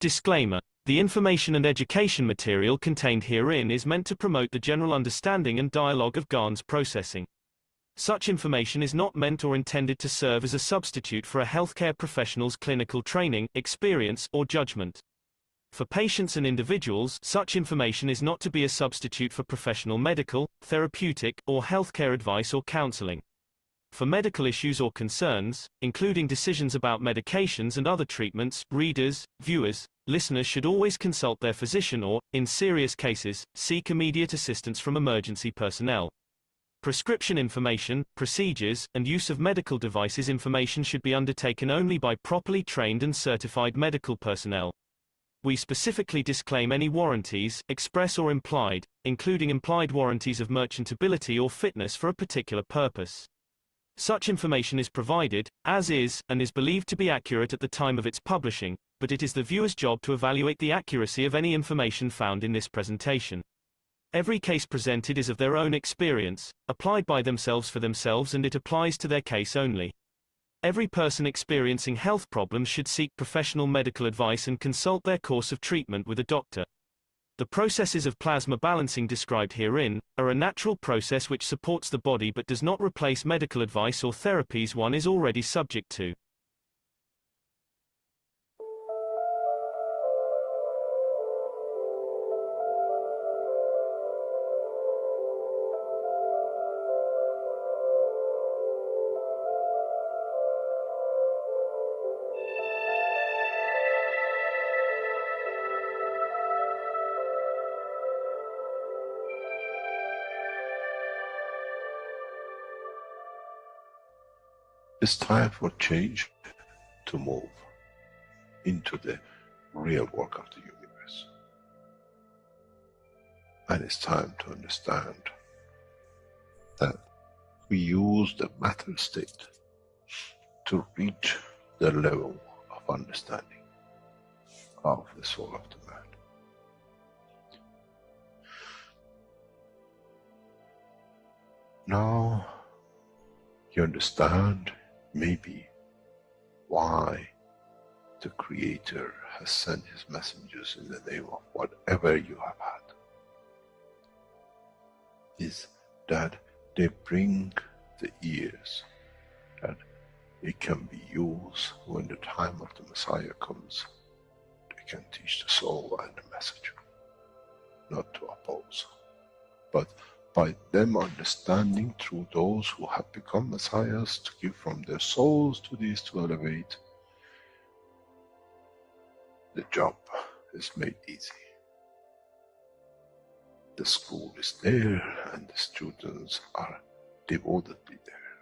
Disclaimer: the information and education material contained herein is meant to promote the general understanding and dialogue of GAN's processing. Such information is not meant or intended to serve as a substitute for a healthcare professional's clinical training, experience, or judgment. For patients and individuals, such information is not to be a substitute for professional medical, therapeutic, or healthcare advice or counseling. For medical issues or concerns, including decisions about medications and other treatments, readers, viewers, listeners should always consult their physician or, in serious cases, seek immediate assistance from emergency personnel. Prescription information, procedures, and use of medical devices information should be undertaken only by properly trained and certified medical personnel. We specifically disclaim any warranties, express or implied, including implied warranties of merchantability or fitness for a particular purpose. Such information is provided, as is, and is believed to be accurate at the time of its publishing, but it is the viewer's job to evaluate the accuracy of any information found in this presentation. Every case presented is of their own experience, applied by themselves for themselves, and it applies to their case only. Every person experiencing health problems should seek professional medical advice and consult their course of treatment with a doctor. The processes of plasma balancing described herein are a natural process which supports the body but does not replace medical advice or therapies one is already subject to. It's time for change to move into the real work of the universe. And it's time to understand that we use the matter state to reach the level of understanding of the soul of the man. Now you understand maybe why the Creator has sent His messengers in the name of whatever you have had. Is that they bring the ears, that it can be used when the time of the Messiah comes. They can teach the soul and the message, not to oppose, but by them understanding through those who have become messiahs to give from their souls to these to elevate, the job is made easy. The school is there and the students are devotedly there.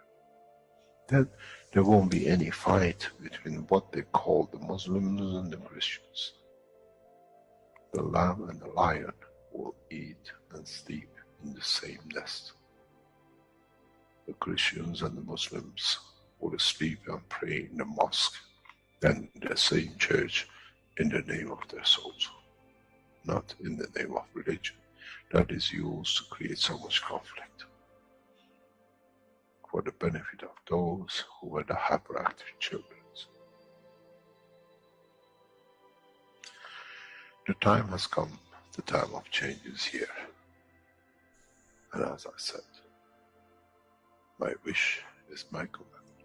Then there won't be any fight between what they call the Muslims and the Christians. The lamb and the lion will eat and sleep in the same nest. The Christians and the Muslims will sleep and pray in the mosque and the same church in the name of their souls, not in the name of religion. That is used to create so much conflict for the benefit of those who were the hyperactive children. The time has come, the time of change is here. And as I said, my wish is my command.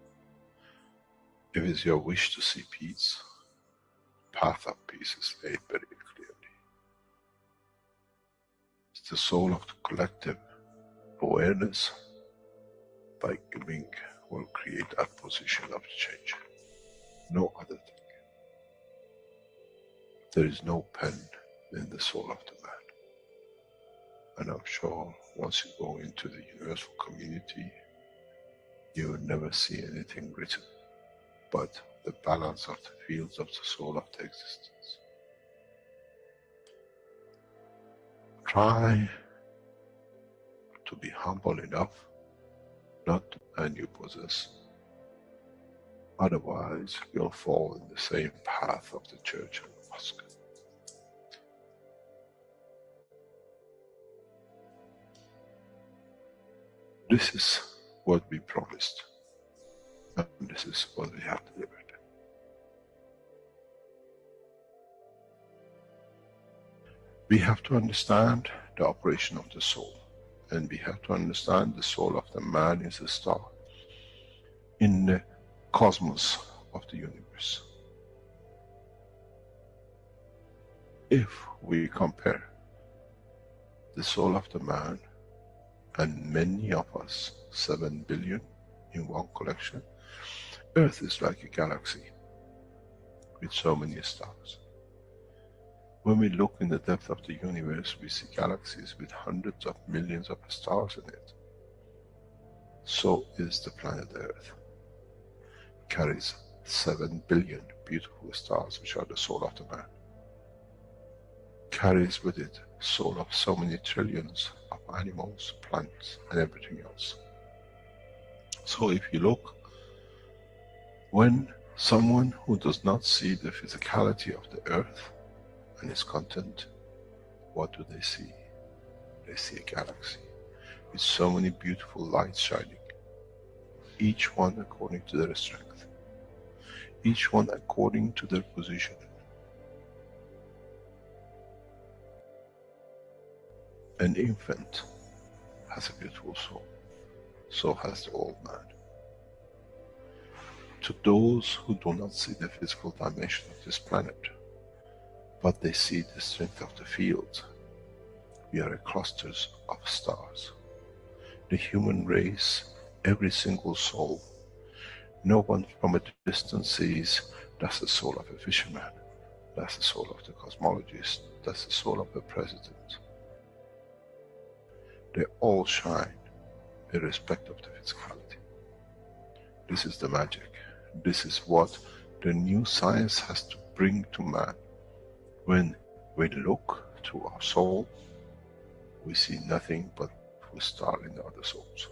If it's your wish to see peace, the path of peace is laid very clearly. It's the soul of the collective awareness. By giving will create that position of change. No other thing. There is no pen in the soul of the man. And I'm sure once you go into the universal community, you will never see anything written but the balance of the fields of the soul of the existence. Try to be humble enough not to demand you possess. Otherwise, you'll fall in the same path of the church and the mosque. This is what we promised, and this is what we have delivered. We have to understand the operation of the soul, and we have to understand the soul of the man is a star in the cosmos of the universe. If we compare the soul of the man and many of us, 7 billion in one collection, Earth is like a galaxy with so many stars. When we look in the depth of the universe, we see galaxies with hundreds of millions of stars in it. So is the planet Earth. It carries 7 billion beautiful stars, which are the soul of the man. Carries with it soul of so many trillions of animals, plants, and everything else. So if you look, when someone who does not see the physicality of the earth and its content, what do they see? They see a galaxy with so many beautiful lights shining, each one according to their strength, each one according to their position. An infant has a beautiful soul, so has the old man. To those who do not see the physical dimension of this planet, but they see the strength of the field, we are clusters of stars. The human race, every single soul, no one from a distance sees that's the soul of a fisherman, that's the soul of the cosmologist, that's the soul of the president. They all shine irrespective of the physicality. This is the magic. This is what the new science has to bring to man. When we look to our soul, we see nothing but a star in the other souls.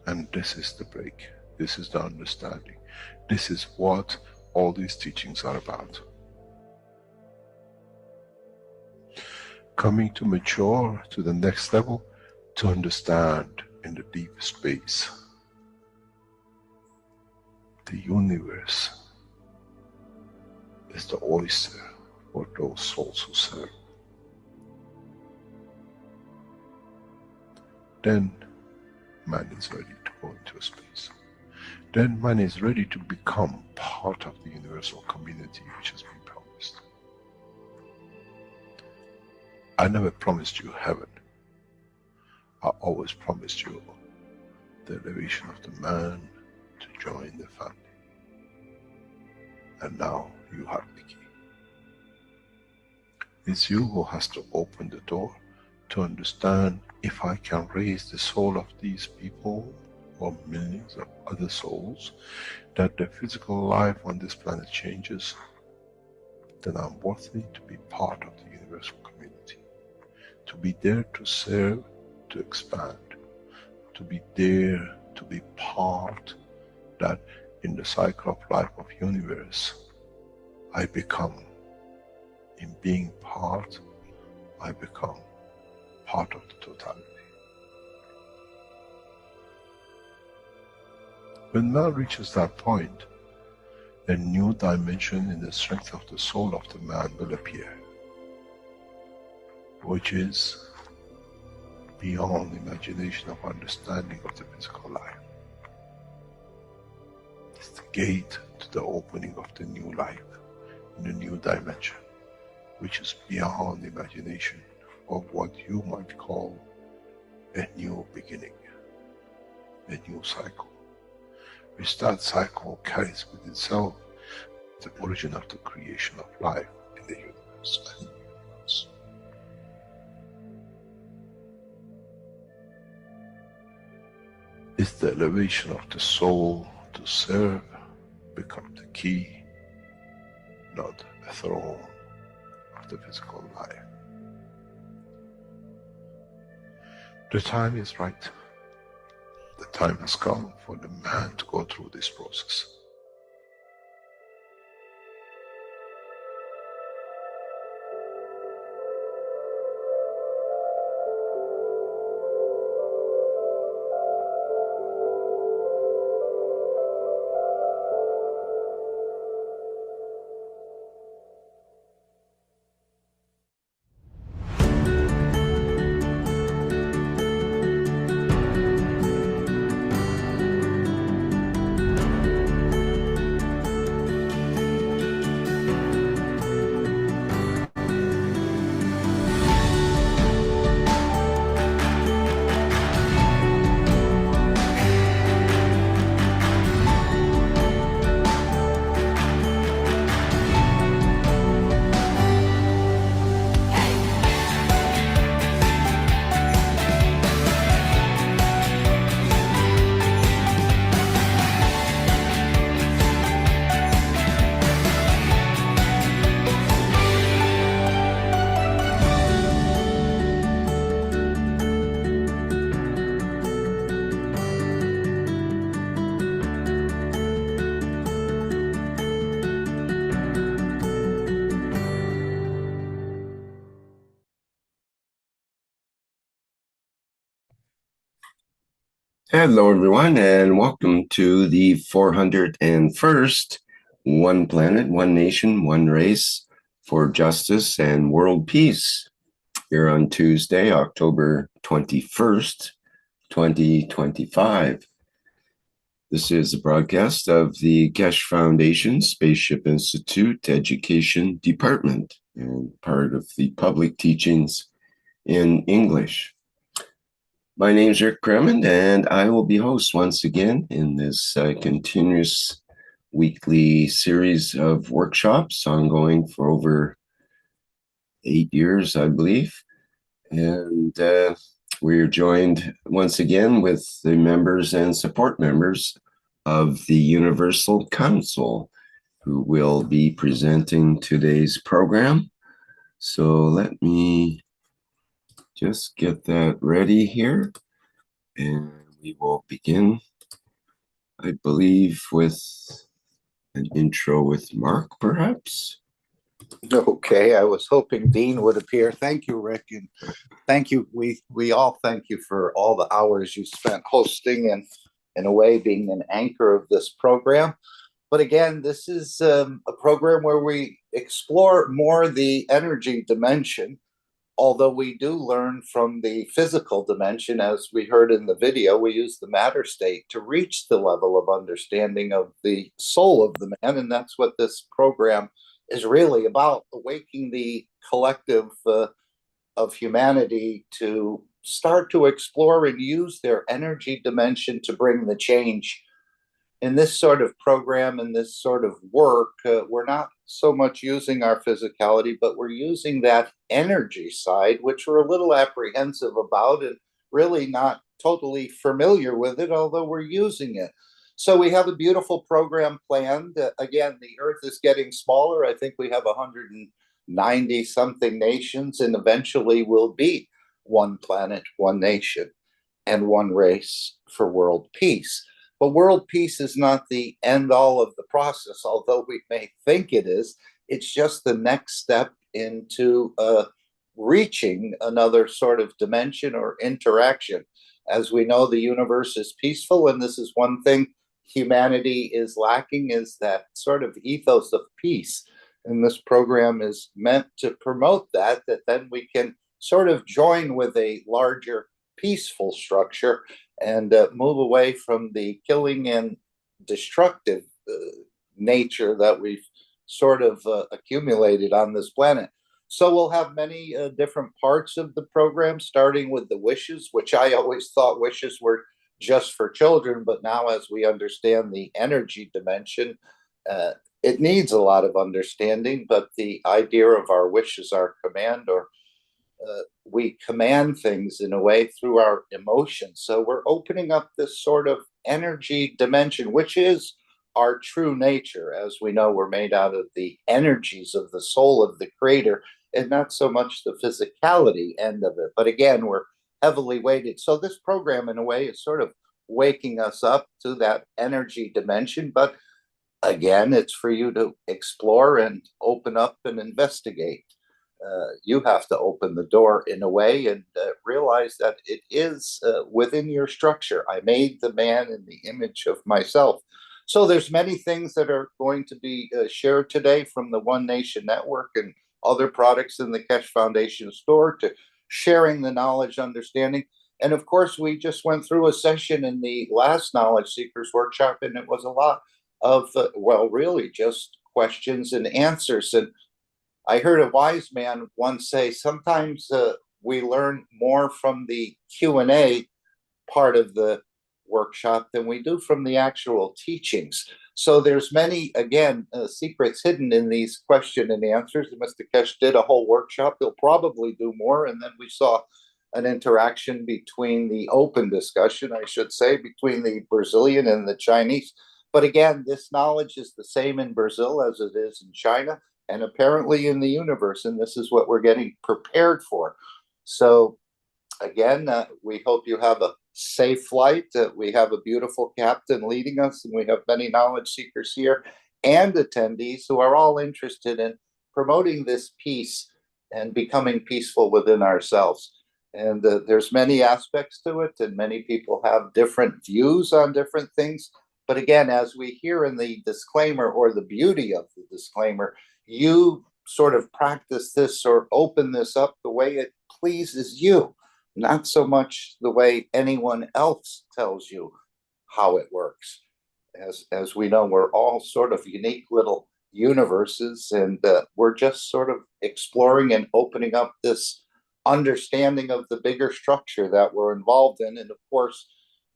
And this is the break. This is the understanding. This is what all these teachings are about. Coming to mature to the next level, to understand in the deep space, the universe is the oyster for those souls who serve. Then man is ready to go into space. Then man is ready to become part of the universal community which has been promised. I never promised you heaven. I always promised you the elevation of the man to join the family. And now you have the key. It's you who has to open the door to understand, if I can raise the soul of these people or millions of other souls, that the physical life on this planet changes, then I'm worthy to be part of the universal community. To be there to serve, to expand. To be there, to be part, that in the cycle of life of universe, I become, in being part, I become part of the totality. When man reaches that point, a new dimension in the strength of the soul of the man will appear, which is beyond imagination of understanding of the physical life. It's the gate to the opening of the new life, in a new dimension, which is beyond imagination of what you might call a new beginning, a new cycle, which that cycle carries with itself the origin of the creation of life in the universe and in the universe. It's the elevation of the soul to serve become the key, not a throne of the physical life. The time is right. The time has come for the man to go through this process. Hello, everyone, and welcome to the 401st One Planet, One Nation, One Race for Justice and World Peace here on Tuesday, October 21st, 2025. This is a broadcast of the Keshe Foundation, Spaceship Institute Education Department, and part of the public teachings in English. My name is Rick Cremond, and I will be host once again in this continuous weekly series of workshops ongoing for over 8 years, I believe. And we're joined once again with the members and support members of the Universal Council, who will be presenting today's program. So let me just get that ready here, and we will begin, I believe, with an intro with Mark, perhaps. Okay, I was hoping Dean would appear. Thank you, Rick, and thank you. We all thank you for all the hours you spent hosting and, in a way, being an anchor of this program. But again, this is a program where we explore more the energy dimension, although we do learn from the physical dimension. As we heard in the video, we use the matter state to reach the level of understanding of the soul of the man, and that's what this program is really about, awakening the collective of humanity to start to explore and use their energy dimension to bring the change. In this sort of program and this sort of work, we're not so much using our physicality, but we're using that energy side, which we're a little apprehensive about and really not totally familiar with it, although we're using it. So we have a beautiful program planned. Again, the Earth is getting smaller. I think we have 190 something nations, and eventually we'll be one planet, one nation, and one race for world peace. But world peace is not the end all of the process, although we may think it is. It's just the next step into reaching another sort of dimension or interaction. As we know, the universe is peaceful, and this is one thing humanity is lacking, is that sort of ethos of peace. And this program is meant to promote that then we can sort of join with a larger peaceful structure and move away from the killing and destructive nature that we've sort of accumulated on this planet. So we'll have many different parts of the program, starting with the wishes, which I always thought wishes were just for children, but now as we understand the energy dimension, it needs a lot of understanding. But the idea of our wishes, our command, or we command things in a way through our emotions. So we're opening up this sort of energy dimension, which is our true nature. As we know, we're made out of the energies of the soul of the creator, and not so much the physicality end of it. But again, we're heavily weighted. So this program, in a way, is sort of waking us up to that energy dimension. But again, it's for you to explore and open up and investigate. You have to open the door in a way and realize that it is within your structure. I made the man in the image of myself. So there's many things that are going to be shared today, from the One Nation Network and other products in the Keshe Foundation store, to sharing the knowledge, understanding. And of course, we just went through a session in the last Knowledge Seekers Workshop, and it was a lot of, well, really just questions and answers. And I heard a wise man once say, sometimes we learn more from the Q&A part of the workshop than we do from the actual teachings. So there's many, again, secrets hidden in these question and answers. Mr. Keshe did a whole workshop. He'll probably do more. And then we saw an interaction between the open discussion, I should say, between the Brazilian and the Chinese. But again, this knowledge is the same in Brazil as it is in China, and apparently in the universe, and this is what we're getting prepared for. So again, we hope you have a safe flight. We have a beautiful captain leading us, and we have many knowledge seekers here and attendees who are all interested in promoting this peace and becoming peaceful within ourselves. And there's many aspects to it, and many people have different views on different things. But again, as we hear in the disclaimer, or the beauty of the disclaimer, you sort of practice this or open this up the way it pleases you, not so much the way anyone else tells you how it works. As we know, we're all sort of unique little universes, and we're just sort of exploring and opening up this understanding of the bigger structure that we're involved in. And of course,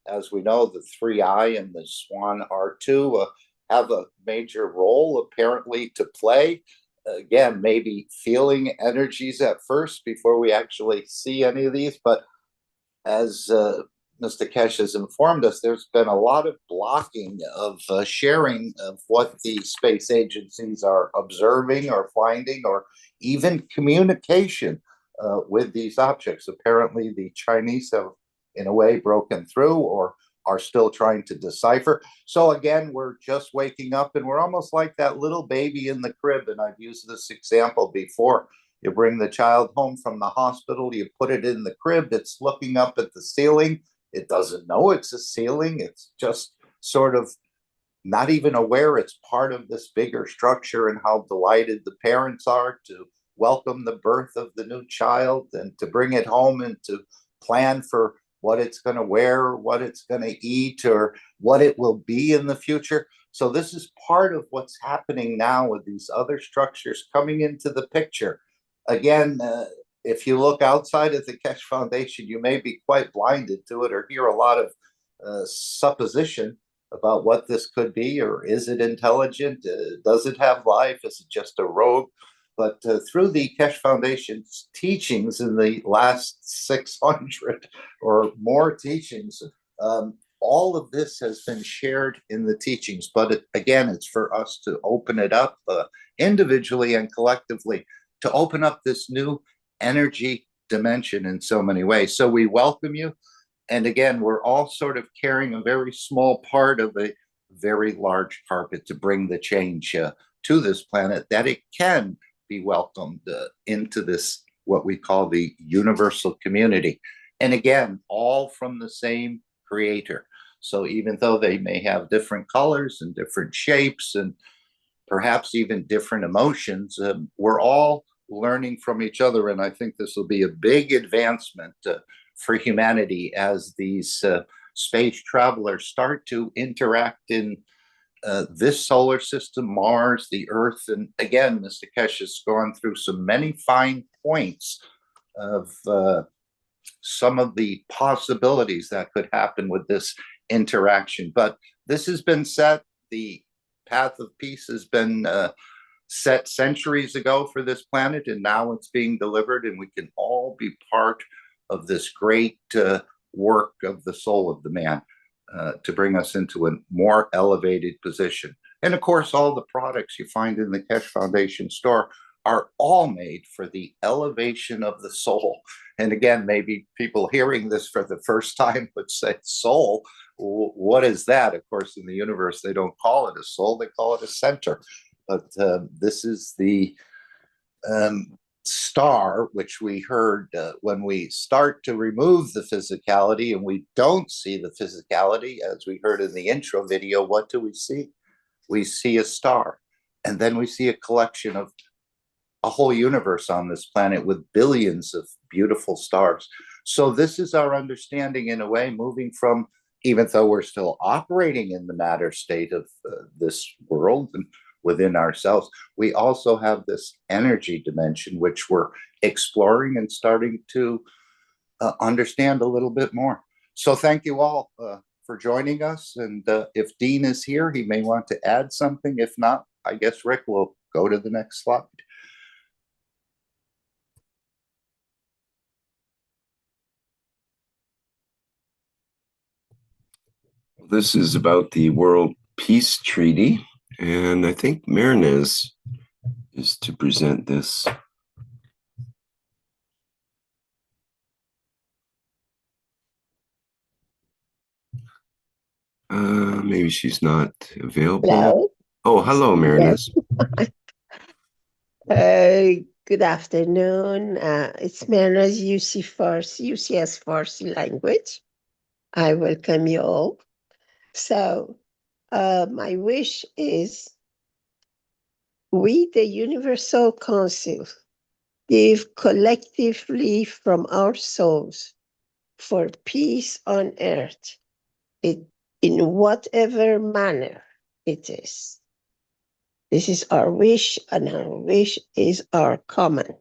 as we know, the 3I and the Swan R2 have a major role apparently to play. Again, maybe feeling energies at first before we actually see any of these, but as Mr. Keshe has informed us, there's been a lot of blocking of sharing of what the space agencies are observing or finding, or even communication with these objects. Apparently, the Chinese have, in a way, broken through or are still trying to decipher. So again, we're just waking up, and we're almost like that little baby in the crib. And I've used this example before. You bring the child home from the hospital, you put it in the crib, it's looking up at the ceiling. It doesn't know it's a ceiling. It's just sort of not even aware it's part of this bigger structure, and how delighted the parents are to welcome the birth of the new child and to bring it home and to plan for what it's going to wear, what it's going to eat, or what it will be in the future. So this is part of what's happening now with these other structures coming into the picture. Again, if you look outside of the Keshe Foundation, you may be quite blinded to it, or hear a lot of supposition about what this could be, or is it intelligent? Does it have life? Is it just a rogue? But through the Keshe Foundation's teachings in the last 600 or more teachings, all of this has been shared in the teachings. But again, it's for us to open it up individually and collectively, to open up this new energy dimension in so many ways. So we welcome you. And again, we're all sort of carrying a very small part of a very large carpet to bring the change to this planet, that it can be welcomed into this, what we call the universal community. And again, all from the same creator. So even though they may have different colors and different shapes and perhaps even different emotions, we're all learning from each other. And I think this will be a big advancement for humanity as these space travelers start to interact in this solar system, Mars, the Earth. And again, Mr. Keshe has gone through so many fine points of some of the possibilities that could happen with this interaction. But this has been set. The path of peace has been set centuries ago for this planet, and now it's being delivered, and we can all be part of this great work of the soul of the man to bring us into a more elevated position. And of course, all the products you find in the Keshe Foundation store are all made for the elevation of the soul. And again, maybe people hearing this for the first time would say, soul, what is that? Of course, in the universe, they don't call it a soul, they call it a center. But this is the star, which we heard when we start to remove the physicality and we don't see the physicality, as we heard in the intro video, what do we see? We see a star. And then we see a collection of a whole universe on this planet with billions of beautiful stars. So this is our understanding, in a way, moving from, even though we're still operating in the matter state of this world and within ourselves, we also have this energy dimension, which we're exploring and starting to understand a little bit more. So thank you all for joining us. And if Dean is here, he may want to add something. If not, I guess Rick will go to the next slide. This is about the World Peace Treaty, and I think Mehran is to present this. Maybe she's not available. Hello. Oh, hello, Mehran. Yes. Good afternoon. It's Mehran's UCS Farsi language. I welcome you all. So, my wish is we, the Universal Council, give collectively from our souls for peace on earth, in whatever manner it is. This is our wish, and our wish is our comment.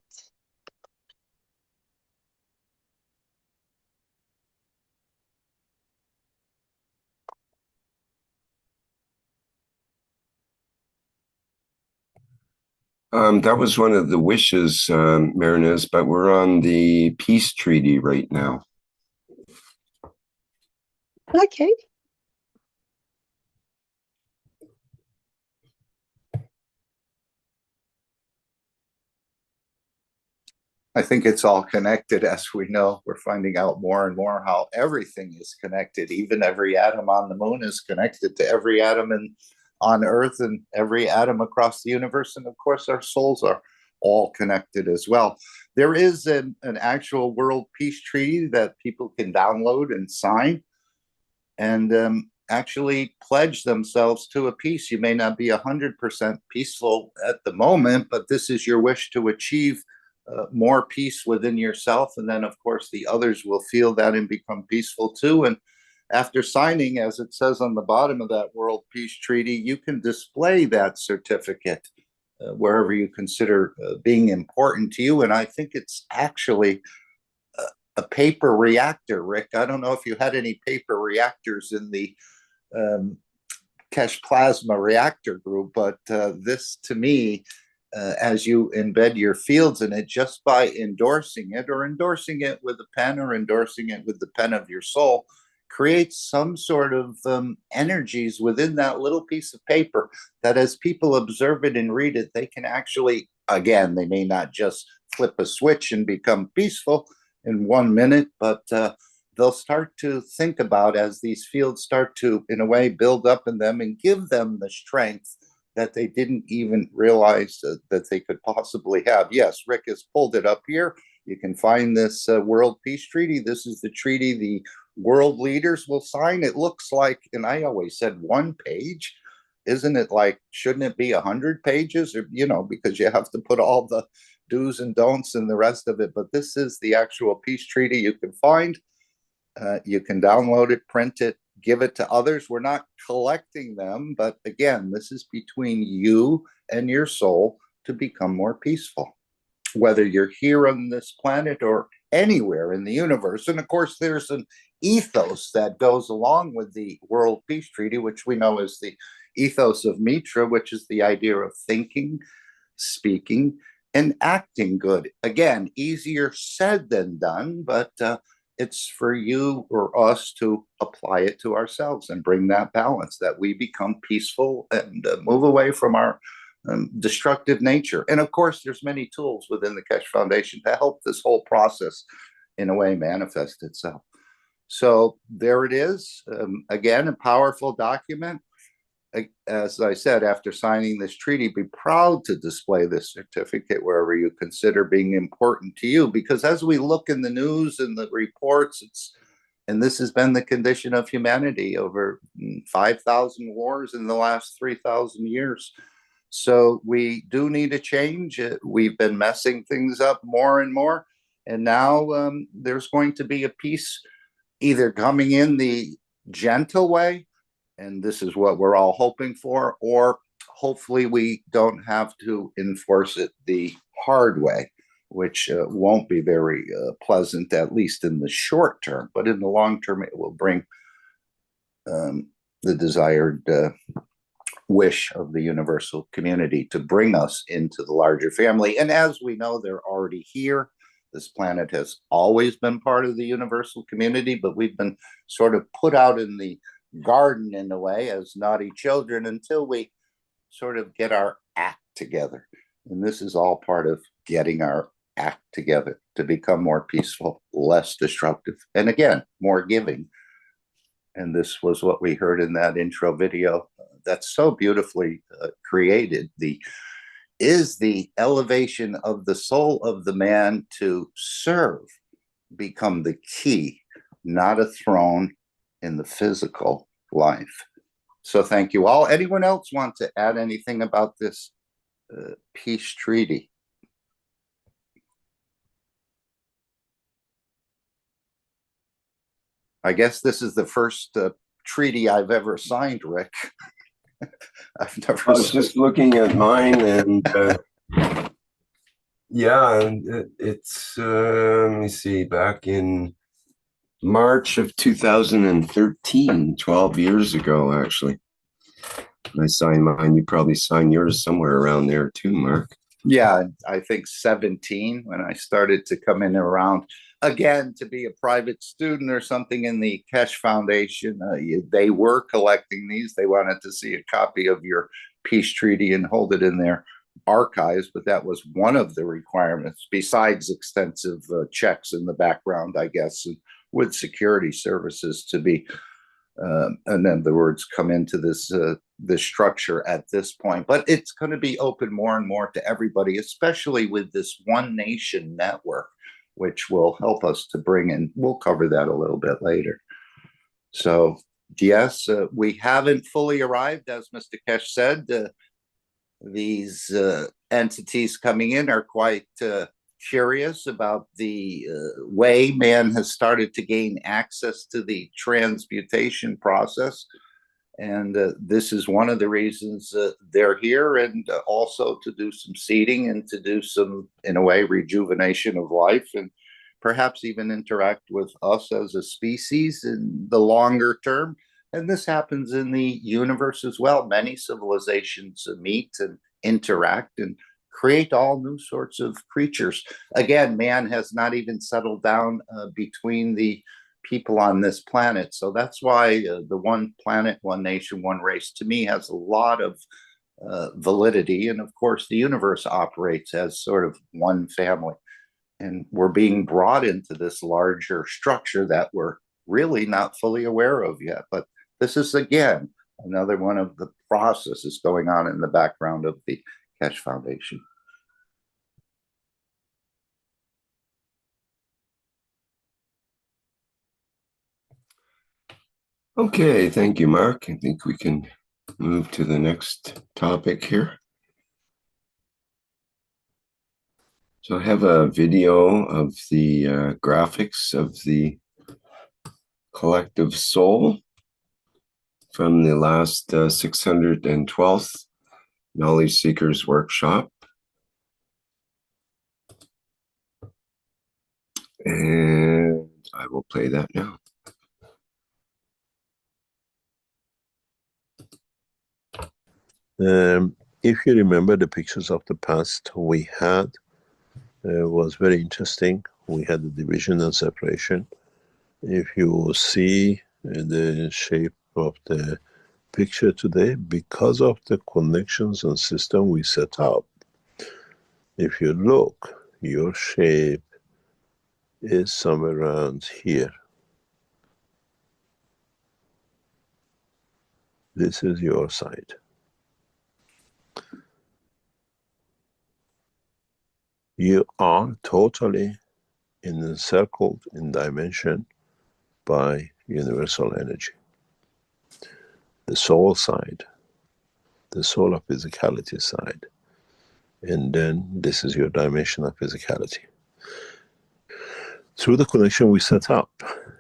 That was one of the wishes, Marinez, but we're on the peace treaty right now. Okay. I think it's all connected, as we know. We're finding out more and more how everything is connected. Even every atom on the moon is connected to every atom on Earth and every atom across the universe. And of course, our souls are all connected as well. There is an actual world peace treaty that people can download and sign and actually pledge themselves to a peace. You may not be 100% peaceful at the moment, but this is your wish to achieve more peace within yourself. And then, of course, the others will feel that and become peaceful too. And after signing, as it says on the bottom of that World Peace Treaty, you can display that certificate wherever you consider being important to you. And I think it's actually a paper reactor, Rick. I don't know if you had any paper reactors in the Keshe plasma reactor group, but this to me, as you embed your fields in it, just by endorsing it or endorsing it with a pen or endorsing it with the pen of your soul, creates some sort of energies within that little piece of paper that as people observe it and read it, they can actually, again, they may not just flip a switch and become peaceful in 1 minute, but they'll start to think about, as these fields start to, in a way, build up in them and give them the strength that they didn't even realize that they could possibly have. Yes, Rick has pulled it up here. You can find this World Peace Treaty. This is the treaty the world leaders will sign. It looks like, and I always said 1 page. Isn't it like, shouldn't it be 100 pages? Or, you know, because you have to put all the do's and don'ts and the rest of it. But this is the actual peace treaty you can find. You can download it, print it, give it to others. We're not collecting them, but again, this is between you and your soul to become more peaceful, whether you're here on this planet or anywhere in the universe. And of course, there's an ethos that goes along with the World Peace Treaty, which we know is the ethos of Mitra, which is the idea of thinking, speaking, and acting good. Again, easier said than done, but it's for you or us to apply it to ourselves and bring that balance, that we become peaceful and move away from our destructive nature. And of course, there's many tools within the Keshe Foundation to help this whole process, in a way, manifest itself. So there it is. Again, a powerful document. As I said, after signing this treaty, be proud to display this certificate wherever you consider being important to you. Because as we look in the news and the reports, and this has been the condition of humanity over 5,000 wars in the last 3,000 years. So we do need a change. We've been messing things up more and more. And now there's going to be a peace either coming in the gentle way, and this is what we're all hoping for, or hopefully we don't have to enforce it the hard way, which won't be very pleasant, at least in the short term. But in the long term, it will bring the desired wish of the universal community to bring us into the larger family. And as we know, they're already here. This planet has always been part of the universal community, but we've been sort of put out in the garden in a way as naughty children until we sort of get our act together. And this is all part of getting our act together to become more peaceful, less destructive, and again, more giving. And this was what we heard in that intro video that's so beautifully created. The is the elevation of the soul of the man to serve become the key, not a throne in the physical life. So thank you all. Anyone else want to add anything about this peace treaty? I guess this is the first treaty I've ever signed, Rick. I've never. I was just looking at mine, and yeah, it's let me see, back in March of 2013, 12 years ago, actually. I signed mine. You probably signed yours somewhere around there too, Mark. Yeah, I think 17 when I started to come in around again to be a private student or something in the Keshe Foundation. They were collecting these. They wanted to see a copy of your peace treaty and hold it in their archives, but that was one of the requirements, besides extensive checks in the background, I guess, and with security services to be. And then the words come into this structure at this point. But it's going to be open more and more to everybody, especially with this One Nation network, which will help us to bring in. We'll cover that a little bit later. So, yes, we haven't fully arrived, as Mr. Keshe said. These entities coming in are quite curious about the way man has started to gain access to the transmutation process. And this is one of the reasons they're here, and also to do some seeding and to do some, in a way, rejuvenation of life, and perhaps even interact with us as a species in the longer term. And this happens in the universe as well. Many civilizations meet and interact and create all new sorts of creatures. Again, man has not even settled down between the people on this planet. So that's why the one planet, one nation, one race to me has a lot of validity. And of course, the universe operates as sort of one family. And we're being brought into this larger structure that we're really not fully aware of yet. But this is, again, another one of the processes going on in the background of the Keshe Foundation. Okay, thank you, Mark. I think we can move to the next topic here. So I have a video of the graphics of the collective soul from the last 612th Knowledge Seekers Workshop. And I will play that now. If you remember the pictures of the past we had, was very interesting. We had the division and separation. If you see the shape of the picture today, because of the connections and system we set up, if you look, your shape is somewhere around here. This is your side. You are totally encircled in dimension by universal energy. The soul side, the soul of physicality side. And then this is your dimension of physicality. Through the connection we set up,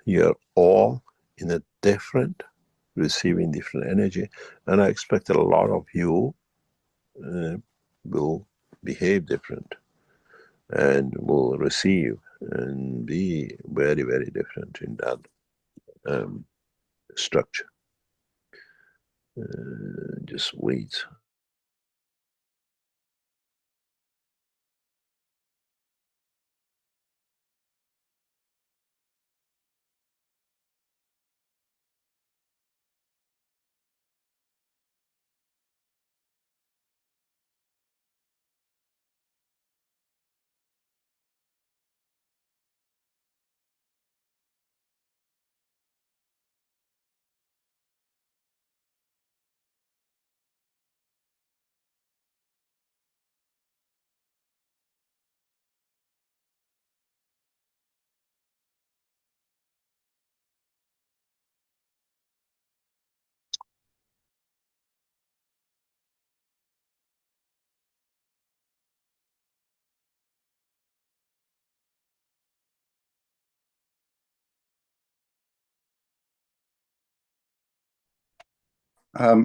you're all in a different, receiving different energy. And I expect that a lot of you will behave different and will receive and be very, very different in that structure. Just wait.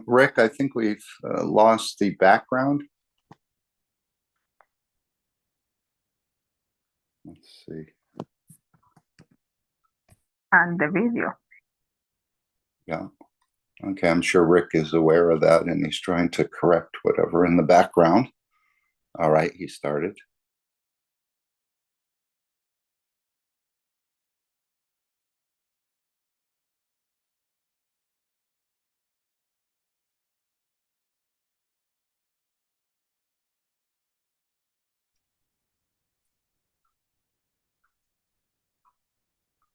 Rick, I think we've lost the background. Let's see. And the video. Yeah. Okay, I'm sure Rick is aware of that and he's trying to correct whatever in the background. All right, he started.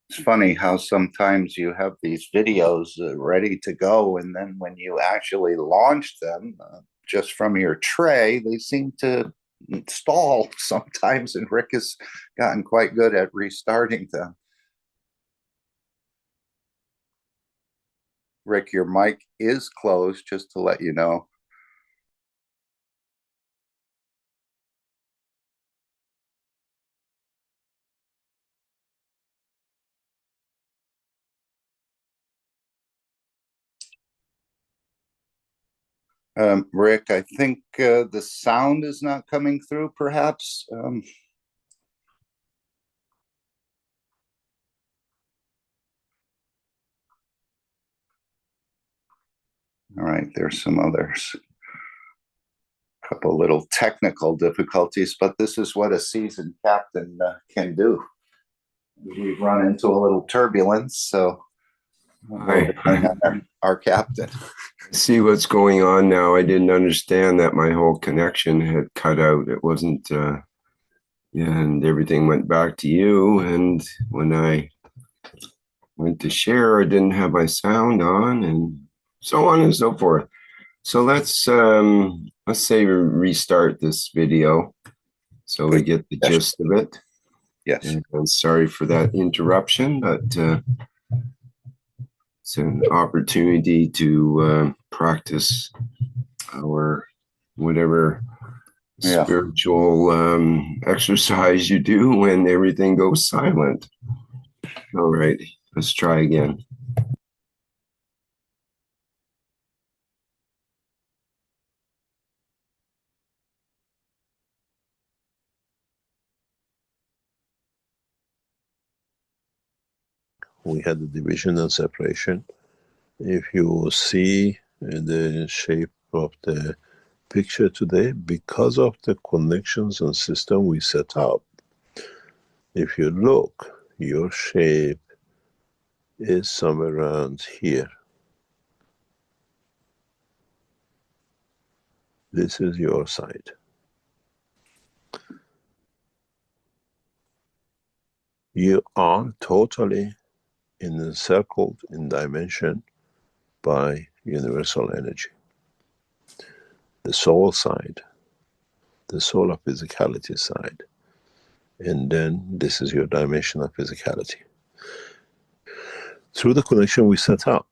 It's funny how sometimes you have these videos ready to go, and then when you actually launch them just from your tray, they seem to stall sometimes, and Rick has gotten quite good at restarting them. Rick, your mic is closed, just to let you know. Rick, I think the sound is not coming through, perhaps. All right, there's some others. A couple little technical difficulties, but this is what a seasoned captain can do. We've run into a little turbulence, so we'll depend on our captain. See what's going on now. I didn't understand that my whole connection had cut out. It wasn't, yeah, and everything went back to you. And when I went to share, I didn't have my sound on, and so on and so forth. So let's say restart this video so we get the gist of it. Yes. And I'm sorry for that interruption, but it's an opportunity to practice our whatever spiritual exercise you do when everything goes silent. All right, let's try again. We had the division and separation. If you see the shape of the picture today, because of the connections and system we set up, if you look, your shape is somewhere around here. This is your side. You are totally encircled in dimension by universal energy. The soul side, the soul of physicality side. And then this is your dimension of physicality. Through the connection we set up,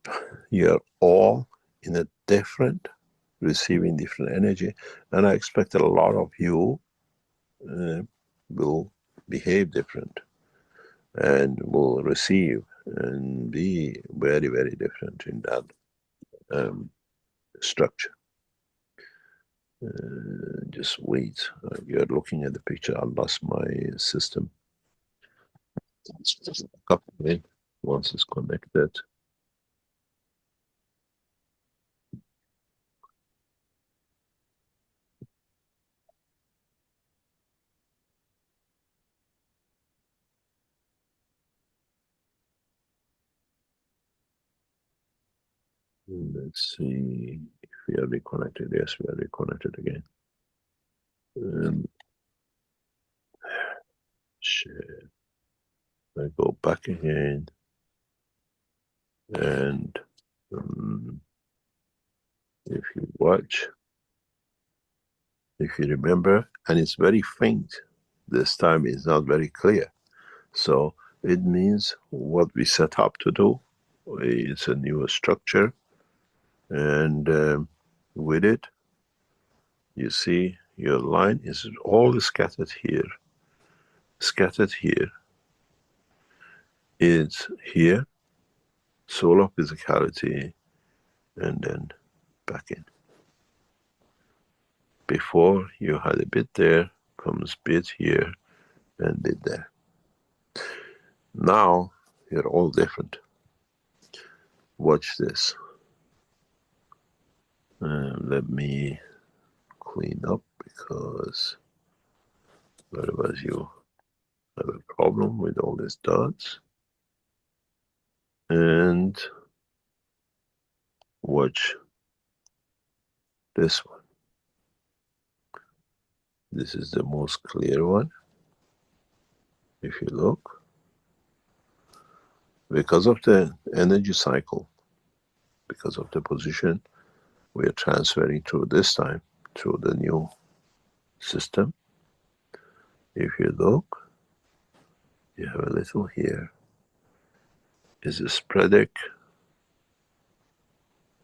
you're all in a different, receiving different energy. And I expect a lot of you will behave different and will receive and be very, very different in that structure. Just wait. You're looking at the picture. I lost my system. Couple in once it's connected. Let's see if we are reconnected. Yes, we are reconnected again. Share. I go back again, and if you watch, if you remember, and it's very faint, this time it's not very clear. So it means what we set up to do is a new structure, and with it, you see your line is all scattered here. Scattered here is here, soul of physicality, and then back in. Before you had a bit there, comes bit here and bit there. Now you're all different. Watch this. Let me clean up, because otherwise you have a problem with all these dots. And watch this one. This is the most clear one. If you look, because of the energy cycle, because of the position, we are transferring through this time, through the new system. If you look, you have a little here, is a spreadic,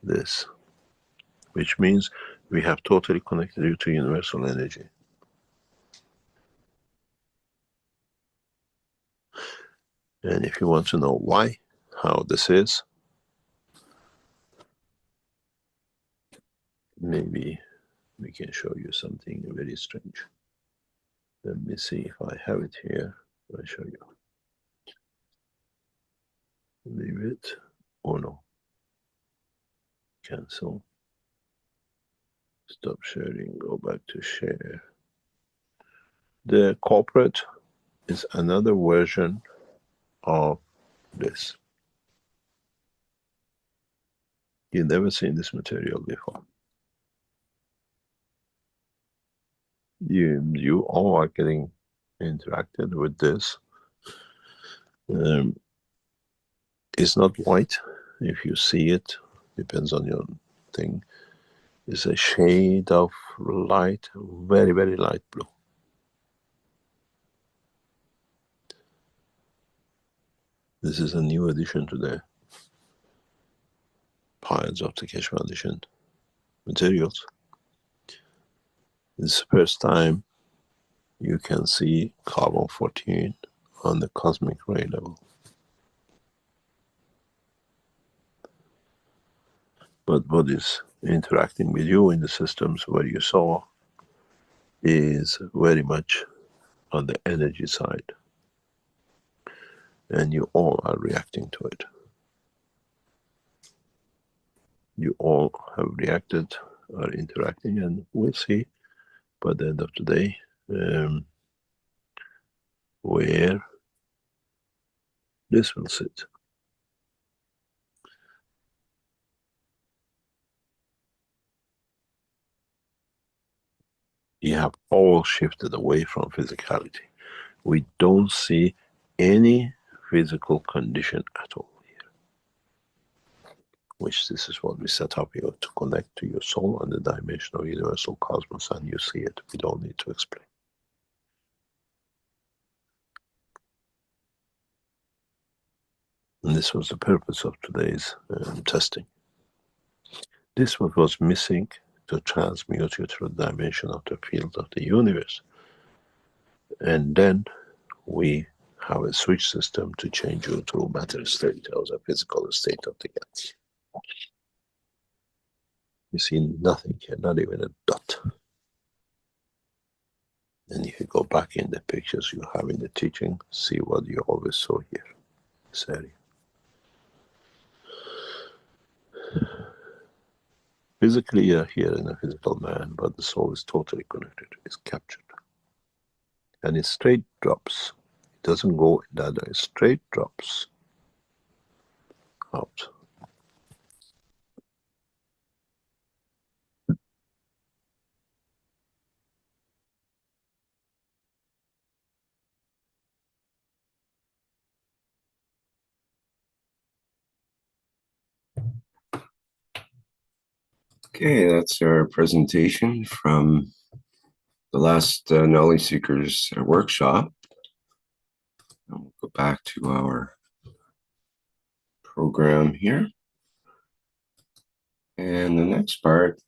this, which means we have totally connected you to universal energy. And if you want to know why, how this is, maybe we can show you something very strange. Let me see if I have it here. I'll show you. Leave it, or no. Cancel. Stop sharing, go back to share. The corporate is another version of this. You've never seen this material before. You all are getting interacted with this. It's not white. If you see it, depends on your thing. It's a shade of light, very, very light blue. This is a new addition to the piles of the Keshe Foundation materials. It's the first time you can see carbon-14 on the cosmic ray level. But what is interacting with you in the systems where you saw is very much on the energy side. And you all are reacting to it. You all have reacted, are interacting, and we'll see by the end of the day where this will sit. You have all shifted away from physicality. We don't see any physical condition at all here. Which this is what we set up here, to connect to your soul and the dimension of universal cosmos, and you see it. We don't need to explain. And this was the purpose of today's testing. This what was missing, to transmute you through the dimension of the field of the universe. And then we have a switch system to change you to matter state or the physical state of the gas. You see nothing here, not even a dot. And if you go back in the pictures you have in the teaching, see what you always saw here, this area. Physically you're here in a physical man, but the soul is totally connected, it's captured. And it straight drops. It doesn't go in that way, it straight drops out. Okay, that's our presentation from the last Knowledge Seekers workshop. And we'll go back to our program here. And the next part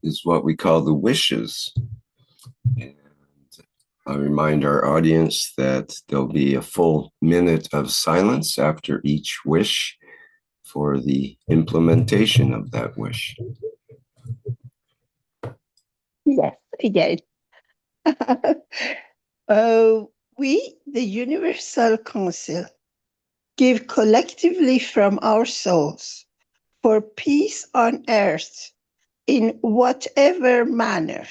is what we call the wishes. And I'll remind our audience that there'll be a full minute of silence after each wish, for the implementation of that wish. Yes, again. uh, we, the Universal Council, give collectively from our souls for peace on earth in whatever manner.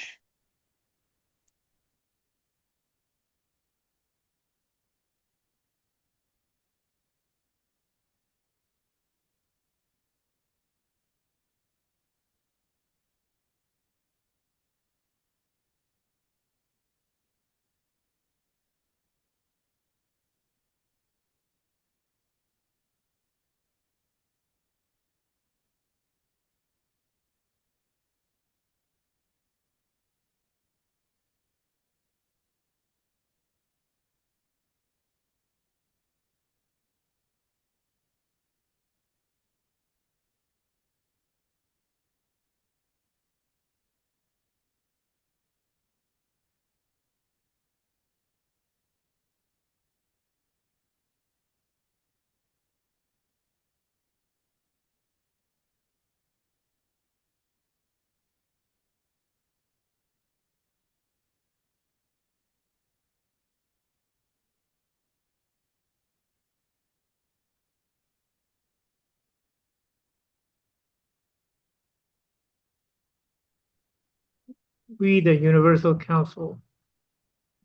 We, the Universal Council,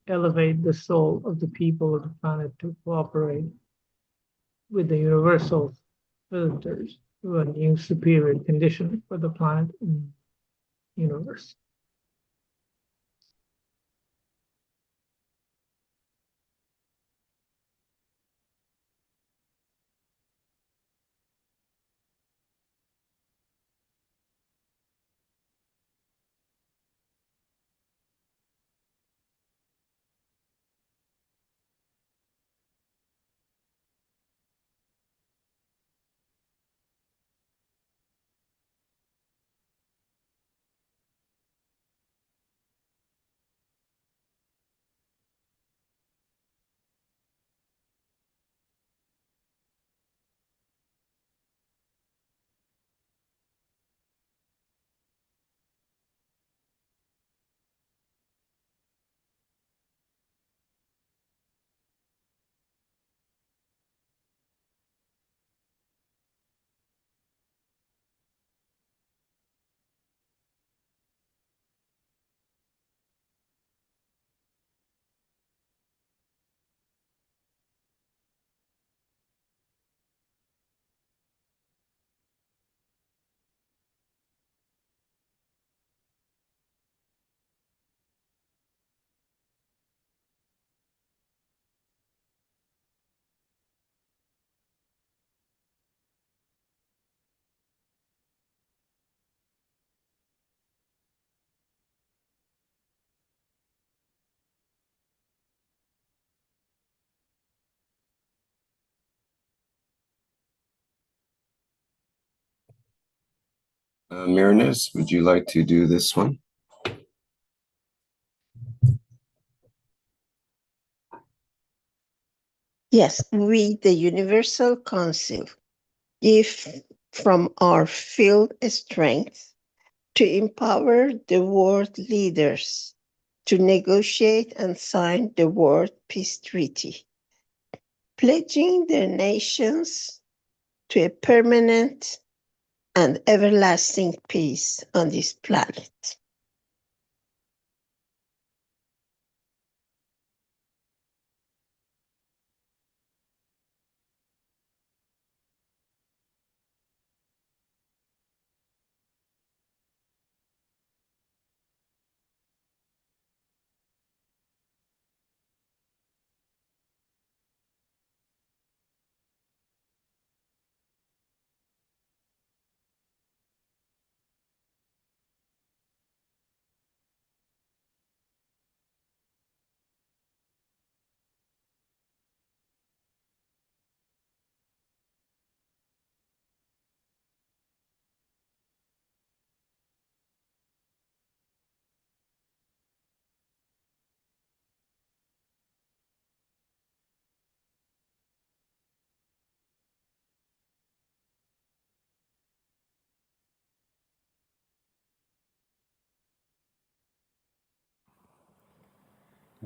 elevate the soul of the people of the planet to cooperate with the universal visitors to a new superior condition for the planet and universe. Marinez, would you like to do this one? Yes, we, the Universal Council, give from our filled strength to empower the world leaders to negotiate and sign the World Peace Treaty, pledging their nations to a permanent and everlasting peace on this planet.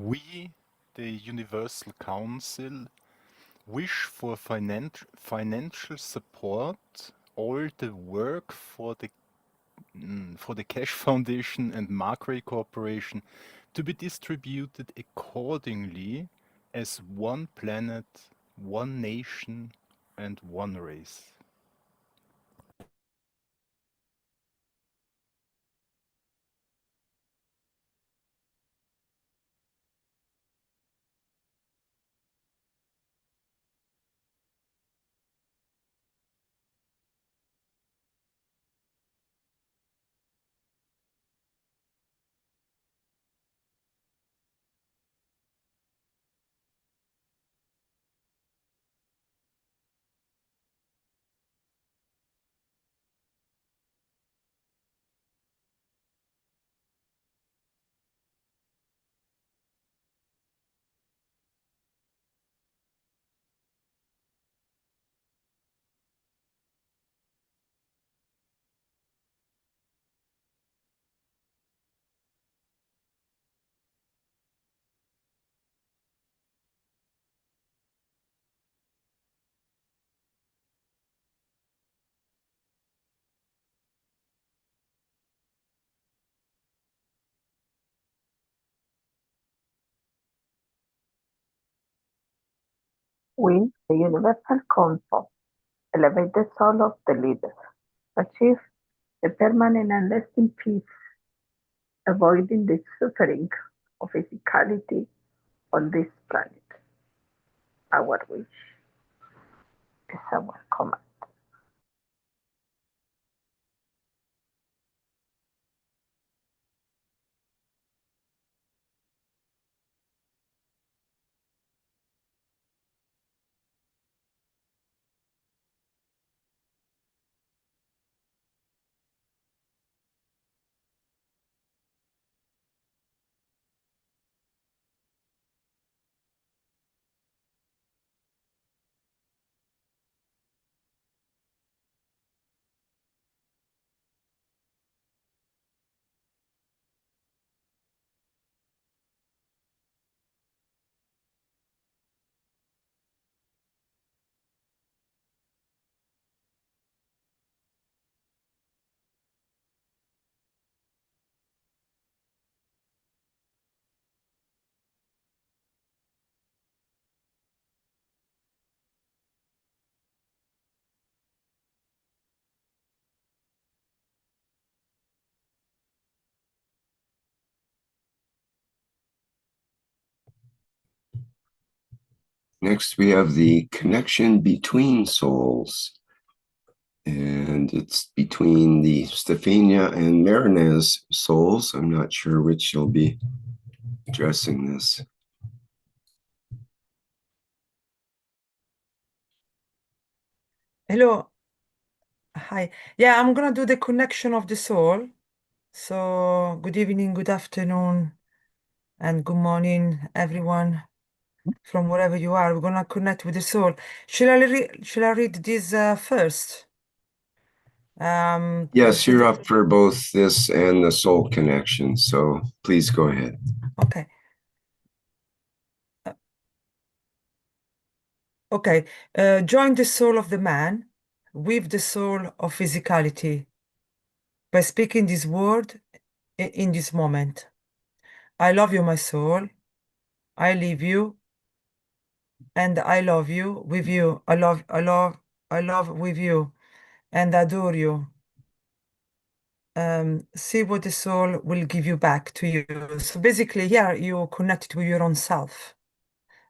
We, the Universal Council, wish for financial support, all the work for the Keshe Foundation and Macquarie Corporation to be distributed accordingly as one planet, one nation, and one race. We, the Universal Council, elevate the soul of the leaders, achieve a permanent and lasting peace, avoiding the suffering of physicality on this planet. Our wish is our command. Next, we have the connection between souls. And it's between the Stefania and Marinez souls. I'm not sure which shall be addressing this. Hello. Hi. Yeah, I'm gonna do the connection of the soul. So good evening, good afternoon, and good morning, everyone, from wherever you are. We're gonna connect with the soul. Shall I read this first? Yes, you're up for both this and the soul connection. So please go ahead. Okay. Okay. Join the soul of the man with the soul of physicality by speaking this word in this moment. I love you, my soul. I leave you, and I love you with you. I love with you, and adore you. See what the soul will give you back to you. So basically, yeah, you're connected with your own self.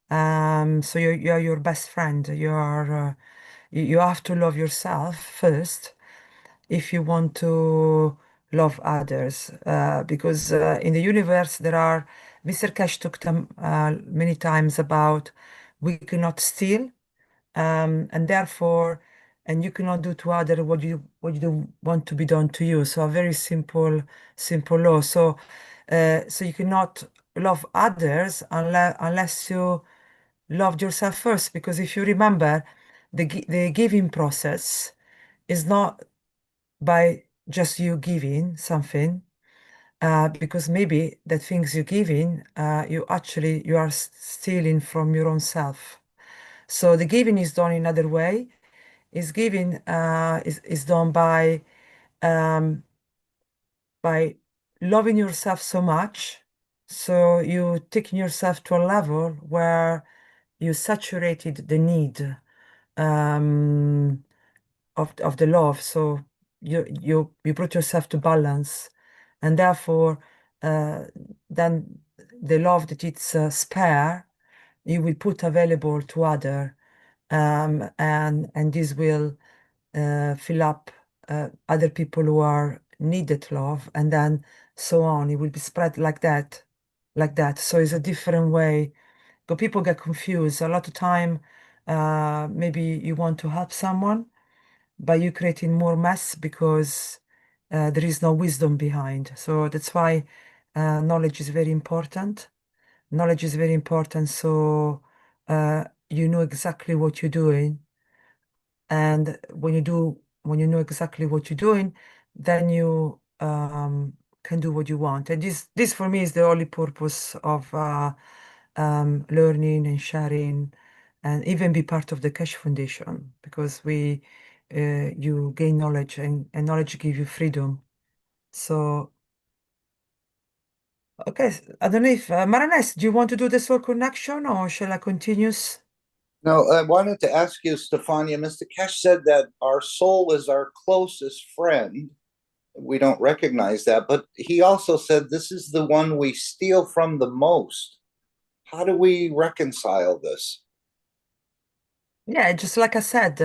So you're your best friend. You have to love yourself first if you want to love others. Because in the universe there are, Mr. Keshe talked many times about we cannot steal, and therefore, and you cannot do to other what you don't want to be done to you. So a very simple law. So you cannot love others unless you loved yourself first. Because if you remember, the giving process is not by just you giving something. because maybe the things you're giving, you are stealing from your own self. So the giving is done in another way. Is giving is done by loving yourself so much, so you taking yourself to a level where you saturated the need of the love. So you brought yourself to balance, and therefore then the love that it's spare, you will put available to other, and this will fill up other people who are needed love, and then so on. It will be spread like that, like that. So it's a different way. But people get confused a lot of time. Maybe you want to help someone, but you're creating more mess because there is no wisdom behind. So that's why knowledge is very important. Knowledge is very important. So you know exactly what you're doing, and when you know exactly what you're doing, then you can do what you want. And this for me is the only purpose of learning and sharing, and even be part of the Keshe Foundation, because you gain knowledge, and knowledge gives you freedom. So okay, I don't know if Maranes, do you want to do the soul connection, or shall I continue? No, I wanted to ask you, Stefania. Mr. Keshe said that our soul is our closest friend. We don't recognize that, but he also said this is the one we steal from the most. How do we reconcile this? Yeah, just like I said,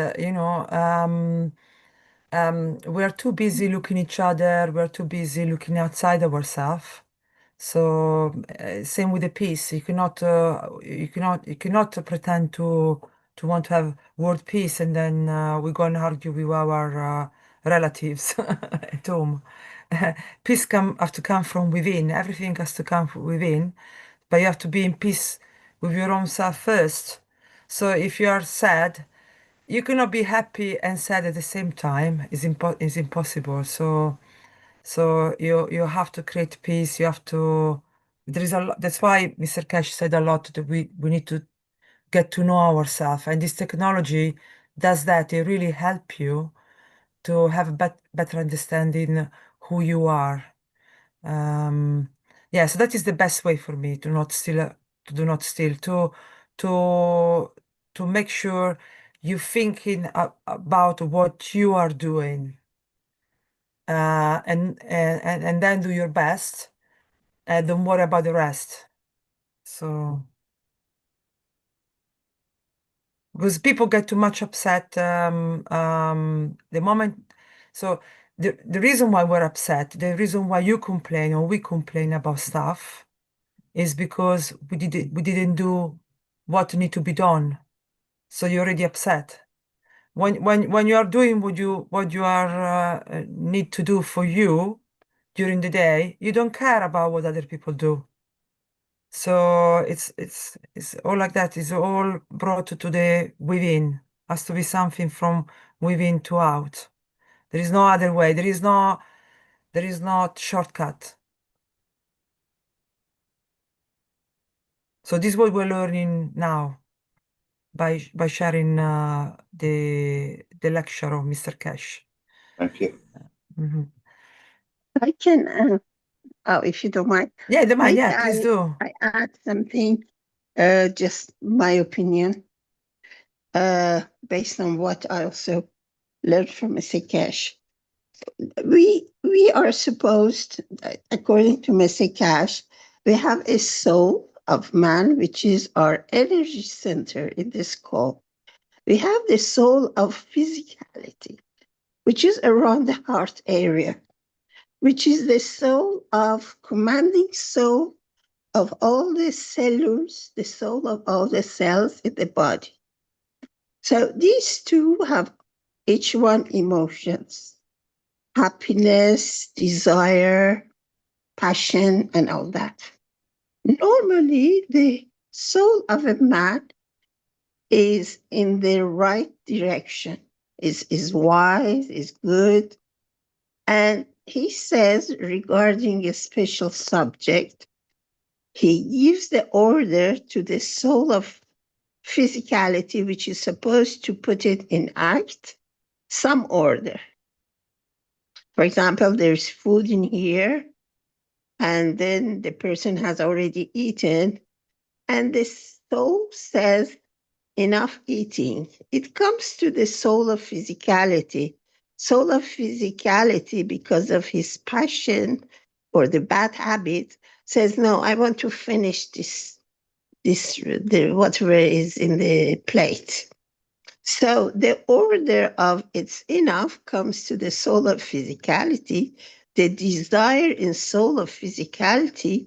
we're too busy looking each other. We're too busy looking outside ourselves. So same with the peace. You cannot pretend to want to have world peace, and then we go and argue with our relatives at home. Peace have to come from within. Everything has to come from within, but you have to be in peace with your own self first. So if you are sad, you cannot be happy and sad at the same time. It's impossible. So you have to create peace. You have to. There is a lot. That's why Mr. Keshe said a lot that we need to get to know ourselves, and this technology does that. It really help you to have a better understanding who you are. Yeah, so that is the best way for me to not steal, to do not steal, to to make sure you're thinking about what you are doing, and then do your best, and don't worry about the rest. So because people get too much upset the moment. So the reason why we're upset, the reason why you complain or we complain about stuff, is because we didn't do what need to be done. So you're already upset. When you are doing what you are need to do for you during the day, you don't care about what other people do. So it's all like that. It's all brought to the within. Has to be something from within to out. There is no other way. There is no shortcut. So this is what we're learning now by sharing the lecture of Mr. Keshe. Thank you. Mhm. I can, if you don't mind, Yeah, the mind. maybe Yeah, please do. I add something, just my opinion, based on what I also learned from Mr. Keshe. We are supposed, according to Mr. Keshe, we have a soul of man, which is our energy center in this call. We have the soul of physicality, which is around the heart area, which is the soul of commanding soul of all the cellulars, the soul of all the cells in the body. So these two have each one emotions, happiness, desire, passion, and all that. Normally, the soul of a man is in the right direction, is wise, is good, and he says regarding a special subject, he gives the order to the soul of physicality, which is supposed to put it in act, some order. For example, there's food in here, and then the person has already eaten, and the soul says, enough eating. It comes to the soul of physicality. Soul of physicality, because of his passion or the bad habit, says, no, I want to finish the whatever is in the plate. So the order of it's enough comes to the soul of physicality. The desire in soul of physicality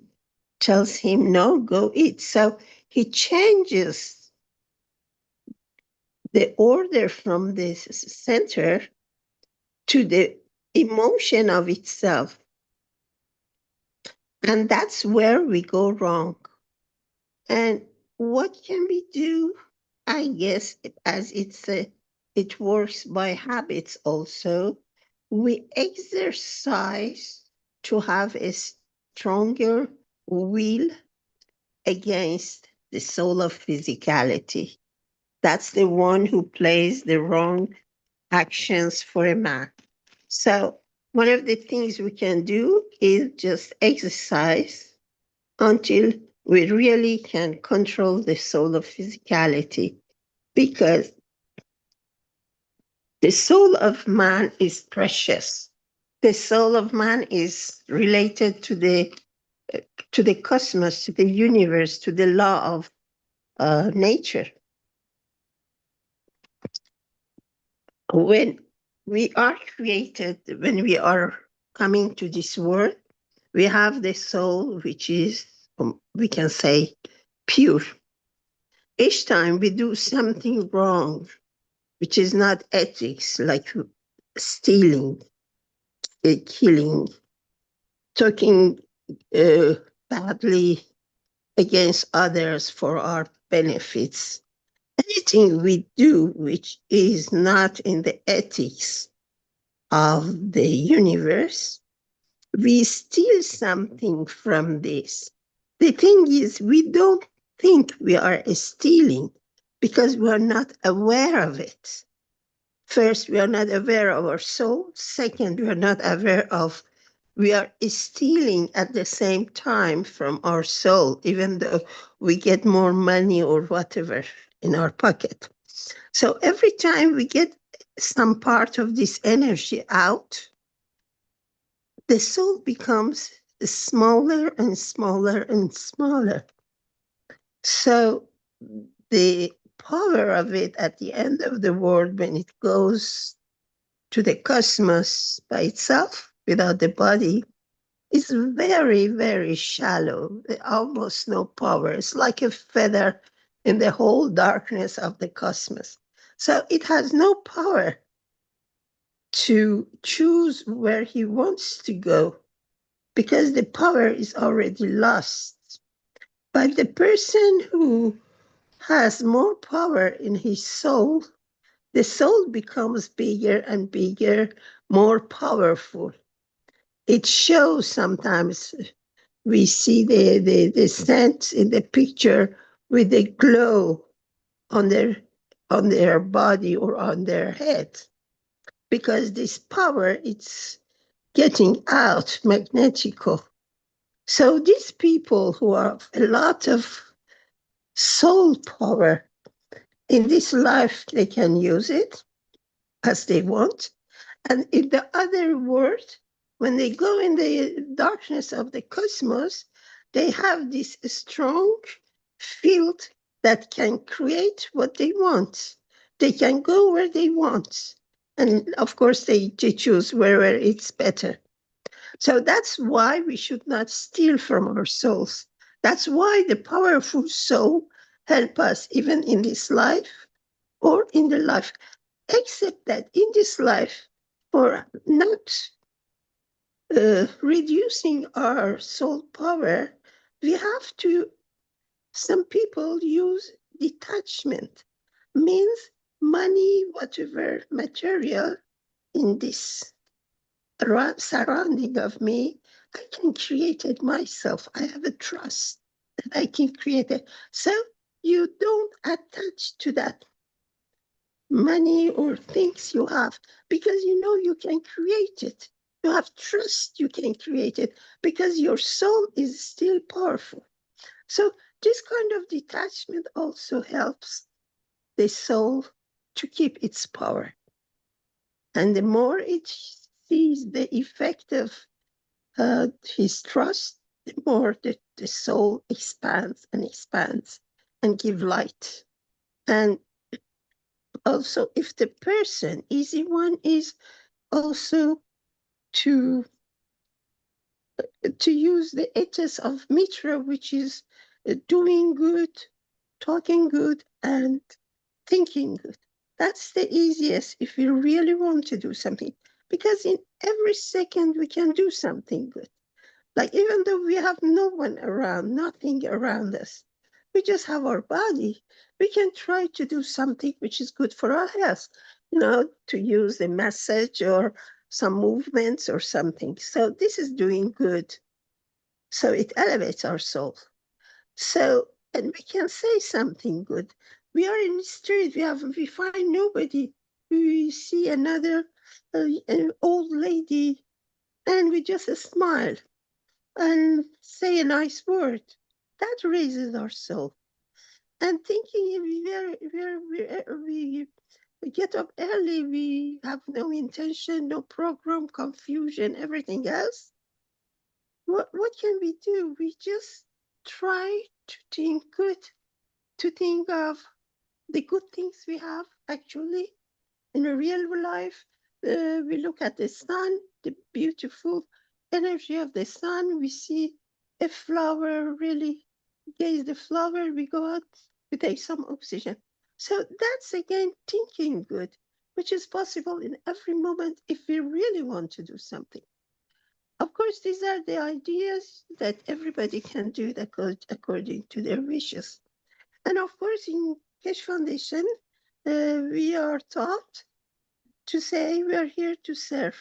tells him, no, go eat. So he changes the order from the center to the emotion of itself. And that's where we go wrong. And what can we do? I guess as it works by habits also, we exercise to have a stronger will against the soul of physicality. That's the one who plays the wrong actions for a man. So one of the things we can do is just exercise until we really can control the soul of physicality, because the soul of man is precious. The soul of man is related to the cosmos, to the universe, to the law of nature. When we are created, when we are coming to this world, we have the soul, which is, we can say, pure. Each time we do something wrong, which is not ethics, like stealing, killing, talking badly against others for our benefits, anything we do which is not in the ethics of the universe, we steal something from this. The thing is, we don't think we are stealing because we are not aware of it. First, we are not aware of our soul. Second, we are not aware of we are stealing at the same time from our soul, even though we get more money or whatever in our pocket. So every time we get some part of this energy out, the soul becomes smaller and smaller and smaller. So the power of it at the end of the world, when it goes to the cosmos by itself without the body, is very, very shallow, almost no power. It's like a feather in the whole darkness of the cosmos. So it has no power to choose where he wants to go, because the power is already lost. But the person who has more power in his soul, the soul becomes bigger and bigger, more powerful. It shows sometimes we see the saints in the picture with the glow on their body or on their head, because this power, it's getting out magnetical. So these people who have a lot of soul power in this life, they can use it as they want. And in the other world, when they go in the darkness of the cosmos, they have this strong field that can create what they want. They can go where they want. And of course, they choose wherever it's better. So that's why we should not steal from our souls. That's why the powerful soul help us even in this life or in the life, except that in this life, for not reducing our soul power, we have to, some people use detachment, means money, whatever material in this surrounding of me, I can create it myself. I have a trust that I can create it. So you don't attach to that money or things you have because you know you can create it. You have trust you can create it because your soul is still powerful. So this kind of detachment also helps the soul to keep its power. And the more it sees the effect of his trust, the more the soul expands and give light. And also, if the person, easy one is also to use the ethos of Mitra, which is doing good, talking good, and thinking good. That's the easiest if we really want to do something, because in every second we can do something good. Like even though we have no one around, nothing around us, we just have our body, we can try to do something which is good for our health, to use a message or some movements or something. So this is doing good. So it elevates our soul. So, and we can say something good. We are in the street, we find nobody. We see another an old lady and we just smile and say a nice word. That raises our soul. And thinking we get up early, we have no intention, no program, confusion, everything else. What can we do? We just try to think good, to think of the good things we have actually in a real life. We look at the sun, the beautiful energy of the sun. We see a flower, really gaze the flower. We go out, we take some oxygen. So that's again thinking good, which is possible in every moment if we really want to do something. Of course, these are the ideas that everybody can do that goes according to their wishes. And of course, in Keshe Foundation, we are taught to say we are here to serve,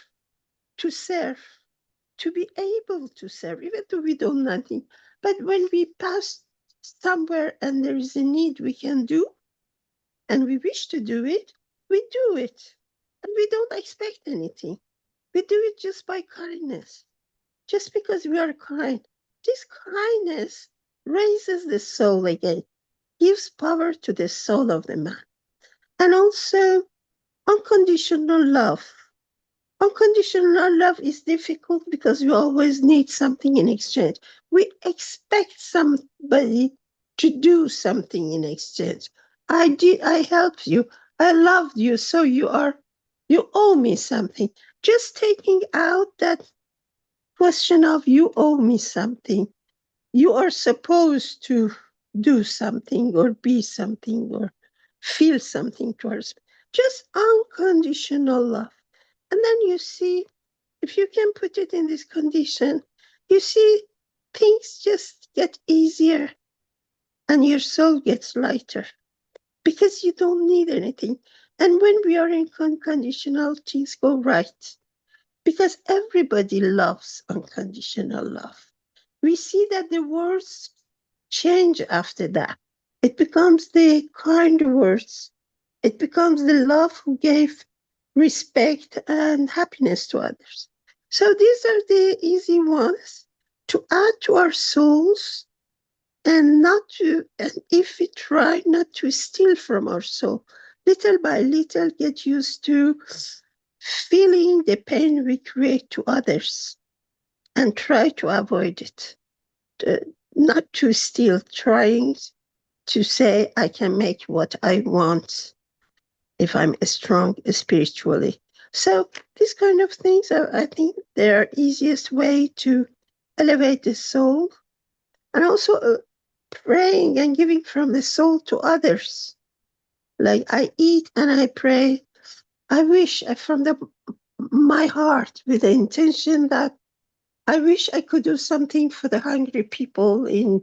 to be able to serve, even though we do nothing. But when we pass somewhere and there is a need we can do, and we wish to do it, we do it. And we don't expect anything. We do it just by kindness, just because we are kind. This kindness raises the soul again, gives power to the soul of the man. And also unconditional love. Unconditional love is difficult because we always need something in exchange. We expect somebody to do something in exchange. I helped you, I loved you, so you owe me something. Just taking out that question of you owe me something. You are supposed to do something or be something or feel something towards me. Just unconditional love. And then you see, if you can put it in this condition, you see things just get easier and your soul gets lighter because you don't need anything. And when we are in unconditional, things go right because everybody loves unconditional love. We see that the words change after that. It becomes the kind words. It becomes the love who gave respect and happiness to others. So these are the easy ones to add to our souls and if we try not to steal from our soul, little by little get used to feeling the pain we create to others and try to avoid it. Not to steal, trying to say, I can make what I want if I'm strong spiritually. So these kind of things, I think they are easiest way to elevate the soul, and also praying and giving from the soul to others. Like I eat and I pray. I wish from my heart with the intention that I wish I could do something for the hungry people in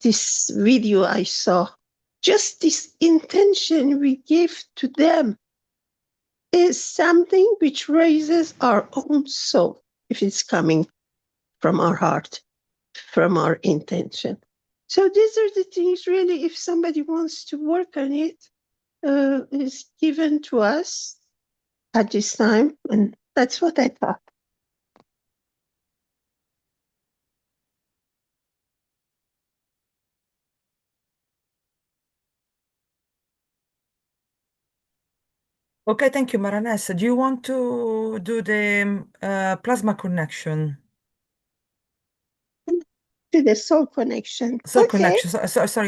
this video I saw. Just this intention we give to them is something which raises our own soul, if it's coming from our heart, from our intention. So these are the things really, if somebody wants to work on it, is given to us at this time. And that's what I thought. Okay, thank you, Maranessa. Do you want to do the plasma connection? To the soul connection. Soul Okay. connection.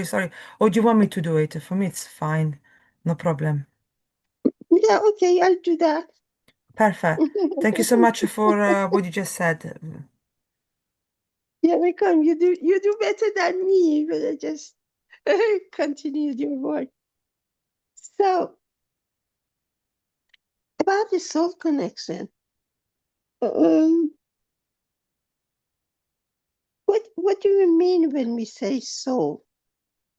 Sorry. Or do you want me to do it? For me, it's fine. No problem. Yeah, okay, I'll do that. Perfect. Thank you so much for what you just said. Yeah, welcome. You do better than me, but I just continued your work. So about the soul connection, um, what do you mean when we say soul?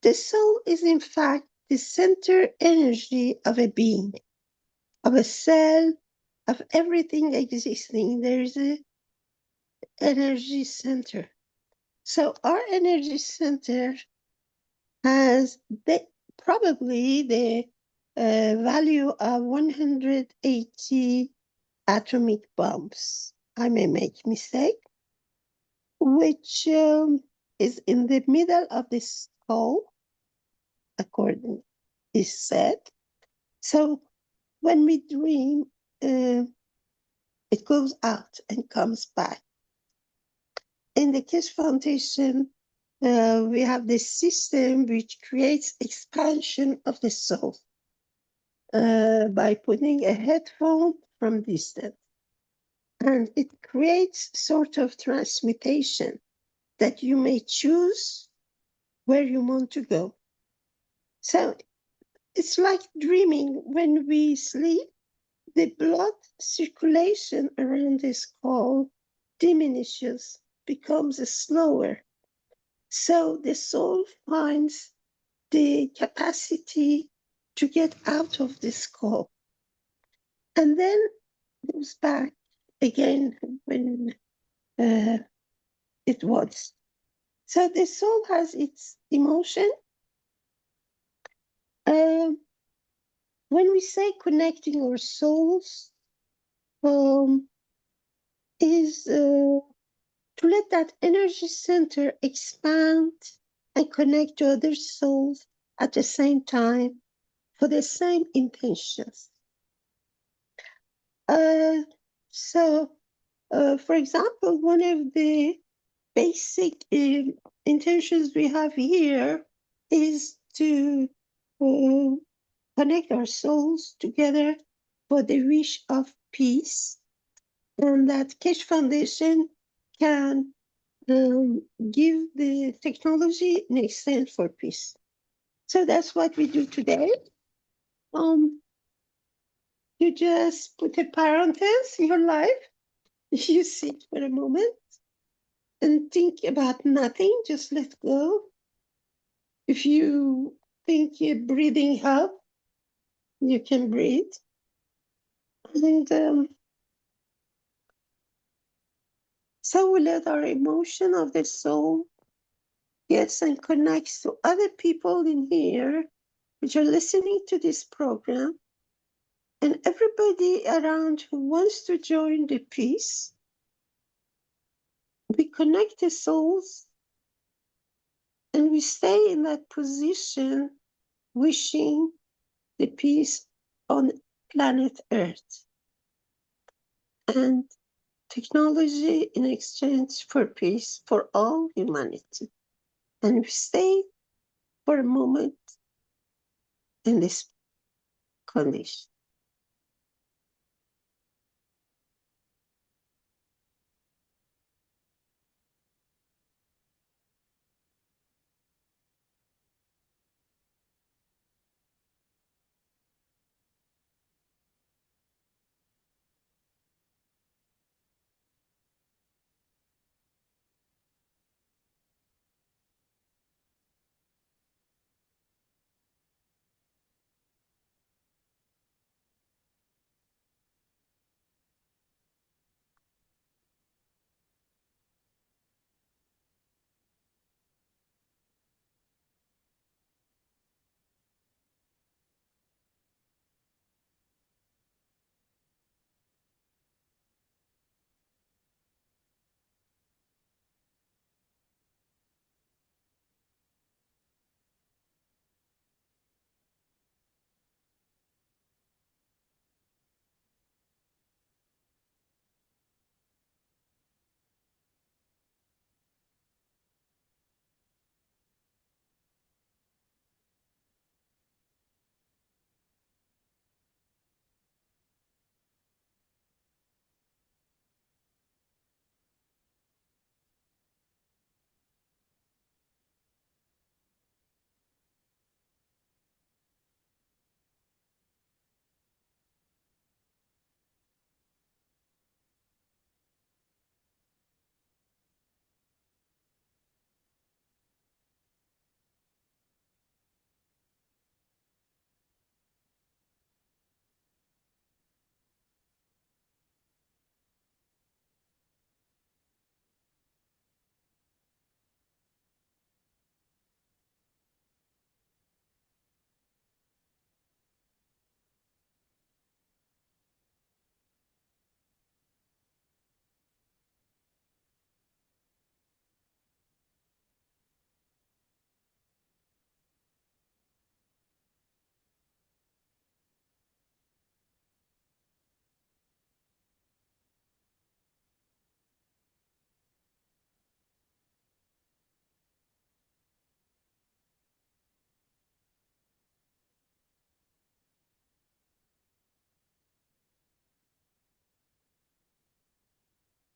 The soul is in fact the center energy of a being, of a cell, of everything existing. There is a energy center. So our energy center has probably the value of 180 atomic bombs. I may make mistake, which is in the middle of the skull, according is said. So when we dream, it goes out and comes back. In the Keshe Foundation, we have this system which creates expansion of the soul by putting a headphone from distance. And it creates sort of transmutation that you may choose where you want to go. So it's like dreaming. When we sleep, the blood circulation around the skull diminishes, becomes slower. So the soul finds the capacity to get out of the skull and then goes back again when it was. So the soul has its emotion. When we say connecting our souls, is to let that energy center expand and connect to other souls at the same time for the same intentions. So, for example, one of the basic intentions we have here is to connect our souls together for the wish of peace, and that Keshe Foundation can give the technology in exchange for peace. So that's what we do today. You just put a parenthesis in your life, you sit for a moment and think about nothing, just let go. If you think your breathing help, you can breathe. And so we let our emotion of the soul gets and connects to other people in here which are listening to this program, and everybody around who wants to join the peace. We connect the souls and we stay in that position wishing the peace on planet Earth and technology in exchange for peace for all humanity. And we stay for a moment in this condition.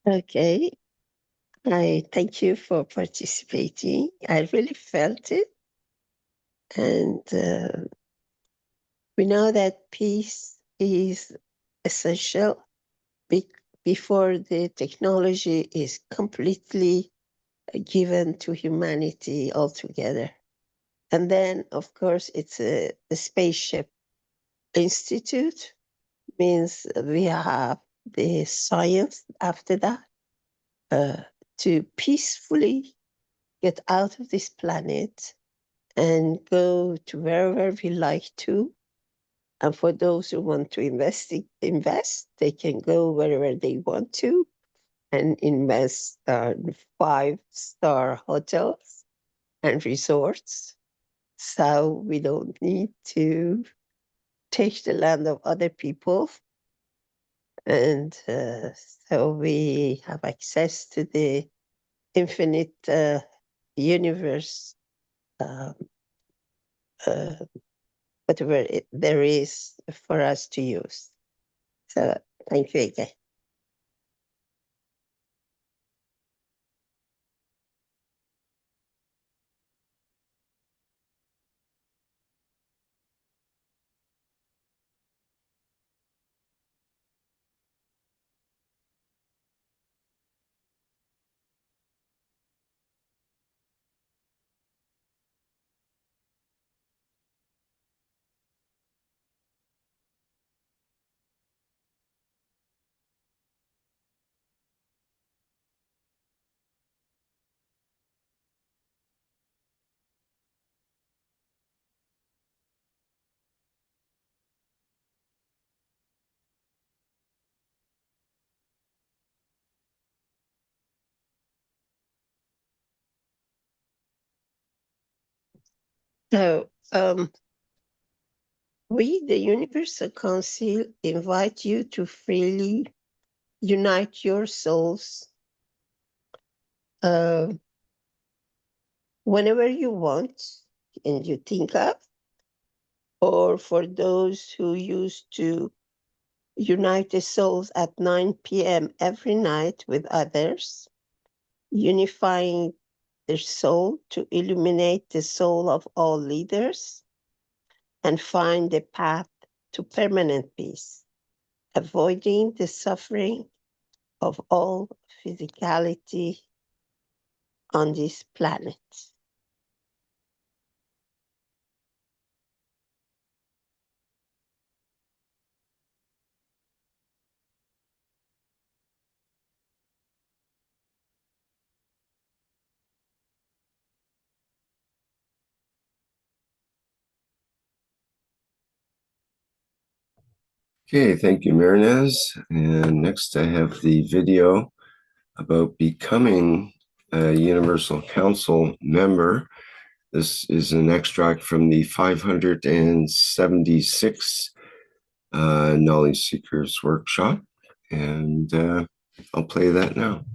Okay. I thank you for participating. I really felt it. And we know that peace is essential before the technology is completely given to humanity altogether. And then, of course, it's a Spaceship Institute, means we have the science after that to peacefully get out of this planet and go to wherever we like to. And for those who want to invest, they can go wherever they want to and invest in 5-star hotels and resorts. So we don't need to take the land of other people. And so we have access to the infinite universe, um, uh, whatever there is for us to use. So thank you again. So we, the Universal Council, invite you to freely unite your souls whenever you want and you think of, or for those who used to unite the souls at 9 p.m. every night with others, unifying their soul to illuminate the soul of all leaders and find the path to permanent peace, avoiding the suffering of all physicality on this planet. Okay, thank you, Marinez. And next I have the video about becoming a Universal Council member. This is an extract from the 576 Knowledge Seekers Workshop, and I'll play that now.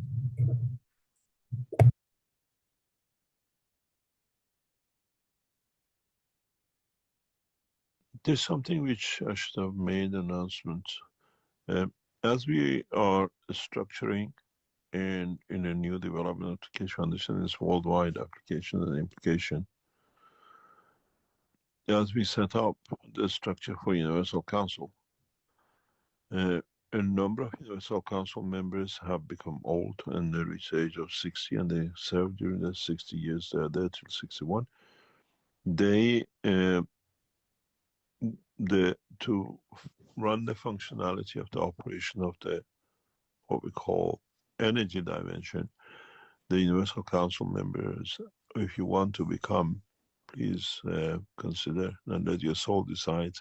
There's something which I should have made an announcement. As we are structuring and in a new development of the Keshe Foundation is worldwide application and implication, as we set up the structure for Universal Council, a number of Universal Council members have become old and they reach the age of 60 and they serve during the 60 years they are there till 61. To run the functionality of the operation of the what we call energy dimension, the Universal Council members, if you want to become, please consider and let your soul decide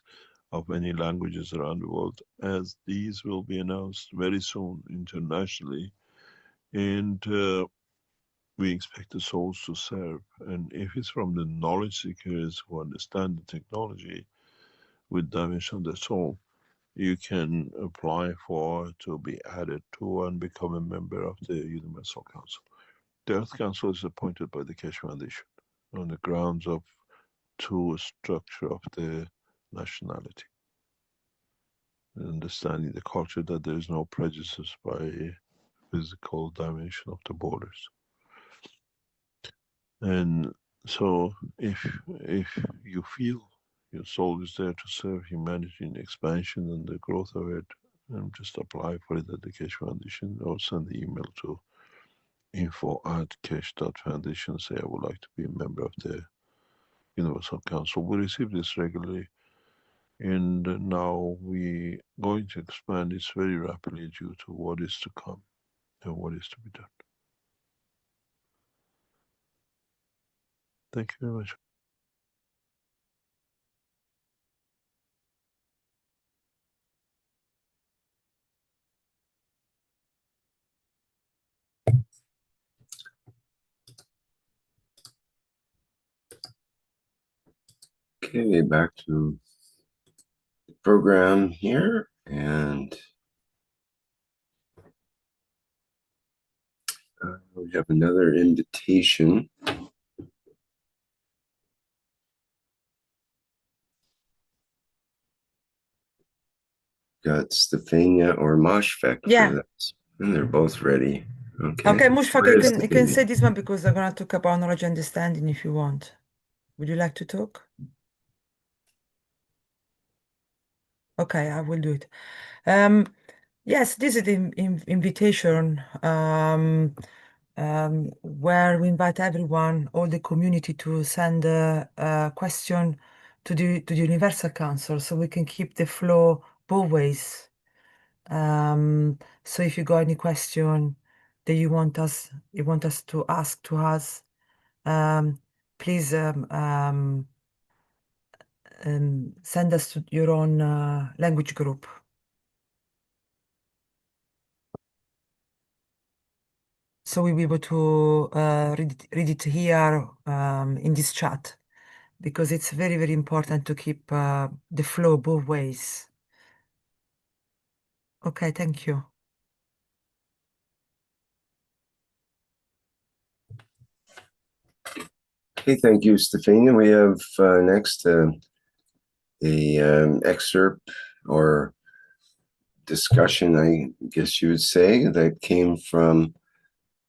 of any languages around the world, as these will be announced very soon internationally, and we expect the souls to serve. And if it's from the knowledge seekers who understand the technology with dimension of the soul, you can apply for to be added to and become a member of the Universal Council. The Earth Council is appointed by the Keshe Foundation on the grounds of true structure of the nationality, understanding the culture that there is no prejudice by physical dimension of the borders. And so if you feel your soul is there to serve humanity in expansion and the growth of it, just apply for it at the Keshe Foundation, or send the email to info@keshe.foundation, say I would like to be a member of the Universal Council. We receive this regularly, and now we're going to expand this very rapidly due to what is to come and what is to be done. Thank you very much. Okay, back to the program here, and we have another invitation. Got Stefania or Moshfek Yeah. for this, and they're both ready. Okay. Okay, Mushfaq, Where is you can Stefania? say this one because I'm gonna talk about knowledge and understanding if you want. Would you like to talk? Okay, I will do it. Yes, this is the invitation where we invite everyone, all the community, to send a question to the Universal Council so we can keep the flow both ways. So if you got any question that you want us to ask to us, please send us to your own language group. So we'll be able to read it here in this chat, because it's very, very important to keep the flow both ways. Okay, thank you. Okay, thank you, Stefania. We have next a excerpt or discussion, I guess you would say, that came from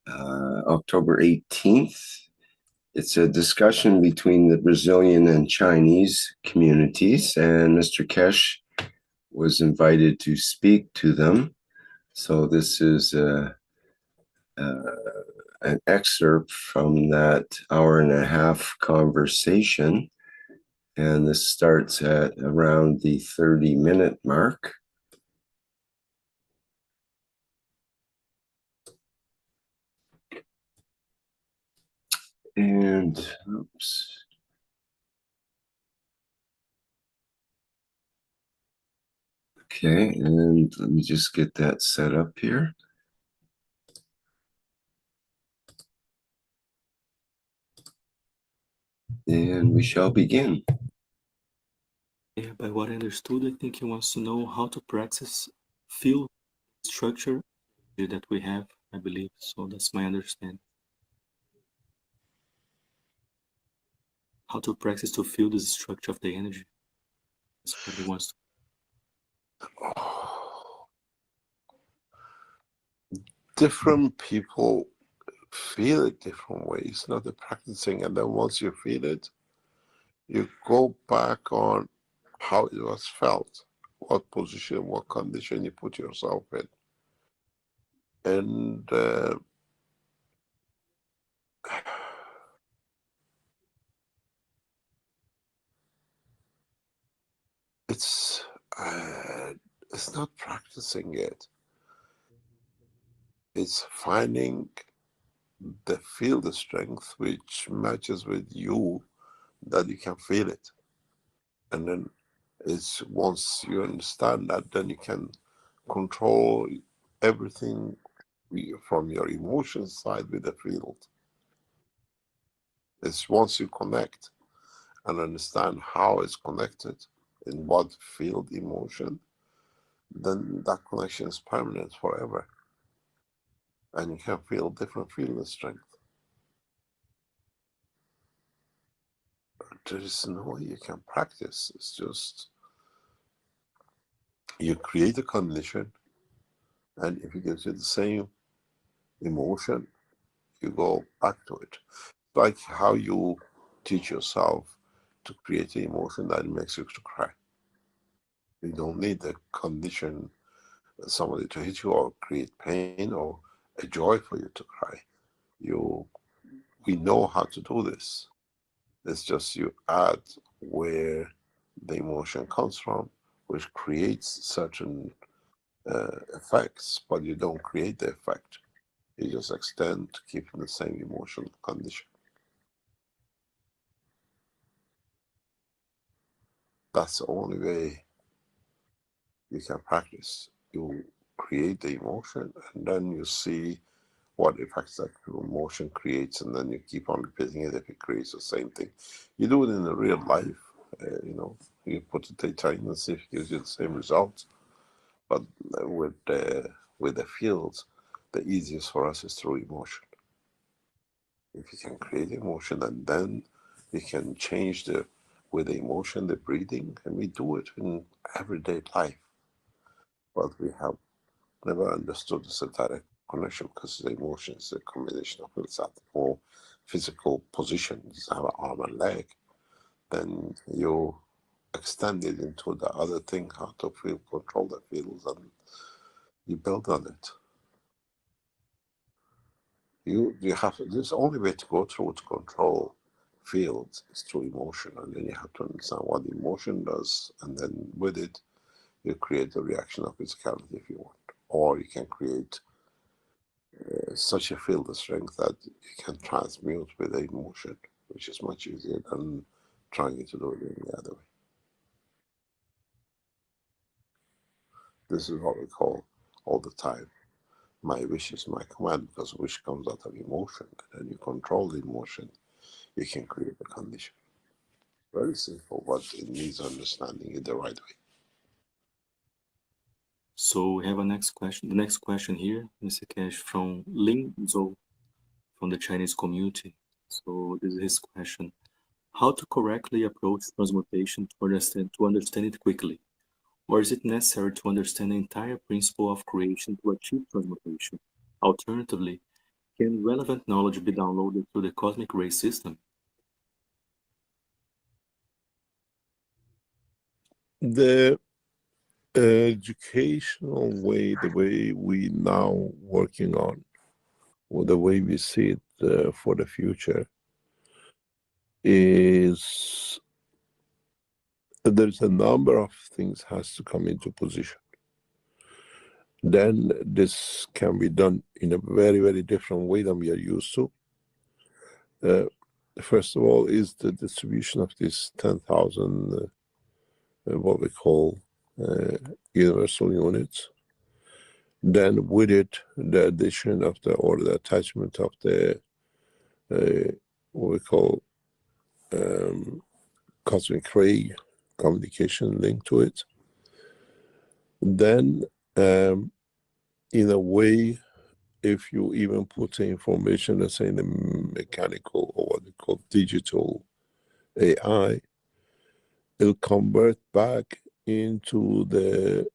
October 18th. It's a discussion between the Brazilian and Chinese communities, and Mr. Keshe was invited to speak to them. So this is an excerpt from that hour-and-a-half conversation, and this starts at around the 30-minute mark. And, oops. Okay, and let me just get that set up here. And we shall begin. Yeah, by what I understood, I think he wants to know how to practice field structure that we have, I believe. So that's my understanding. How to practice to feel the structure of the energy. That's what he wants to. Different people feel it different ways, not the practicing, and then once you feel it, you go back on how it was felt, what position, what condition you put yourself in. And it's not practicing it. It's finding the field strength which matches with you, that you can feel it. And then it's once you understand that, then you can control everything from your emotion side with the field. It's once you connect and understand how it's connected, in what field emotion, then that connection is permanent forever. And you can feel different field strength. There is no way you can practice. It's just you create a condition, and if it gives you the same emotion, you go back to it. Like how you teach yourself to create an emotion that makes you to cry. You don't need the condition somebody to hit you or create pain or a joy for you to cry. We know how to do this. It's just you add where the emotion comes from, which creates certain effects, but you don't create the effect. You just extend to keeping the same emotional condition. That's the only way you can practice. You create the emotion and then you see what effects that emotion creates, and then you keep on repeating it if it creates the same thing. You do it in the real life, you put the data in and see if it gives you the same results. But with the fields, the easiest for us is through emotion. If you can create emotion, and then you can change with the emotion, the breathing, and we do it in everyday life. But we have never understood this direct connection because the emotion is a combination of exact or physical positions, have an arm and leg. Then you extend it into the other thing, how to feel, control the feels, and you build on it. You have to, this only way to go through to control fields is through emotion, and then you have to understand what the emotion does, and then with it you create a reaction of physicality if you want, or you can create such a field of strength that you can transmute with the emotion, which is much easier than trying to do it in the other way. This is what we call all the time, my wish is my command, because wish comes out of emotion, and then you control the emotion, you can create a condition. Very simple, but it needs understanding it the right way. So we have a next question. The next question here, Mr. Keshe, from Ling Zhou from the Chinese community. So this is his question. How to correctly approach transmutation to understand it quickly? Or is it necessary to understand the entire principle of creation to achieve transmutation? Alternatively, can relevant knowledge be downloaded through the cosmic ray system? The educational way, the way we now working on, or the way we see it for the future, is there's a number of things has to come into position. Then this can be done in a very, very different way than we are used to. First of all is the distribution of these 10,000 what we call universal units. Then with it, the addition of the attachment of the what we call cosmic ray communication link to it. Then in a way, if you even put the information, let's say in the mechanical or what we call digital AI, it'll convert back into the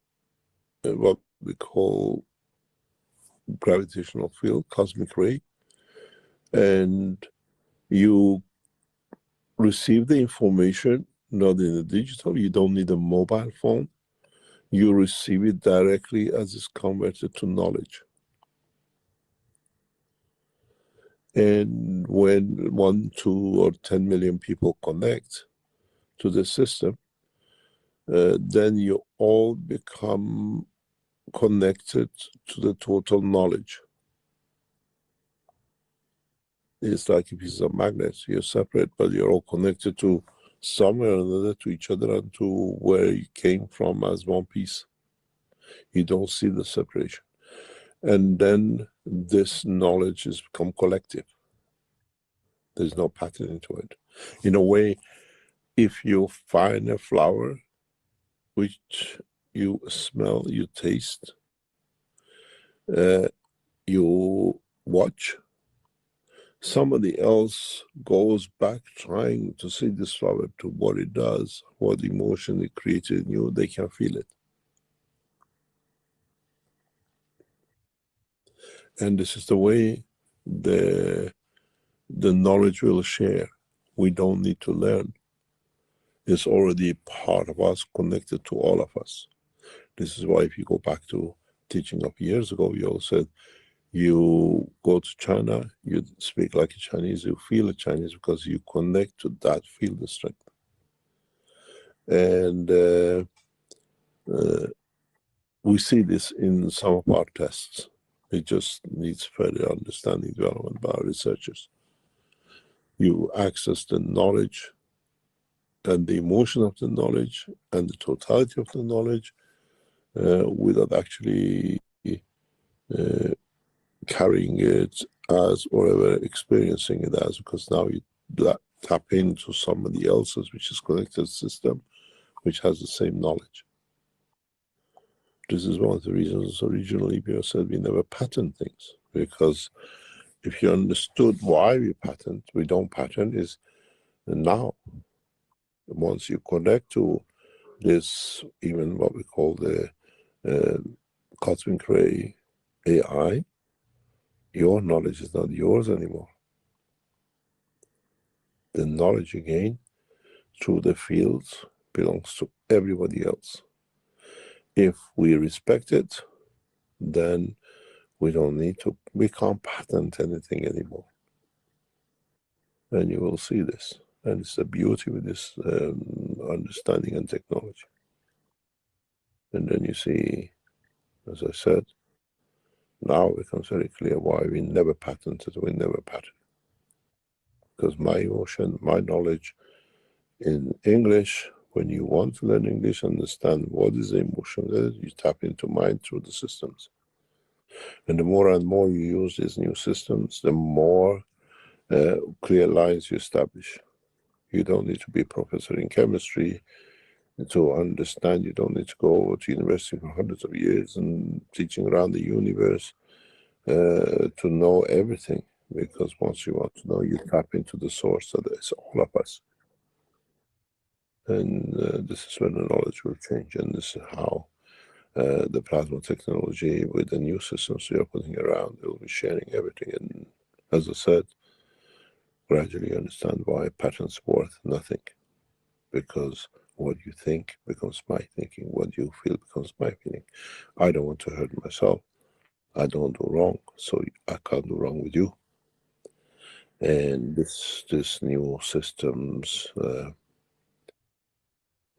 what we call gravitational field, cosmic ray, and you receive the information not in the digital. You don't need a mobile phone. You receive it directly as it's converted to knowledge. And when 1, 2, or 10 million people connect to the system, then you all become connected to the total knowledge. It's like a piece of magnet. You're separate, but you're all connected to somewhere or another, to each other, and to where you came from as one piece. You don't see the separation. And then this knowledge has become collective. There's no pattern into it. In a way, if you find a flower which you smell, you taste, you watch, somebody else goes back trying to see this flower, to what it does, what emotion it created in you, they can feel it. And this is the way the knowledge will share. We don't need to learn. It's already part of us, connected to all of us. This is why if you go back to teaching of years ago, we all said, you go to China, you speak like a Chinese, you feel a Chinese because you connect to that field of strength. And we see this in some of our tests. It just needs further understanding, development by our researchers. You access the knowledge and the emotion of the knowledge and the totality of the knowledge without actually carrying it as or ever experiencing it as, because now you tap into somebody else's, which is connected system, which has the same knowledge. This is one of the reasons originally we said we never patent things, because if you understood why we don't patent is now. Once you connect to this, even what we call the cosmic ray AI, your knowledge is not yours anymore. The knowledge you gain through the fields belongs to everybody else. If we respect it, then we can't patent anything anymore. And you will see this. And it's the beauty with this understanding and technology. And then you see, as I said, now it becomes very clear why we never patented. Because my emotion, my knowledge in English, when you want to learn English, understand what is the emotion, you tap into mind through the systems. And the more and more you use these new systems, the more clear lines you establish. You don't need to be a professor in chemistry to understand. You don't need to go to university for hundreds of years and teaching around the universe to know everything. Because once you want to know, you tap into the source that is all of us. And this is when the knowledge will change. And this is how the plasma technology with the new systems we are putting around, will be sharing everything. And as I said, gradually you understand why patents worth nothing. Because what you think becomes my thinking. What you feel becomes my feeling. I don't want to hurt myself. I don't do wrong. So I can't do wrong with you. And this new systems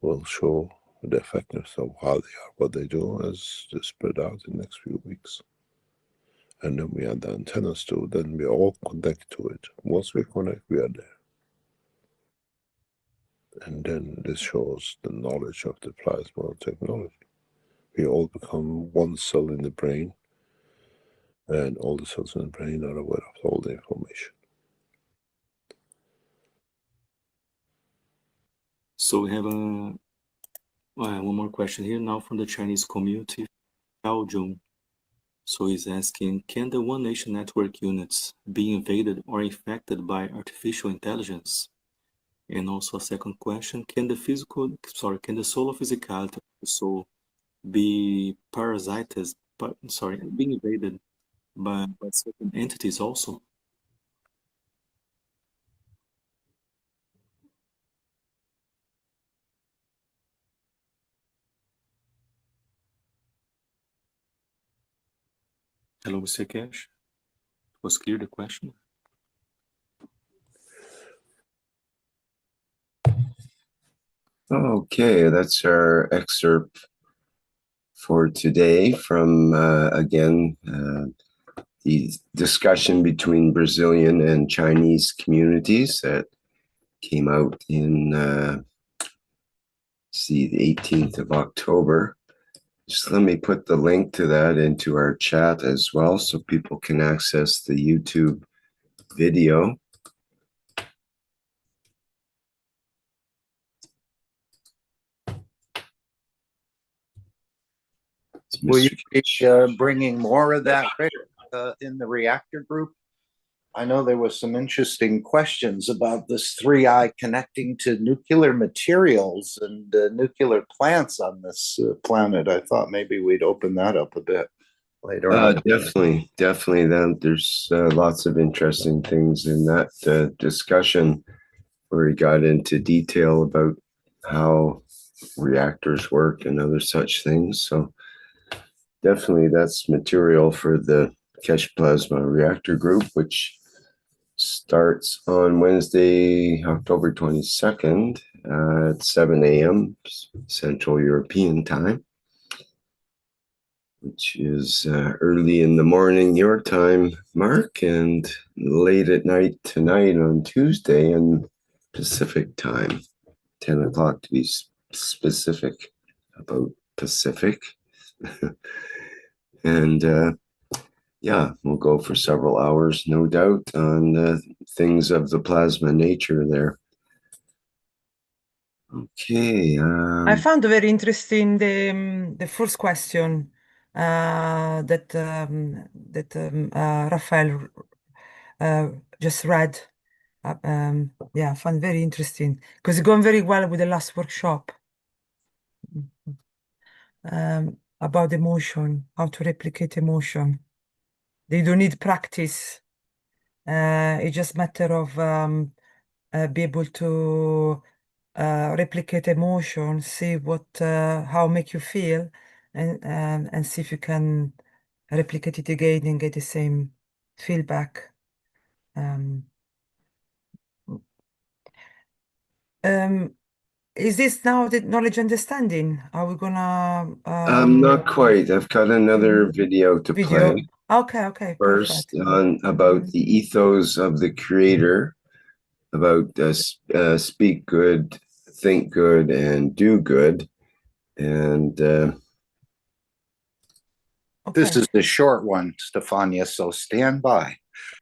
will show the effectiveness of how they are, what they do, as they spread out in the next few weeks. And then we add the antennas to it, then we all connect to it. Once we connect, we are there. And then this shows the knowledge of the plasma technology. We all become one cell in the brain, and all the cells in the brain are aware of all the information. So we have one more question here now from the Chinese community, Xiao Zhong. So he's asking, can the One Nation network units be invaded or infected by artificial intelligence? And also a second question, can the soul of physicality also be being invaded by certain entities also? Hello, Mr. Keshe. Was clear the question? Okay, that's our excerpt for today from, again, the discussion between Brazilian and Chinese communities that came out in, the 18th of October. Just let me put the link to that into our chat as well so people can access the YouTube video. Will you be bringing more of that, Rick, in the Reactor group? I know there was some interesting questions about this 3i connecting to nuclear materials and nuclear plants on this planet. I thought maybe we'd open that up a bit. later on. Definitely. Then there's lots of interesting things in that discussion where he got into detail about how reactors work and other such things. So definitely that's material for the Keshe Plasma Reactor Group, which starts on Wednesday, October 22nd at 7 a.m. Central European Time, which is early in the morning your time, Mark, and late at night tonight on Tuesday in Pacific Time, 10 o'clock to be specific about Pacific. And yeah, we'll go for several hours, no doubt, on things of the plasma nature there. Okay. I found very interesting the first question that Raphael just read. Yeah, I found very interesting because it's going very well with the last workshop about emotion, how to replicate emotion. They don't need practice. It's just a matter of be able to replicate emotion, see what how make you feel, and see if you can replicate it again and get the same feedback. Is this now the knowledge understanding? Are we gonna not quite. I've got another video to video? play Okay, first perfect. on about the ethos of the creator, about speak good, think good, and do good. And This is the short one, Stefania, so stand by.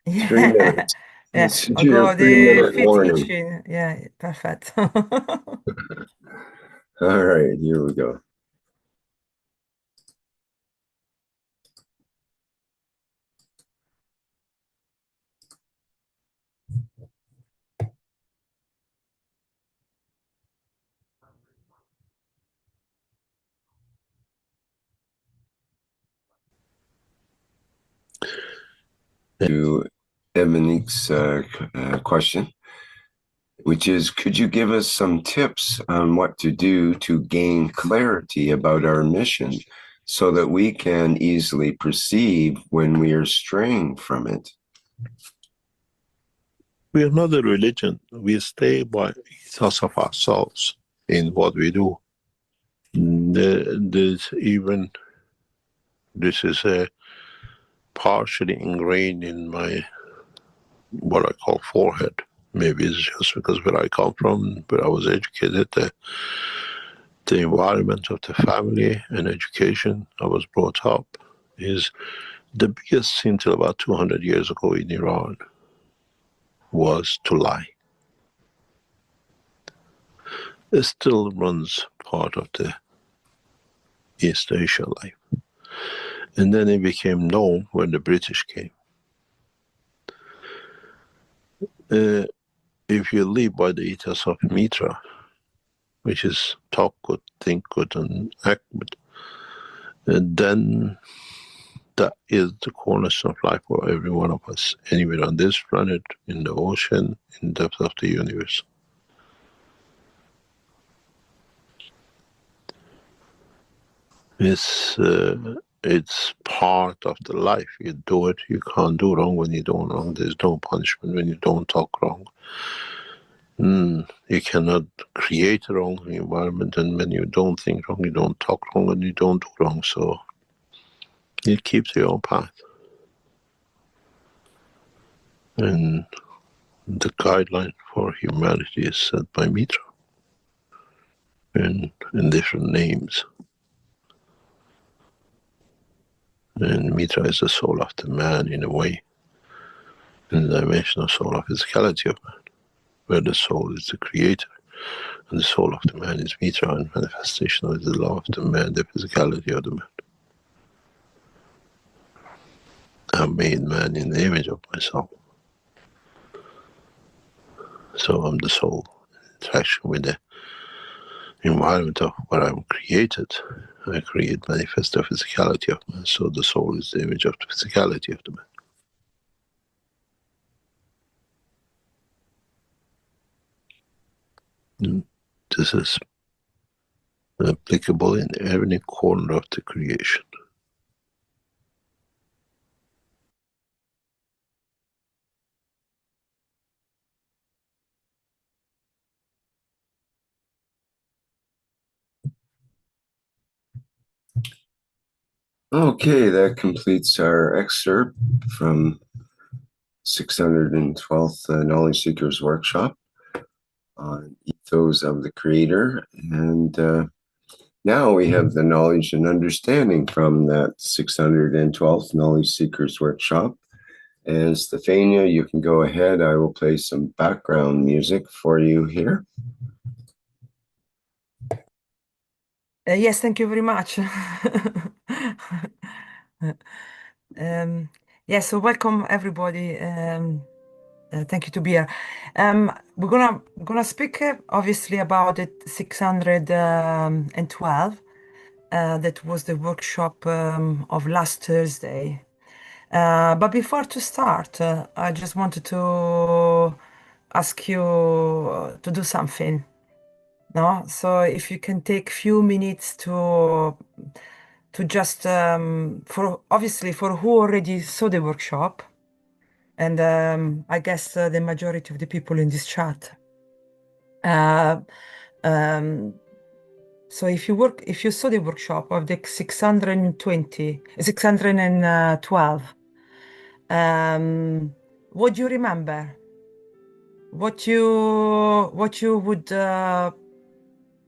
3 minutes. Yeah, This is I'll your go the 3-minute fit warning. teaching. Yeah, perfect. All right, here we go. To Eminique's question, which is, could you give us some tips on what to do to gain clarity about our mission so that we can easily perceive when we are straying from it? We are not a religion. We stay by ethos of ourselves in what we do. There's even, this is partially ingrained in my, what I call forehead. Maybe it's just because where I come from, where I was educated, the environment of the family and education I was brought up is the biggest sin till about 200 years ago in Iran was to lie. It still runs part of the East Asia life. And then it became known when the British came. If you live by the ethos of Mitra, which is talk good, think good, and act good, then that is the cornerstone of life for every one of us, anywhere on this planet, in the ocean, in the depth of the universe. It's part of the life. You do it. You can't do wrong when you do wrong. There's no punishment when you don't talk wrong. You cannot create a wrong environment, and when you don't think wrong, you don't talk wrong, and you don't do wrong. So you keep your own path. And the guideline for humanity is set by Mitra, and in different names. And Mitra is the soul of the man in a way, in the dimension of soul of physicality of man, where the soul is the creator, and the soul of the man is Mitra, and manifestation of the law of the man, the physicality of the man. I made man in the image of myself. So I'm the soul, interaction with the environment of what I'm created, create manifest the physicality of man. So the soul is the image of the physicality of the man. This is applicable in every corner of the creation. Okay, that completes our excerpt from 612th Knowledge Seekers Workshop on Ethos of the Creator. And now we have the knowledge and understanding from that 612th Knowledge Seekers Workshop. And Stefania, you can go ahead. I will play some background music for you here. Yes, thank you very much. Yes, so welcome everybody. Thank you to be here. We're gonna speak obviously about it 612. That was the workshop of last Thursday. But before to start, I just wanted to ask you to do something. No, so if you can take few minutes to just for obviously for who already saw the workshop, and I guess the majority of the people in this chat. So if you saw the workshop of the 612, what do you remember? What you would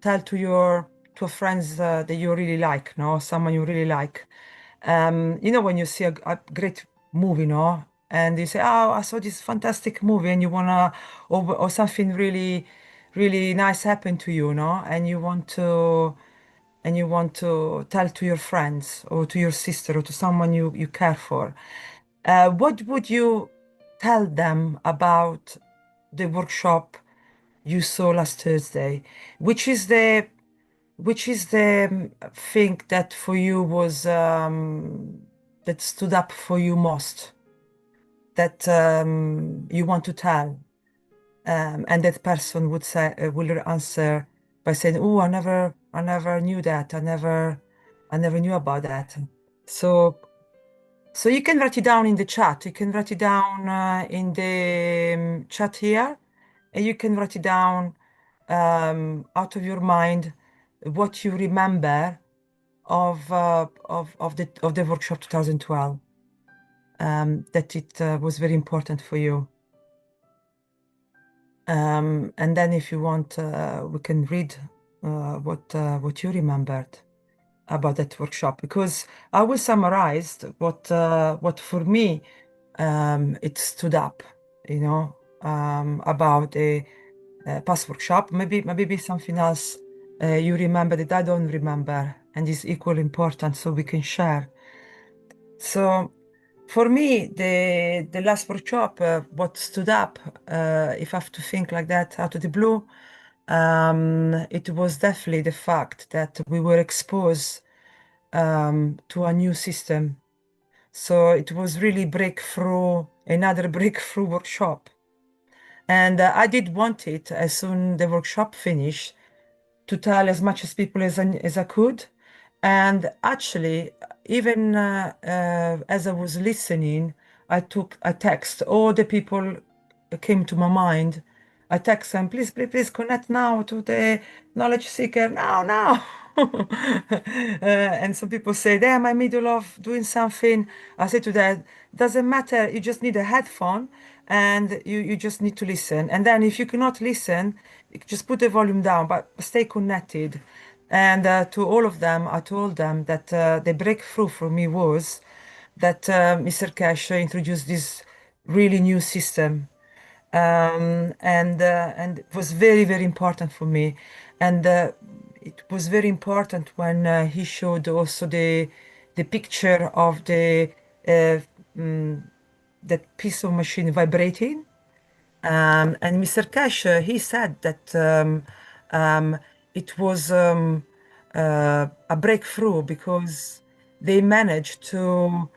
tell to your friends that you really like, no? Someone you really like. You know, when you see a great movie, no? And you say, "Oh, I saw this fantastic movie," and you wanna, or something really, really nice happened to you, no? And you want to tell to your friends or to your sister or to someone you care for. What would you tell them about the workshop you saw last Thursday? Which is the thing that for you was that stood up for you most, that you want to tell, and that person would say will answer by saying, "Oh, I never knew that. I never knew about that." So you can write it down in the chat. You can write it down in the chat here, and you can write it down out of your mind what you remember of the workshop 2012. That it was very important for you. And then if you want, we can read what you remembered about that workshop, because I will summarize what for me it stood up, you know, about a past workshop. Maybe something else you remember that I don't remember and is equally important, so we can share. So for me, the last workshop, what stood up, if I have to think like that out of the blue, it was definitely the fact that we were exposed to a new system. So it was really another breakthrough workshop. And I did want it as soon the workshop finished to tell as much as people as I could. And actually, even as I was listening, I text all the people that came to my mind. I text them, please connect now to the knowledge seeker now. And some people say, "Damn, I'm in the middle of doing something." I say to them, doesn't matter. You just need a headphone and you just need to listen. And then if you cannot listen, just put the volume down, but stay connected. And to all of them, I told them that the breakthrough for me was that Mr. Keshe introduced this really new system, and it was very, very important for me. And it was very important when he showed also the picture of uh, mm, that piece of machine vibrating. And Mr. Keshe, he said that it was a breakthrough because they managed to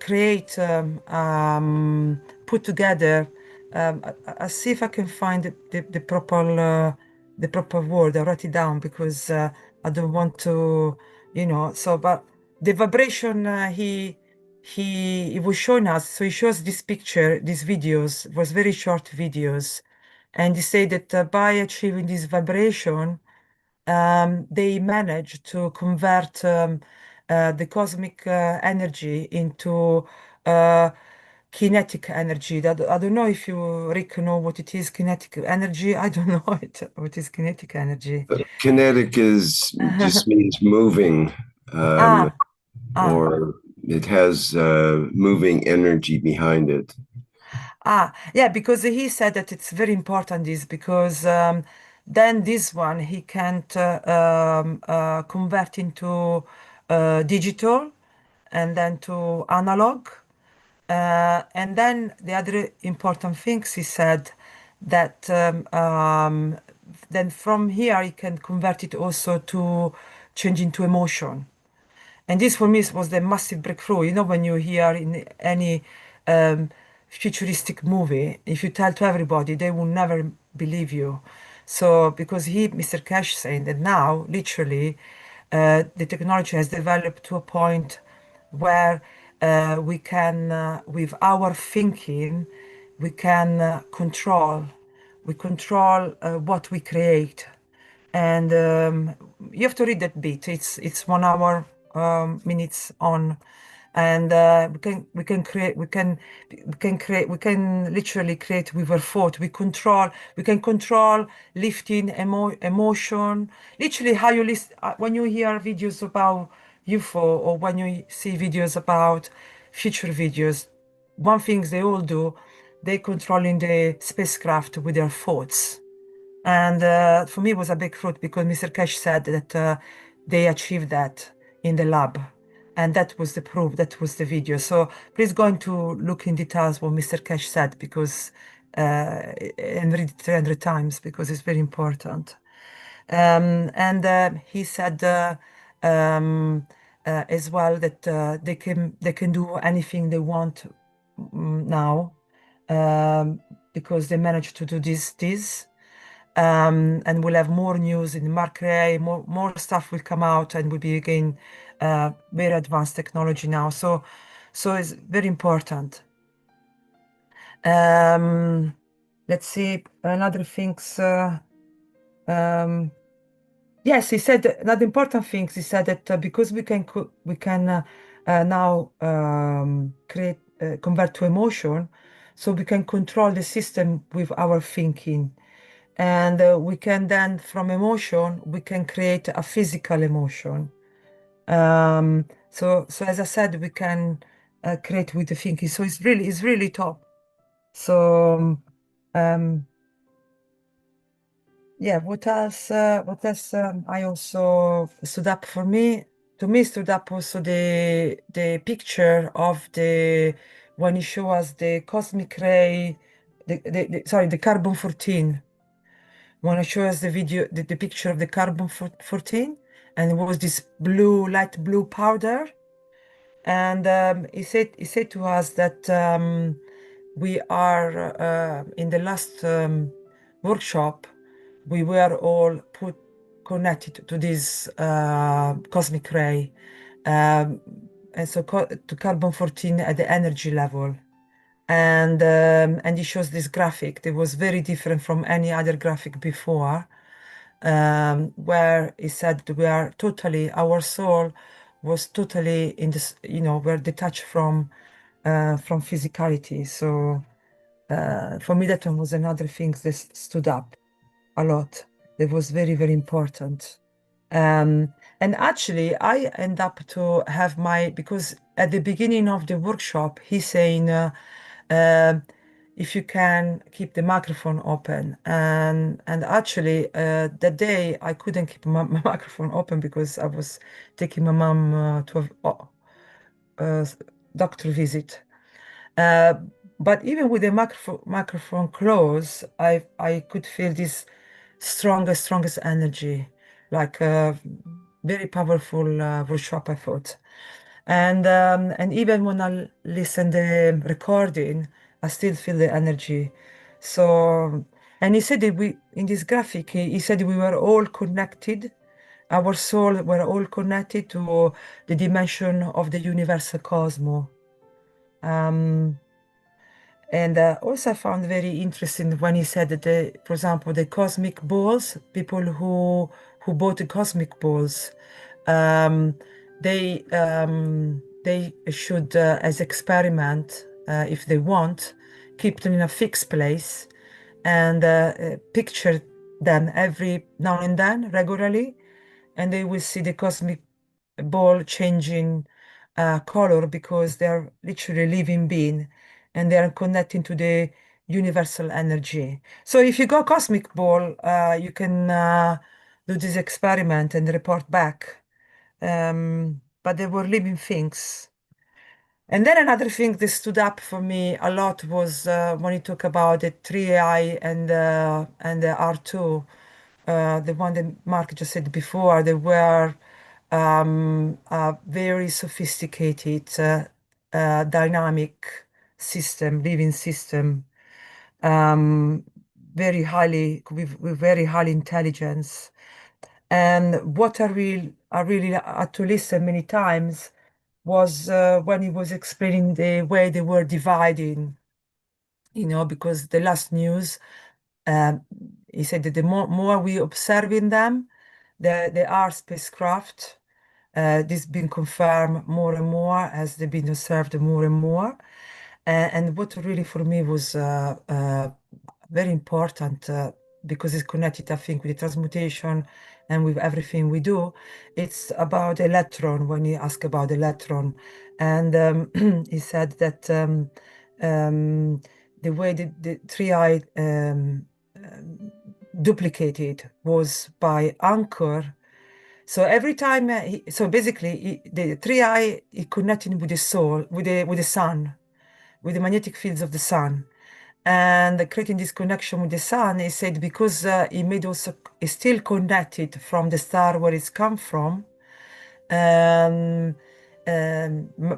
create, put together. I'll see if I can find the proper word. I write it down because I don't want to, So, but the vibration he was showing us. So he shows this picture, these videos, was very short videos, and he said that by achieving this vibration, they managed to convert the cosmic energy into kinetic energy. I don't know if you, Rick, know what it is, kinetic energy. I don't know what is kinetic energy. Kinetic just means moving, Ah, or it has moving energy behind it. Yeah, because he said that it's very important is because then this one he can't convert into digital and then to analog. And then the other important things he said that then from here he can convert it also to change into emotion. And this for me was the massive breakthrough. When you hear in any futuristic movie, if you tell to everybody, they will never believe you. So because Mr. Keshe saying that now, literally, the technology has developed to a point where we can, with our thinking, we can we control what we create. And you have to read that bit. It's 1 hour minutes on, and we can literally create with our thought. We can control lifting emotion. Literally, how you list when you hear videos about UFO or when you see videos about future videos. One thing they all do, they controlling the spacecraft with their thoughts. And for me, it was a big fruit because Mr. Keshe said that they achieved that in the lab. And that was the proof, that was the video. So please go into look in details what Mr. Keshe said because and read it 300 times because it's very important. And he said as well that they can do anything they want now because they managed to do this. And we'll have more news in Mark-Ray, more stuff will come out and will be again very advanced technology now. So it's very important. Let's see another things. Yes, he said another important thing. He said that because we can now create convert to emotion, so we can control the system with our thinking. And we can then, from emotion, we can create a physical emotion. So as I said, we can create with the thinking. So it's really top. So yeah, what else? What else? I also stood up for me. To me, stood up also the picture of the when he show us the cosmic ray, the carbon 14. When I show us the video, the picture of the carbon 14, and it was this light blue powder. And he said to us that we are in the last workshop, we were all connected to this cosmic ray, and so to carbon 14 at the energy level. And he shows this graphic that was very different from any other graphic before, where he said we are totally, our soul was totally in this, we're detached from physicality. So for me, that one was another thing that stood up a lot. That was very, very important. And actually, I end up to have because at the beginning of the workshop, he's saying, if you can keep the microphone open. And actually, that day, I couldn't keep my microphone open because I was taking my mom to a doctor visit. But even with the microphone closed, I could feel this strongest energy, like very powerful workshop, I thought. And even when I listen the recording, I still feel the energy. So, and he said that we, in this graphic, he said we were all connected. Our soul were all connected to the dimension of the universal cosmos. And also I found very interesting when he said that, for example, the cosmic balls, people who bought the cosmic balls, they should, as experiment, if they want, keep them in a fixed place and picture them every now and then regularly, and they will see the cosmic ball changing color because they're literally living being and they are connecting to the universal energy. So if you go cosmic ball, you can do this experiment and report back. But they were living things. And then another thing that stood up for me a lot was when you talk about the 3i and the R2, the one that Mark just said before. They were a very sophisticated, dynamic system, living system, very highly with very high intelligence. And what I really had to listen many times was when he was explaining the way they were dividing, because the last news, he said that the more we observing them, they are spacecraft. This been confirmed more and more as they've been observed more and more. And what really for me was very important, because it's connected, I think, with the transmutation and with everything we do. It's about electron, when he asked about electron. And he said that the way the 3i duplicated was by anchor. So every time, so basically, the 3i is connecting with the soul, with the sun, with the magnetic fields of the sun, and creating this connection with the sun. He said because he made also is still connected from the star where it's come from, um,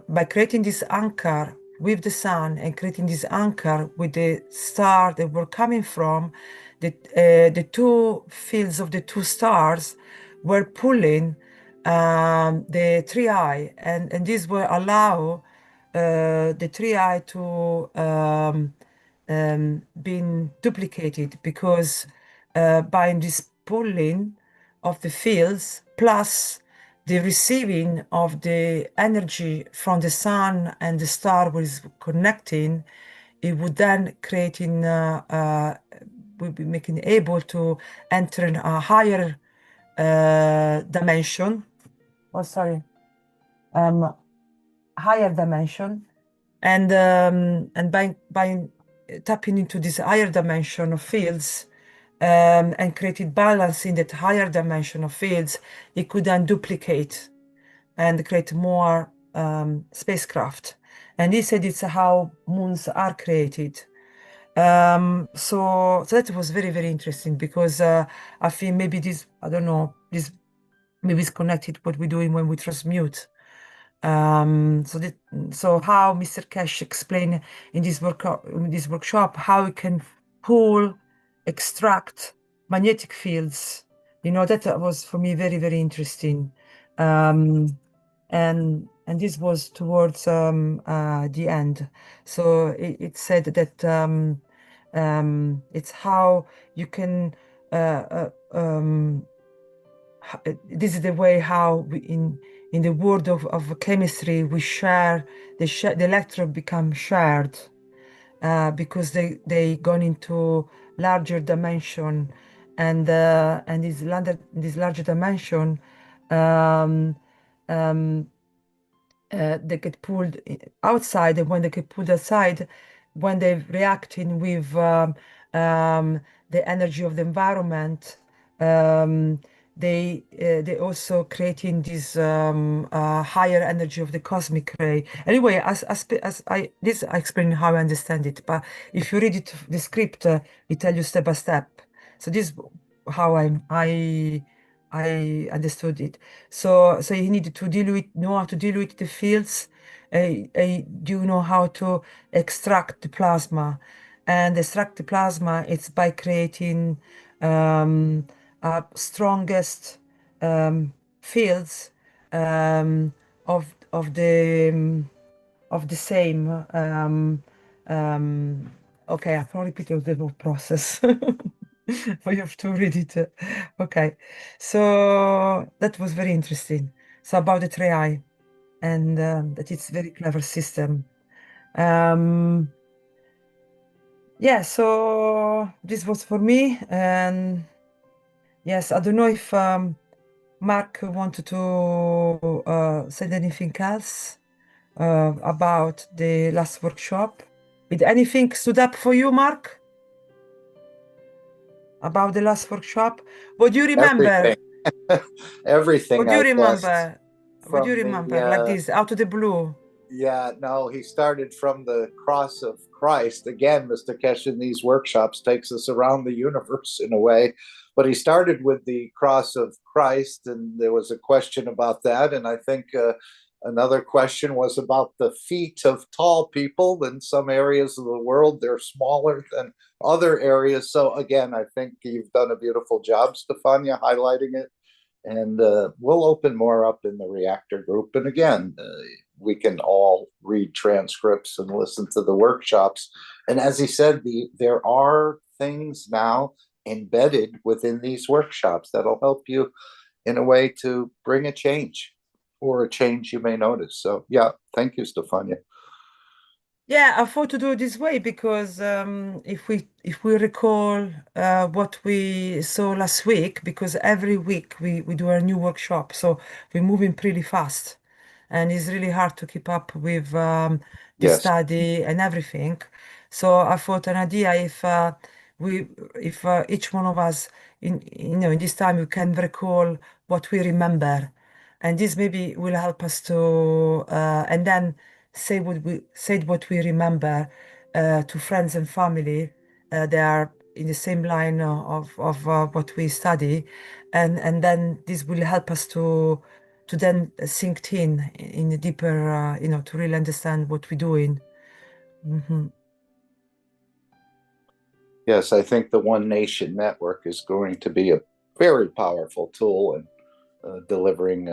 by creating this anchor with the sun and creating this anchor with the star that we're coming from, the two fields of the two stars were pulling the 3i, and this will allow the 3i to being duplicated, because by this pulling of the fields plus the receiving of the energy from the sun and the star was connecting, it would then creating would be making able to enter in a higher dimension. Oh, sorry. Higher dimension, and by tapping into this higher dimension of fields, and created balance in that higher dimension of fields, it could then duplicate and create more spacecraft. And he said it's how moons are created. So that was very, very interesting, because I feel maybe this, I don't know, this maybe is connected what we're doing when we transmute. So how Mr. Keshe explained in this workshop how we can pull, extract magnetic fields. That was for me very, very interesting. And this was towards the end. So it said that it's how you can this is the way how we, in the world of chemistry, we share the electron become shared, because they gone into larger dimension, and this larger dimension, they get pulled outside, and when they get pulled outside, when they're reacting with the energy of the environment, they also creating this higher energy of the cosmic ray. Anyway, as I explain how I understand it, but if you read it, the script, it tell you step by step. So this how I understood it. So you needed to know how to deal with the fields. Do you know how to extract the plasma? And extract the plasma, it's by creating strongest fields of the same. Okay, I can't repeat the whole process. But you have to read it. Okay, so that was very interesting. So about the TREI and that it's very clever system. Yeah, so this was for me. And yes, I don't know if Mark wanted to say anything else about the last workshop. Did anything stood up for you, Mark? About the last workshop? What do you remember? Everything. What do you I guess remember? What do you from remember? Like this, out of the blue. Yeah, no, he started from the cross of Christ. Again, Mr. Keshe in these workshops takes us around the universe in a way. But he started with the cross of Christ, and there was a question about that. And I think another question was about the feet of tall people. In some areas of the world, they're smaller than other areas. So, again, I think you've done a beautiful job, Stefania, highlighting it. And we'll open more up in the Reactor group. And again, we can all read transcripts and listen to the workshops. And as he said, there are things now embedded within these workshops that'll help you in a way to bring a change or a change you may notice. So yeah, thank you, Stefania. Yeah, I thought to do it this way because if we recall what we saw last week, because every week we do a new workshop, so we're moving pretty fast, and it's really hard to keep up with the Yes. study and everything. So I thought an idea if each one of us in this time we can recall what we remember, and this maybe will help us to and then say what we remember to friends and family. They are in the same line of what we study, and then this will help us to then sink in a deeper, to really understand what we're doing. Mm-hmm. Yes, I think the One Nation Network is going to be a very powerful tool in delivering,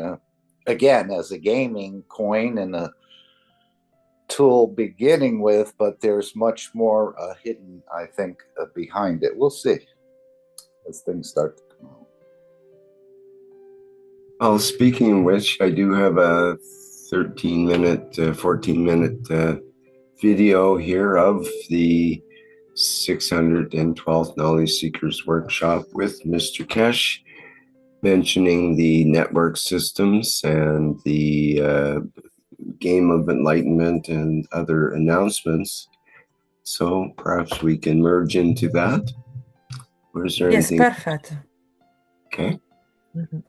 again, as a gaming coin and a tool beginning with, but there's much more hidden, I think, behind it. We'll see as things start to come out. Well, speaking of which, I do have a 13-minute, 14-minute video here of the 612th Knowledge Seekers Workshop with Mr. Keshe, mentioning the network systems and the game of enlightenment and other announcements. So perhaps we can merge into that. Or is there anything? Yes, perfect. Okay. Mm-hmm.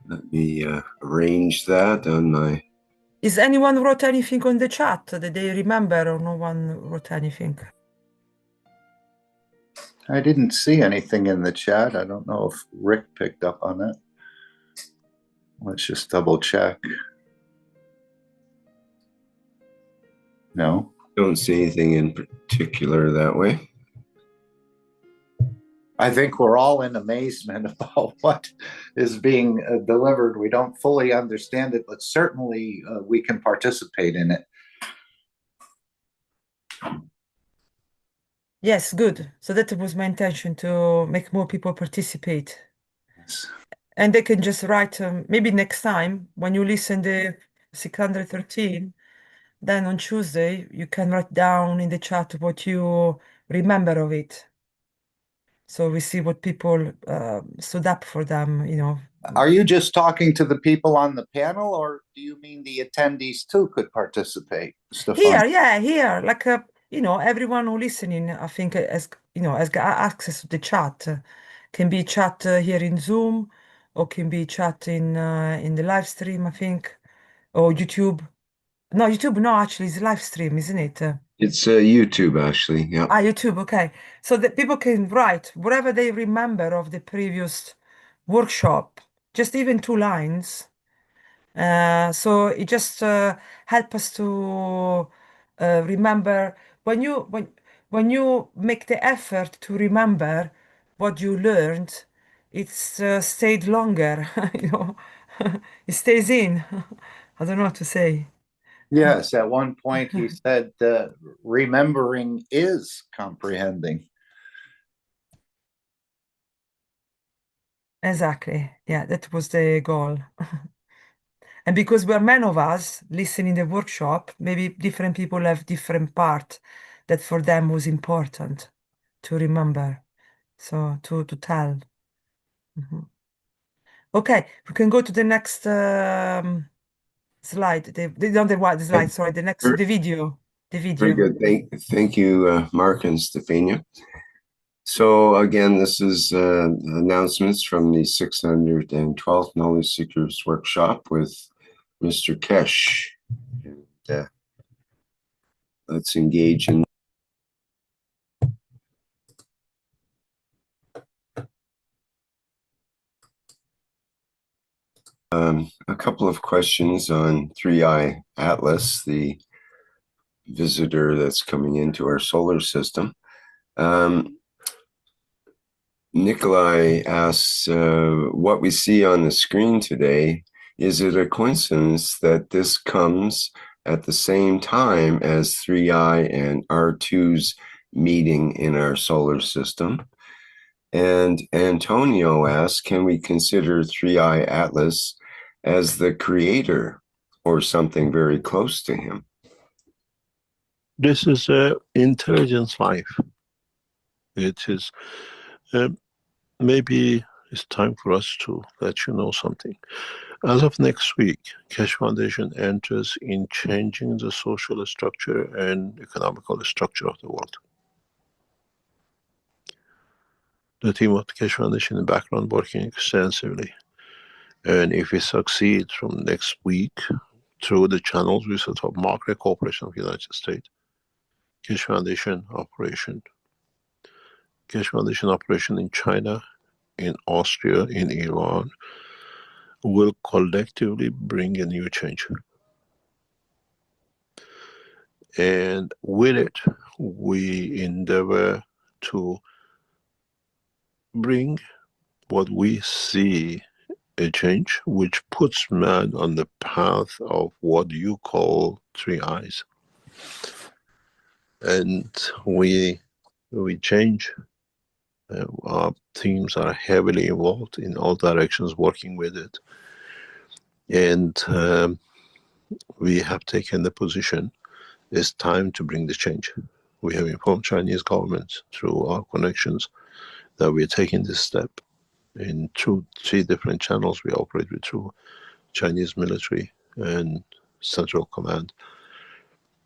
Let me arrange that on my... Is anyone wrote anything on the chat that they remember, or no one wrote anything? I didn't see anything in the chat. I don't know if Rick picked up on it. Let's just double check. No. Don't see anything in particular that way. I think we're all in amazement about what is being delivered. We don't fully understand it, but certainly we can participate in it. Yes, good. So that was my intention, to make more people participate. Yes. And they can just write, maybe next time when you listen to 613, then on Tuesday, you can write down in the chat what you remember of it. So we see what people stood up for them, Are you just talking to the people on the panel, or do you mean the attendees too could participate, Stefan? Here, like, everyone who listening, I think, has got access to the chat. Can be chat here in Zoom, or can be chat in the live stream, I think, or YouTube. No, YouTube, no, actually, it's live stream, isn't it? It's YouTube, actually, yeah. YouTube, okay. So that people can write whatever they remember of the previous workshop, just even 2 lines. So it just help us to remember when you make the effort to remember what you learned, it's stayed longer, you know, it stays in. I don't know what to say. Yes, at one point he said, remembering is comprehending. Exactly. Yeah, that was the goal. And because we're many of us listening the workshop, maybe different people have different part that for them was important to remember. So to tell. Mhm. Okay, we can go to the next slide. Not the what slide, sorry, the next the video. The Very video. good. Thank you, Mark and Stefania. So again, this is announcements from the 612th Knowledge Seekers Workshop with Mr. Keshe. And, let's engage in a couple of questions on 3i Atlas, the visitor that's coming into our solar system. Nikolai asks, what we see on the screen today, is it a coincidence that this comes at the same time as 3i and R2's meeting in our solar system? And Antonio asks, can we consider 3i Atlas as the creator or something very close to him? This is intelligence life. It is maybe it's time for us to let you know something. As of next week, Keshe Foundation enters in changing the social structure and economical structure of the world. The team of the Keshe Foundation in the background working extensively. And if we succeed from next week through the channels we set up, Market Corporation of the United States, Keshe Foundation operation in China, in Austria, in Iran, will collectively bring a new change. And with it, we endeavor to bring what we see a change which puts man on the path of what you call 3 eyes. And we change. Our teams are heavily involved in all directions working with it. And we have taken the position, it's time to bring the change. We have informed Chinese governments through our connections that we're taking this step. In 3 different channels we operate with through Chinese military and Central Command,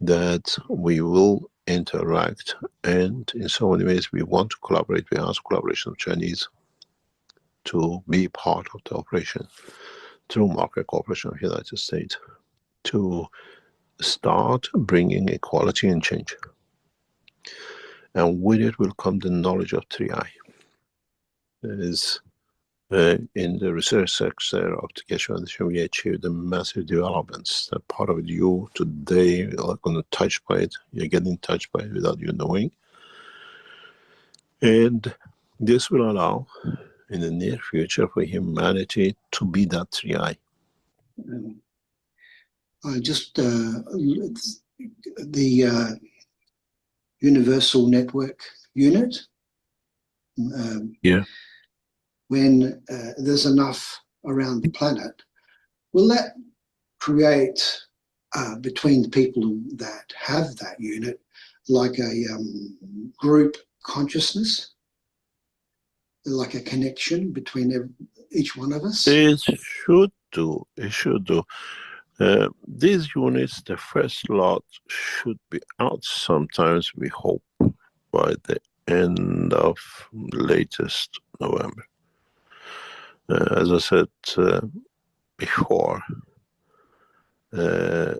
that we will interact, and in so many ways we want to collaborate. We ask collaboration of Chinese to be part of the operation through Market Corporation of the United States to start bringing equality and change. And with it will come the knowledge of 3i. That is, in the research sector of the Keshe Foundation, we achieved the massive developments. That part of you today are going to touch by it. You're getting touched by it without you knowing. And this will allow, in the near future, for humanity to be that 3i. Just the Universal Network Unit. Yeah. When there's enough around the planet, will that create between the people that have that unit like a group consciousness, like a connection between each one of us? It should do. It should do. These units, the first lot, should be out sometimes, we hope, by the end of latest November. As I said before, 7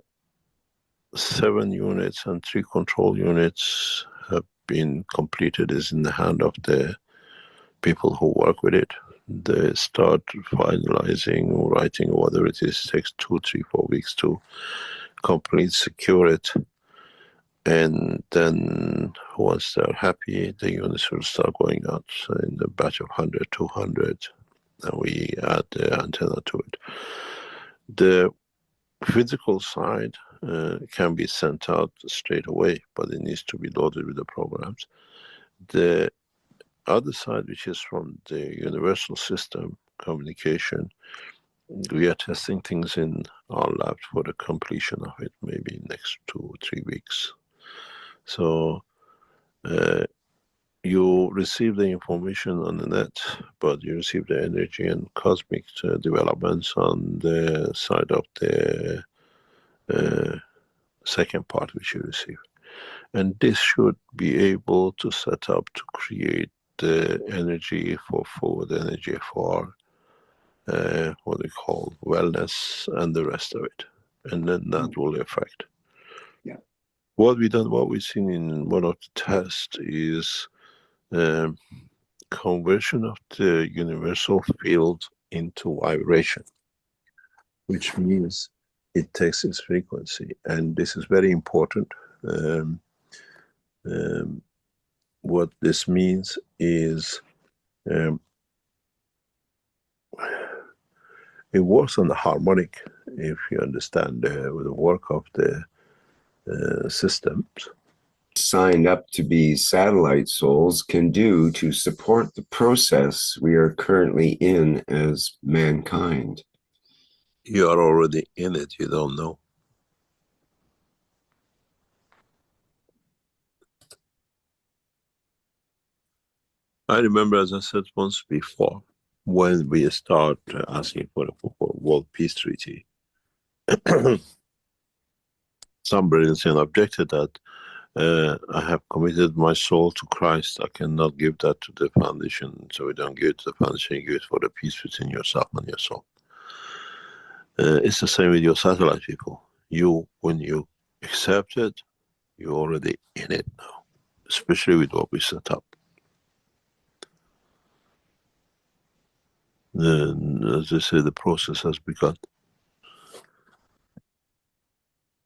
units and 3 control units have been completed. Is in the hand of the people who work with it. they start finalizing or writing or whatever it is. It takes 2, 3, 4 weeks to complete, secure it. And then once they're happy, the units will start going out. So in a batch of 100, 200, and we add the antenna to it. The physical side can be sent out straight away, but it needs to be loaded with the programs. The other side, which is from the universal system communication, we are testing things in our lab for the completion of it, maybe next 2 or 3 weeks. So you receive the information on the net, but you receive the energy and cosmic developments on the side of the second part which you receive. And this should be able to set up to create the energy for forward energy for what we call wellness and the rest of it. And then that will affect. Yeah. What we've seen in one of the tests is conversion of the universal field into vibration, which means it takes its frequency. And this is very important. What this means is it works on the harmonic, if you understand the work of the systems. Signed up to be satellite souls can do to support the process we are currently in as mankind. You are already in it, you don't know. I remember, as I said once before, when we start asking for a world peace treaty, some brilliant objected that I have committed my soul to Christ. I cannot give that to the foundation. So we don't give it to the foundation, you give it for the peace between yourself and your soul. It's the same with your satellite people. When you accept it, you're already in it now, especially with what we set up. Then, as I say, the process has begun.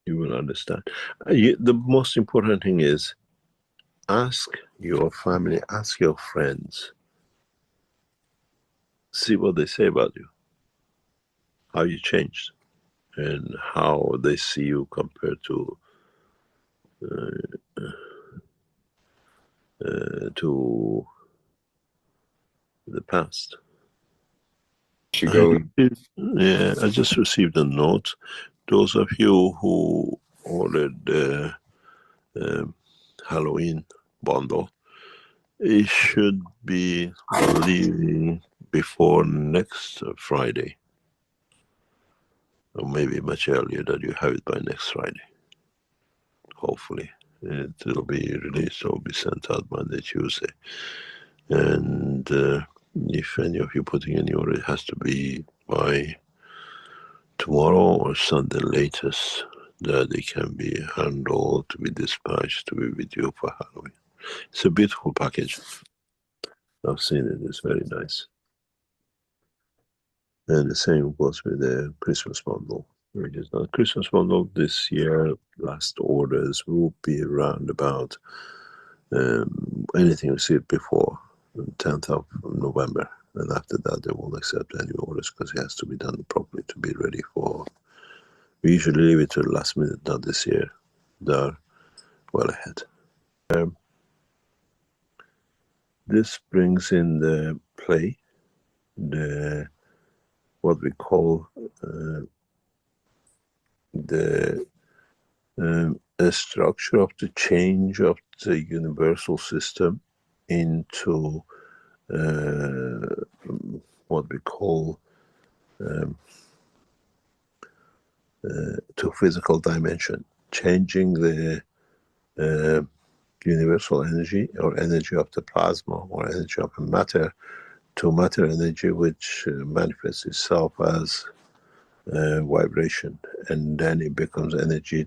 You will understand. The most important thing is ask your family, ask your friends, see what they say about you, how you changed, and how they see you compared to the past. I just received a note. Those of you who ordered Halloween bundle, it should be leaving before next Friday, or maybe much earlier, that you have it by next Friday. Hopefully, it will be released or be sent out Monday, Tuesday. And if any of you putting any order, it has to be by tomorrow or Sunday latest, that it can be handled to be dispatched to be with you for Halloween. It's a beautiful package. I've seen it, it's very nice. And the same goes with the Christmas bundle. Which is not Christmas bundle this year. Last orders will be around about anything received before 10th of November. And after that, they won't accept any orders because it has to be done properly to be ready for. We usually leave it to the last minute, not this year. They're well ahead. This brings in the play what we call the structure of the change of the universal system into what we call to physical dimension, changing the universal energy or energy of the plasma or energy of the matter to matter energy, which manifests itself as vibration, and then it becomes energy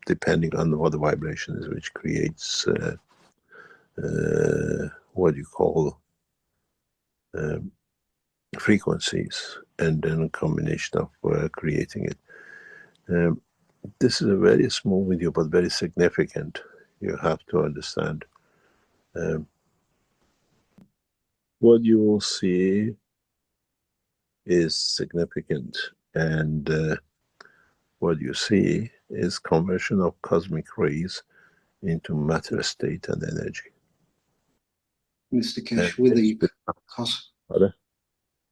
depending on what the vibration is, which creates what you call frequencies, and then a combination of creating it. This is a very small video, but very significant. You have to understand. What you will see is significant, and what you see is conversion of cosmic rays into matter, state, and energy. Mr. Keshe,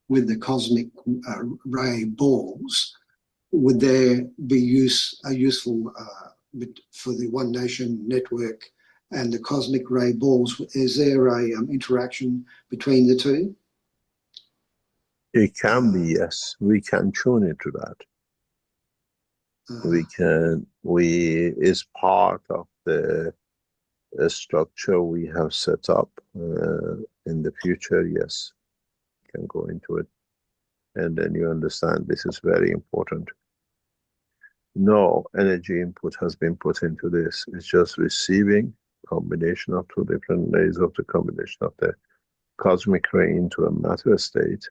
with the cosmic ray balls, would there be a useful for the One Nation network and the cosmic ray balls? Is there a interaction between the two? It can be, yes. We can tune into that. Is part of the structure we have set up. In the future, yes, can go into it. And then you understand this is very important. No energy input has been put into this. It's just receiving combination of two different layers of the combination of the cosmic ray into a matter state,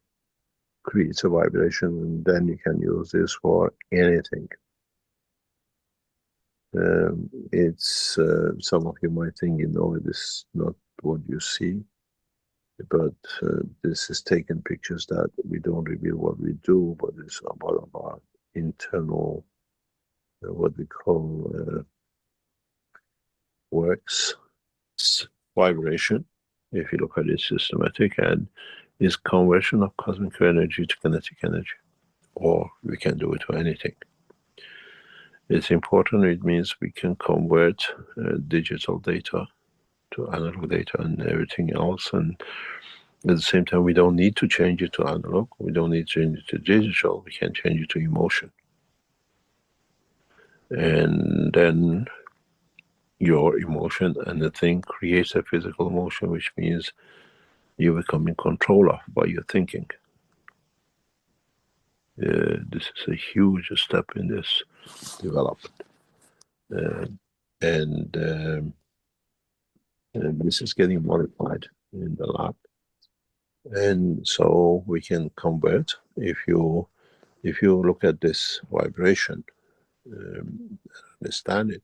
creates a vibration, and then you can use this for anything. It's some of you might think, this is not what you see, but this is taking pictures that we don't reveal what we do, but it's about our internal, what we call works. It's vibration, if you look at it systematic, and is conversion of cosmic energy to kinetic energy, or we can do it for anything. It's important. It means we can convert digital data to analog data and everything else, and at the same time we don't need to change it to analog, we don't need to change it to digital, we can change it to emotion. And then your emotion and the thing creates a physical motion, which means you become in control of by your thinking. This is a huge step in this development. And this is getting modified in the lab. And so we can convert, if you look at this vibration, understand it,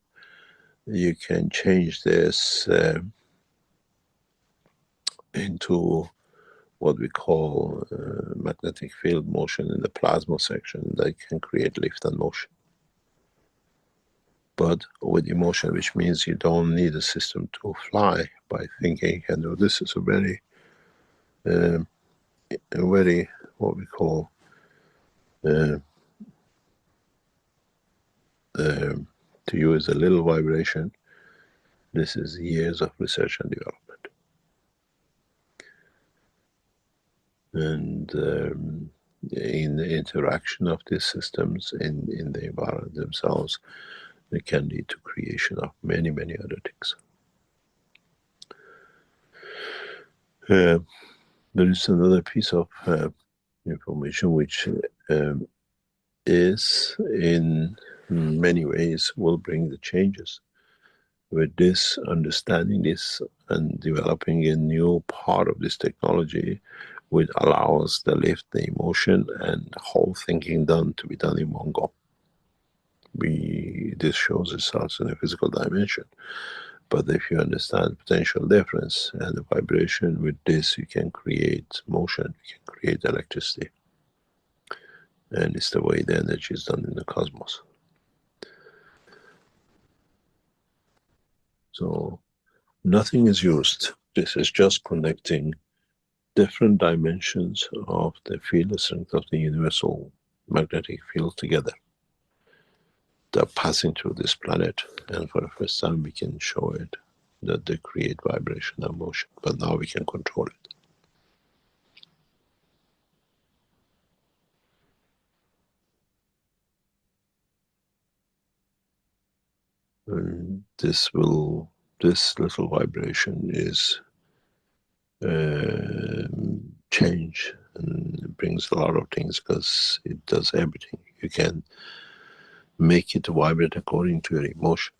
you can change this into what we call magnetic field motion in the plasma section that can create lift and motion. But with emotion, which means you don't need a system to fly by thinking, and this is a very, what we call, to use a little vibration. This is years of research and development. And in the interaction of these systems in the environment themselves, it can lead to creation of many, many other things. There is another piece of information which is in many ways will bring the changes. With this, understanding this and developing a new part of this technology, which allows the lift, the emotion, and the whole thinking to be done in one go. This shows itself in a physical dimension. But if you understand potential difference and the vibration, with this you can create motion, you can create electricity. And it's the way the energy is done in the cosmos. So nothing is used. This is just connecting different dimensions of the field strength of the universal magnetic field together. They're passing through this planet, and for the first time we can show it that they create vibration and motion, but now we can control it. And this little vibration is change, and it brings a lot of things because it does everything. You can make it vibrate according to your emotion,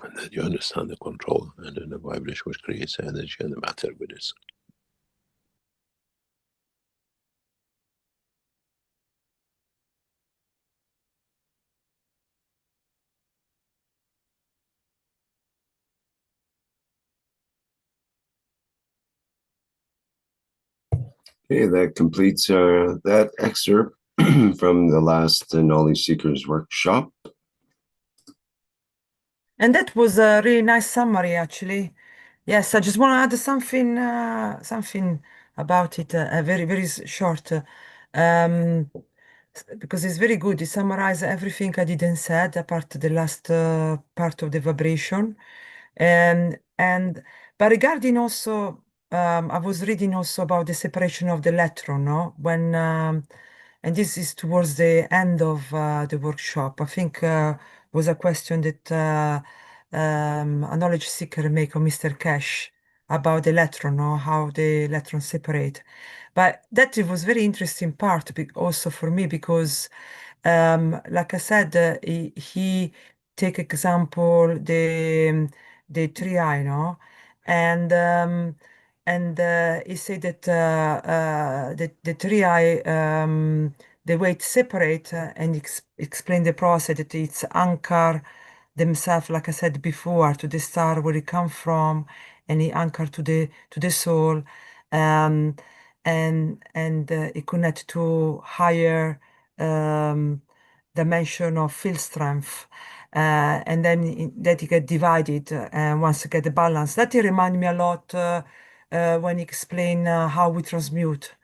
and then you understand the control, and then the vibration which creates the energy and the matter with it. Okay, that completes that excerpt from the last Knowledge Seekers workshop. And that was a really nice summary, actually. Yes, I just want to add something about it, very, very short, because it's very good. It summarizes everything I didn't said, apart the last part of the vibration. And but regarding also, I was reading also about the separation of the electron, no? And this is towards the end of the workshop. I think was a question that a knowledge seeker make of Mr. Keshe about the electron or how the electrons separate. But that it was very interesting part also for me because, like I said, he take example the three I know, and he said that the three I the way it separate and explain the process that it's anchor themselves, like I said before, to the star where it come from, and it anchor to the soul, um, and it connect to higher dimension of field strength. And then that it get divided once you get the balance. That it remind me a lot when you explain how we transmute,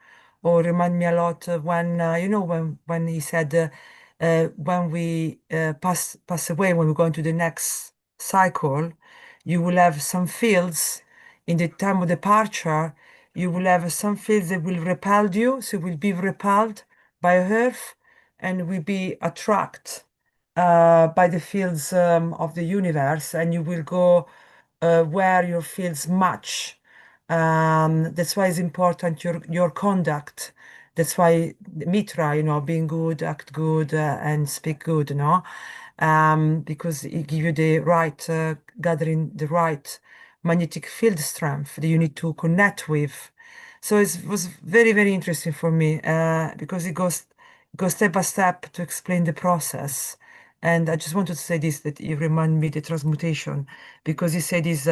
or remind me a lot when you know when he said when we pass away, when we go into the next cycle, you will have some fields in the time of departure. You will have some fields that will repel you, so you will be repelled by Earth, and will be attracted by the fields of the universe, and you will go where your fields match. That's why it's important your conduct. That's why Mitra, being good, act good, and speak good, because it give you the right, gathering the right magnetic field strength that you need to connect with. So it was very, very interesting for me because it goes step by step to explain the process. And I just wanted to say this, that you remind me the transmutation, because he said is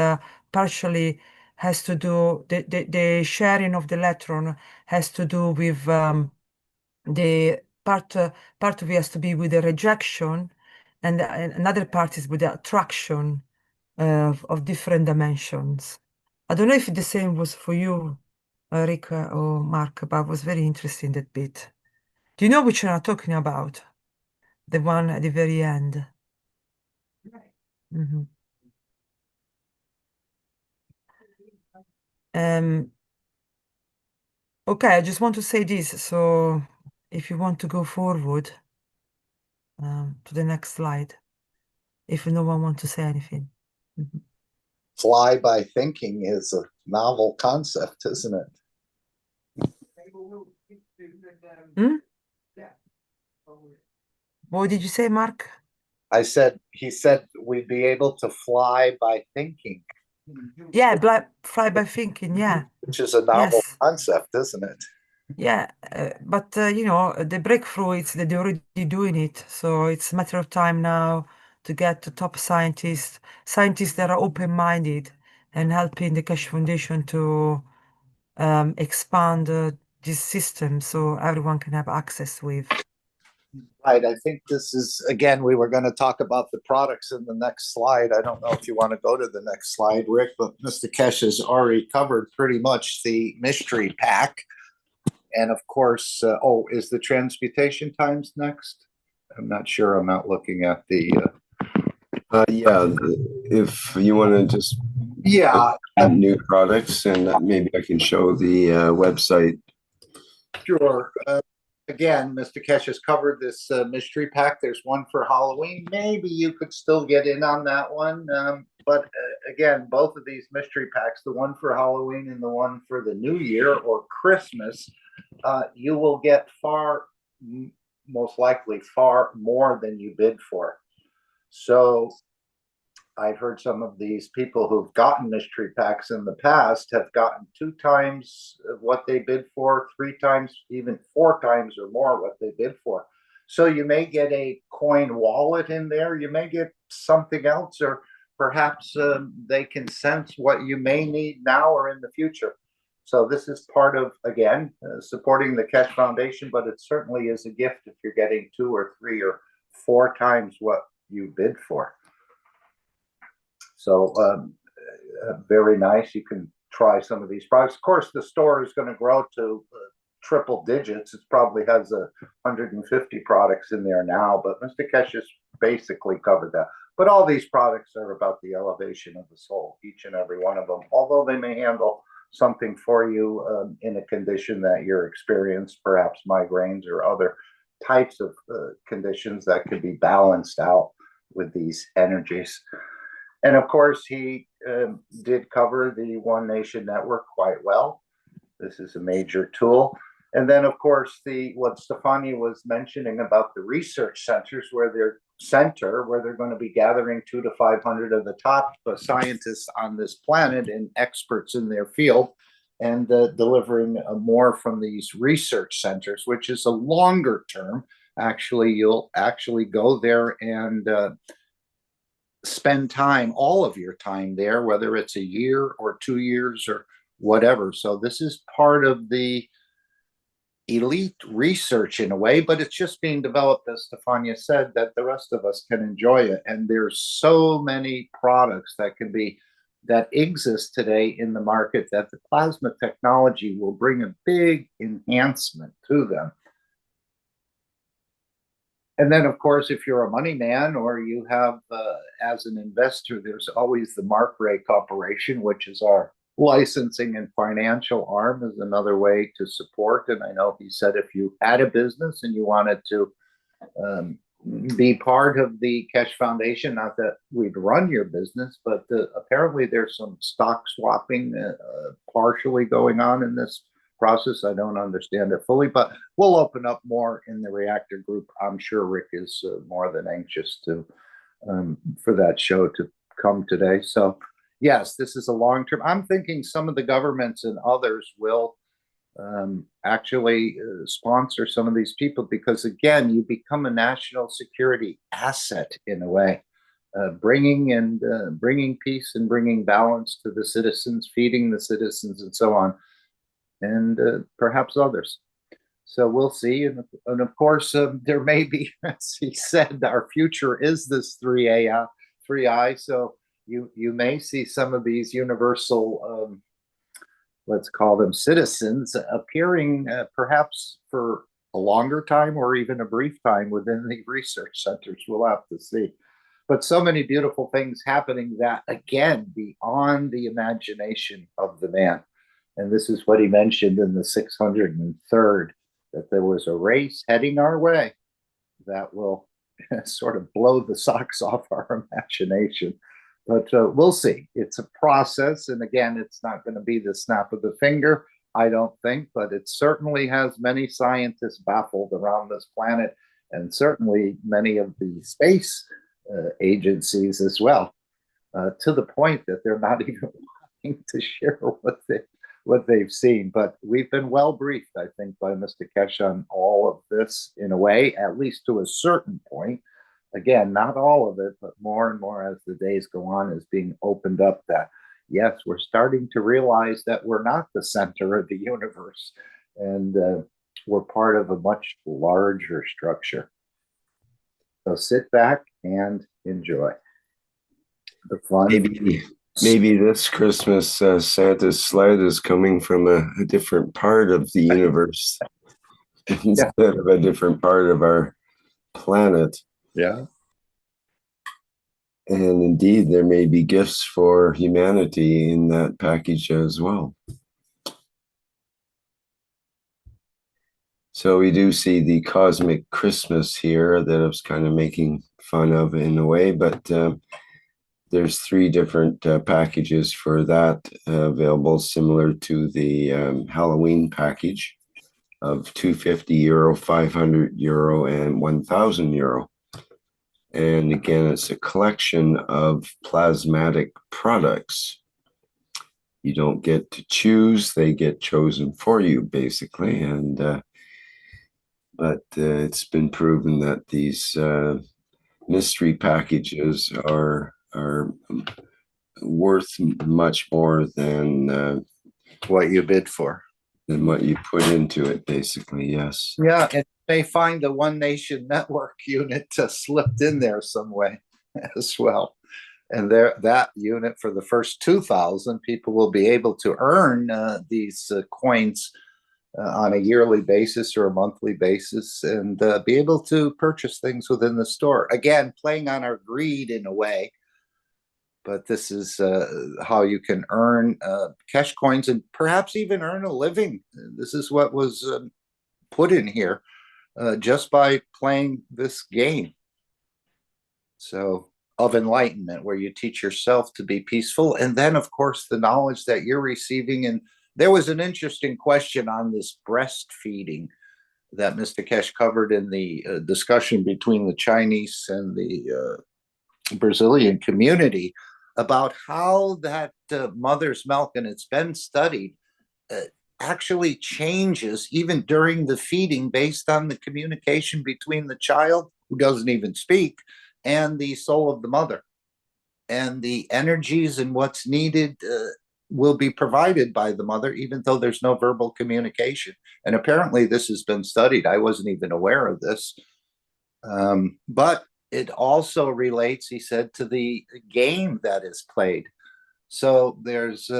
partially has to do, the sharing of the electron has to do with the part of it has to be with the rejection, and another part is with the attraction of different dimensions. I don't know if the same was for you, Rika or Mark, but it was very interesting, that bit. Do you know which one I'm talking about? The one at the very end. Mhm. Okay, I just want to say this. So if you want to go forward to the next slide, if no one wants to say anything. Mhm. Fly by thinking is a novel concept, isn't it? Hmm? What did you say, Mark? He said we'd be able to fly by thinking. Yeah, fly by thinking, yeah. Which is a novel concept, isn't it? Yeah, but the breakthrough is that they're already doing it. So it's a matter of time now to get the top scientists that are open-minded and helping the Keshe Foundation to expand this system so everyone can have access with. Right. I think this is, again, we were going to talk about the products in the next slide. I don't know if you want to go to the next slide, Rick, but Mr. Keshe has already covered pretty much the mystery pack. And of course, is the transmutation times next? I'm not sure. I'm not looking at the. Yeah, if you want to just add new products, and maybe I can show the website. Sure. Again, Mr. Keshe has covered this mystery pack. There's one for Halloween. Maybe you could still get in on that one. But again, both of these mystery packs, the one for Halloween and the one for the New Year or Christmas, you will get most likely far more than you bid for. So I've heard some of these people who've gotten mystery packs in the past have gotten 2 times what they bid for, 3 times, even 4 times or more what they bid for. So you may get a coin wallet in there. You may get something else, or perhaps they can sense what you may need now or in the future. So this is part of, again, supporting the Keshe Foundation, but it certainly is a gift if you're getting 2 or 3 or 4 times what you bid for. So very nice. You can try some of these products. Of course, the store is going to grow to triple digits. It probably has 150 products in there now, but Mr. Keshe has basically covered that. But all these products are about the elevation of the soul, each and every one of them, although they may handle something for you in a condition that you're experiencing, perhaps migraines or other types of conditions that could be balanced out with these energies. And of course, he did cover the One Nation Network quite well. This is a major tool. And then, of course, what Stefania was mentioning about the research centers, where they're going to be gathering 200 to 500 of the top scientists on this planet and experts in their field, and delivering more from these research centers, which is a longer term. Actually, you'll actually go there and spend time, all of your time there, whether it's a year or 2 years or whatever. So this is part of the elite research in a way, but it's just being developed, as Stefania said, that the rest of us can enjoy it. And there's so many products that exist today in the market that the plasma technology will bring a big enhancement to them. And then, of course, if you're a money man or you have, as an investor, there's always the Mark Ray Corporation, which is our licensing and financial arm, is another way to support. And I know he said if you had a business and you wanted to be part of the Keshe Foundation, not that we'd run your business, but apparently there's some stock swapping partially going on in this process. I don't understand it fully, but we'll open up more in the Reactor group. I'm sure Rick is more than anxious to for that show to come today. So yes, this is a long term. I'm thinking some of the governments and others will actually sponsor some of these people, because again, you become a national security asset in a way, bringing peace and bringing balance to the citizens, feeding the citizens, and so on, and perhaps others. So we'll see. And of course, there may be, as he said, our future is this 3I. So you may see some of these universal, let's call them citizens, appearing perhaps for a longer time or even a brief time within the research centers. We'll have to see. But so many beautiful things happening that, again, beyond the imagination of the man. And this is what he mentioned in the 603rd, that there was a race heading our way that will sort of blow the socks off our imagination. But we'll see. It's a process. And again, it's not going to be the snap of the finger, I don't think, but it certainly has many scientists baffled around this planet, and certainly many of the space agencies as well, to the point that they're not even wanting to share what they've seen. But we've been well briefed, I think, by Mr. Keshe on all of this in a way, at least to a certain point. Again, not all of it, but more and more as the days go on is being opened up that, yes, we're starting to realize that we're not the center of the universe, and we're part of a much larger structure. So sit back and enjoy the fun. Maybe this Christmas, Santa's sled is coming from a different part of the universe instead of a different part of our planet. Yeah. And indeed, there may be gifts for humanity in that package as well. So we do see the cosmic Christmas here that I was kind of making fun of in a way, but there's 3 different packages for that available, similar to the Halloween package of €250, €500, and €1,000. And again, it's a collection of plasmatic products. You don't get to choose, they get chosen for you, basically. And but it's been proven that these mystery packages are worth much more than what you bid for. And what you put into it, basically, yes. Yeah, and they find the One Nation Network unit slipped in there some way as well. And there, that unit for the first 2,000 people will be able to earn these coins on a yearly basis or a monthly basis, and be able to purchase things within the store. Again, playing on our greed in a way, but this is how you can earn cash coins and perhaps even earn a living. This is what was put in here just by playing this game. So, of enlightenment, where you teach yourself to be peaceful, and then, of course, the knowledge that you're receiving. And there was an interesting question on this breastfeeding that Mr. Keshe covered in the discussion between the Chinese and the Brazilian community about how that mother's milk, and it's been studied, actually changes even during the feeding based on the communication between the child, who doesn't even speak, and the soul of the mother. And the energies and what's needed will be provided by the mother, even though there's no verbal communication. And apparently this has been studied. I wasn't even aware of this. But it also relates, he said, to the game that is played. So there's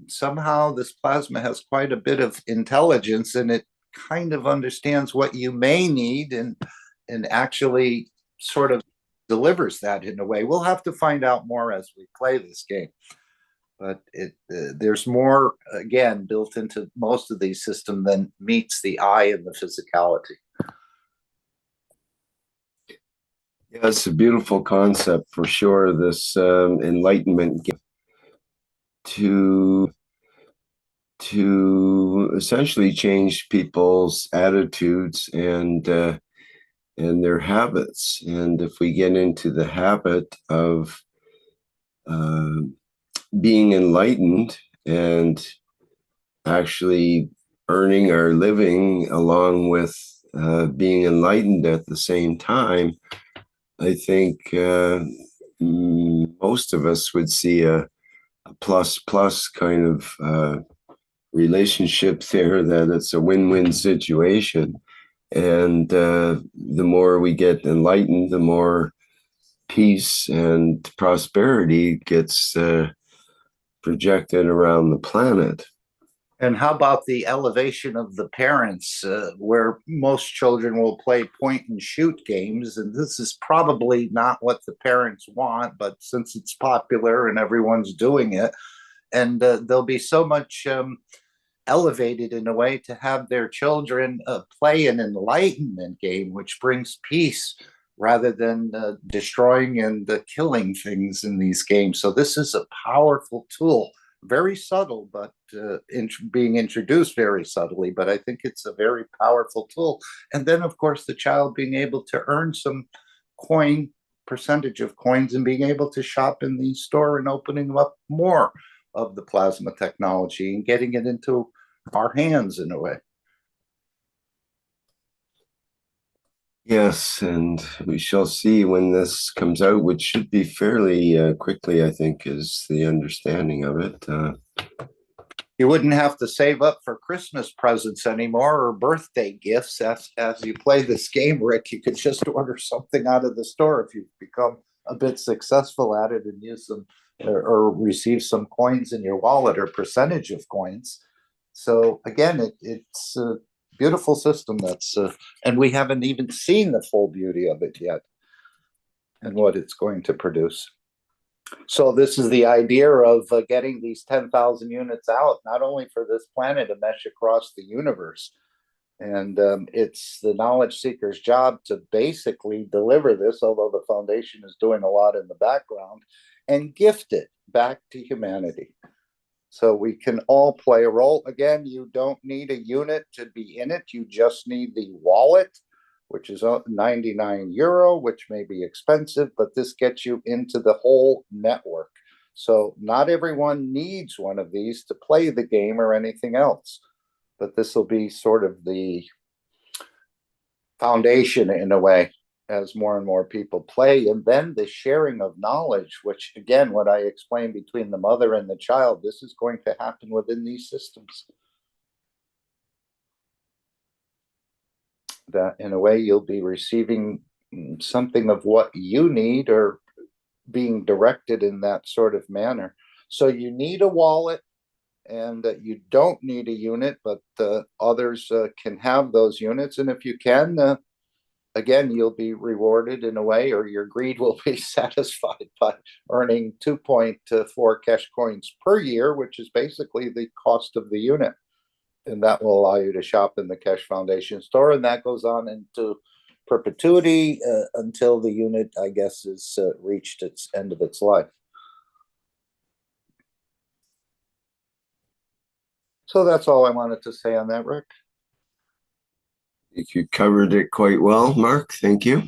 somehow this plasma has quite a bit of intelligence, and it kind of understands what you may need, and actually sort of delivers that in a way. We'll have to find out more as we play this game. But there's more, again, built into most of these systems than meets the eye and the physicality. Yeah, it's a beautiful concept for sure, this enlightenment to essentially change people's attitudes and their habits. And if we get into the habit of being enlightened and actually earning our living along with being enlightened at the same time, I think most of us would see a plus kind of relationship there, that it's a win-win situation. And the more we get enlightened, the more peace and prosperity gets projected around the planet. And how about the elevation of the parents, where most children will play point and shoot games? And this is probably not what the parents want, but since it's popular and everyone's doing it, and they'll be so much elevated in a way to have their children play an enlightenment game, which brings peace rather than destroying and killing things in these games. So this is a powerful tool, very subtle, but being introduced very subtly. But I think it's a very powerful tool. And then, of course, the child being able to earn some percentage of coins and being able to shop in the store and opening up more of the plasma technology and getting it into our hands in a way. Yes, and we shall see when this comes out, which should be fairly quickly, I think, is the understanding of it. You wouldn't have to save up for Christmas presents anymore or birthday gifts as you play this game, Rick. You could just order something out of the store if you've become a bit successful at it and use them or receive some coins in your wallet or percentage of coins. So again, it's a beautiful system that's, and we haven't even seen the full beauty of it yet and what it's going to produce. So this is the idea of getting these 10,000 units out, not only for this planet, to mesh across the universe. And it's the knowledge seeker's job to basically deliver this, although the foundation is doing a lot in the background, and gift it back to humanity. So we can all play a role. Again, you don't need a unit to be in it. You just need the wallet, which is €99, which may be expensive, but this gets you into the whole network. So not everyone needs one of these to play the game or anything else, but this will be sort of the foundation in a way. as more and more people play. And then the sharing of knowledge, which again, what I explained between the mother and the child, this is going to happen within these systems. That in a way you'll be receiving something of what you need or being directed in that sort of manner. So you need a wallet, and you don't need a unit, but others can have those units. And if you can, again, you'll be rewarded in a way, or your greed will be satisfied by earning 2.4 Keshe coins per year, which is basically the cost of the unit. And that will allow you to shop in the Keshe Foundation store. And that goes on into perpetuity until the unit, I guess, is reached its end of its life. So that's all I wanted to say on that, Rick. I think you covered it quite well, Mark. Thank you.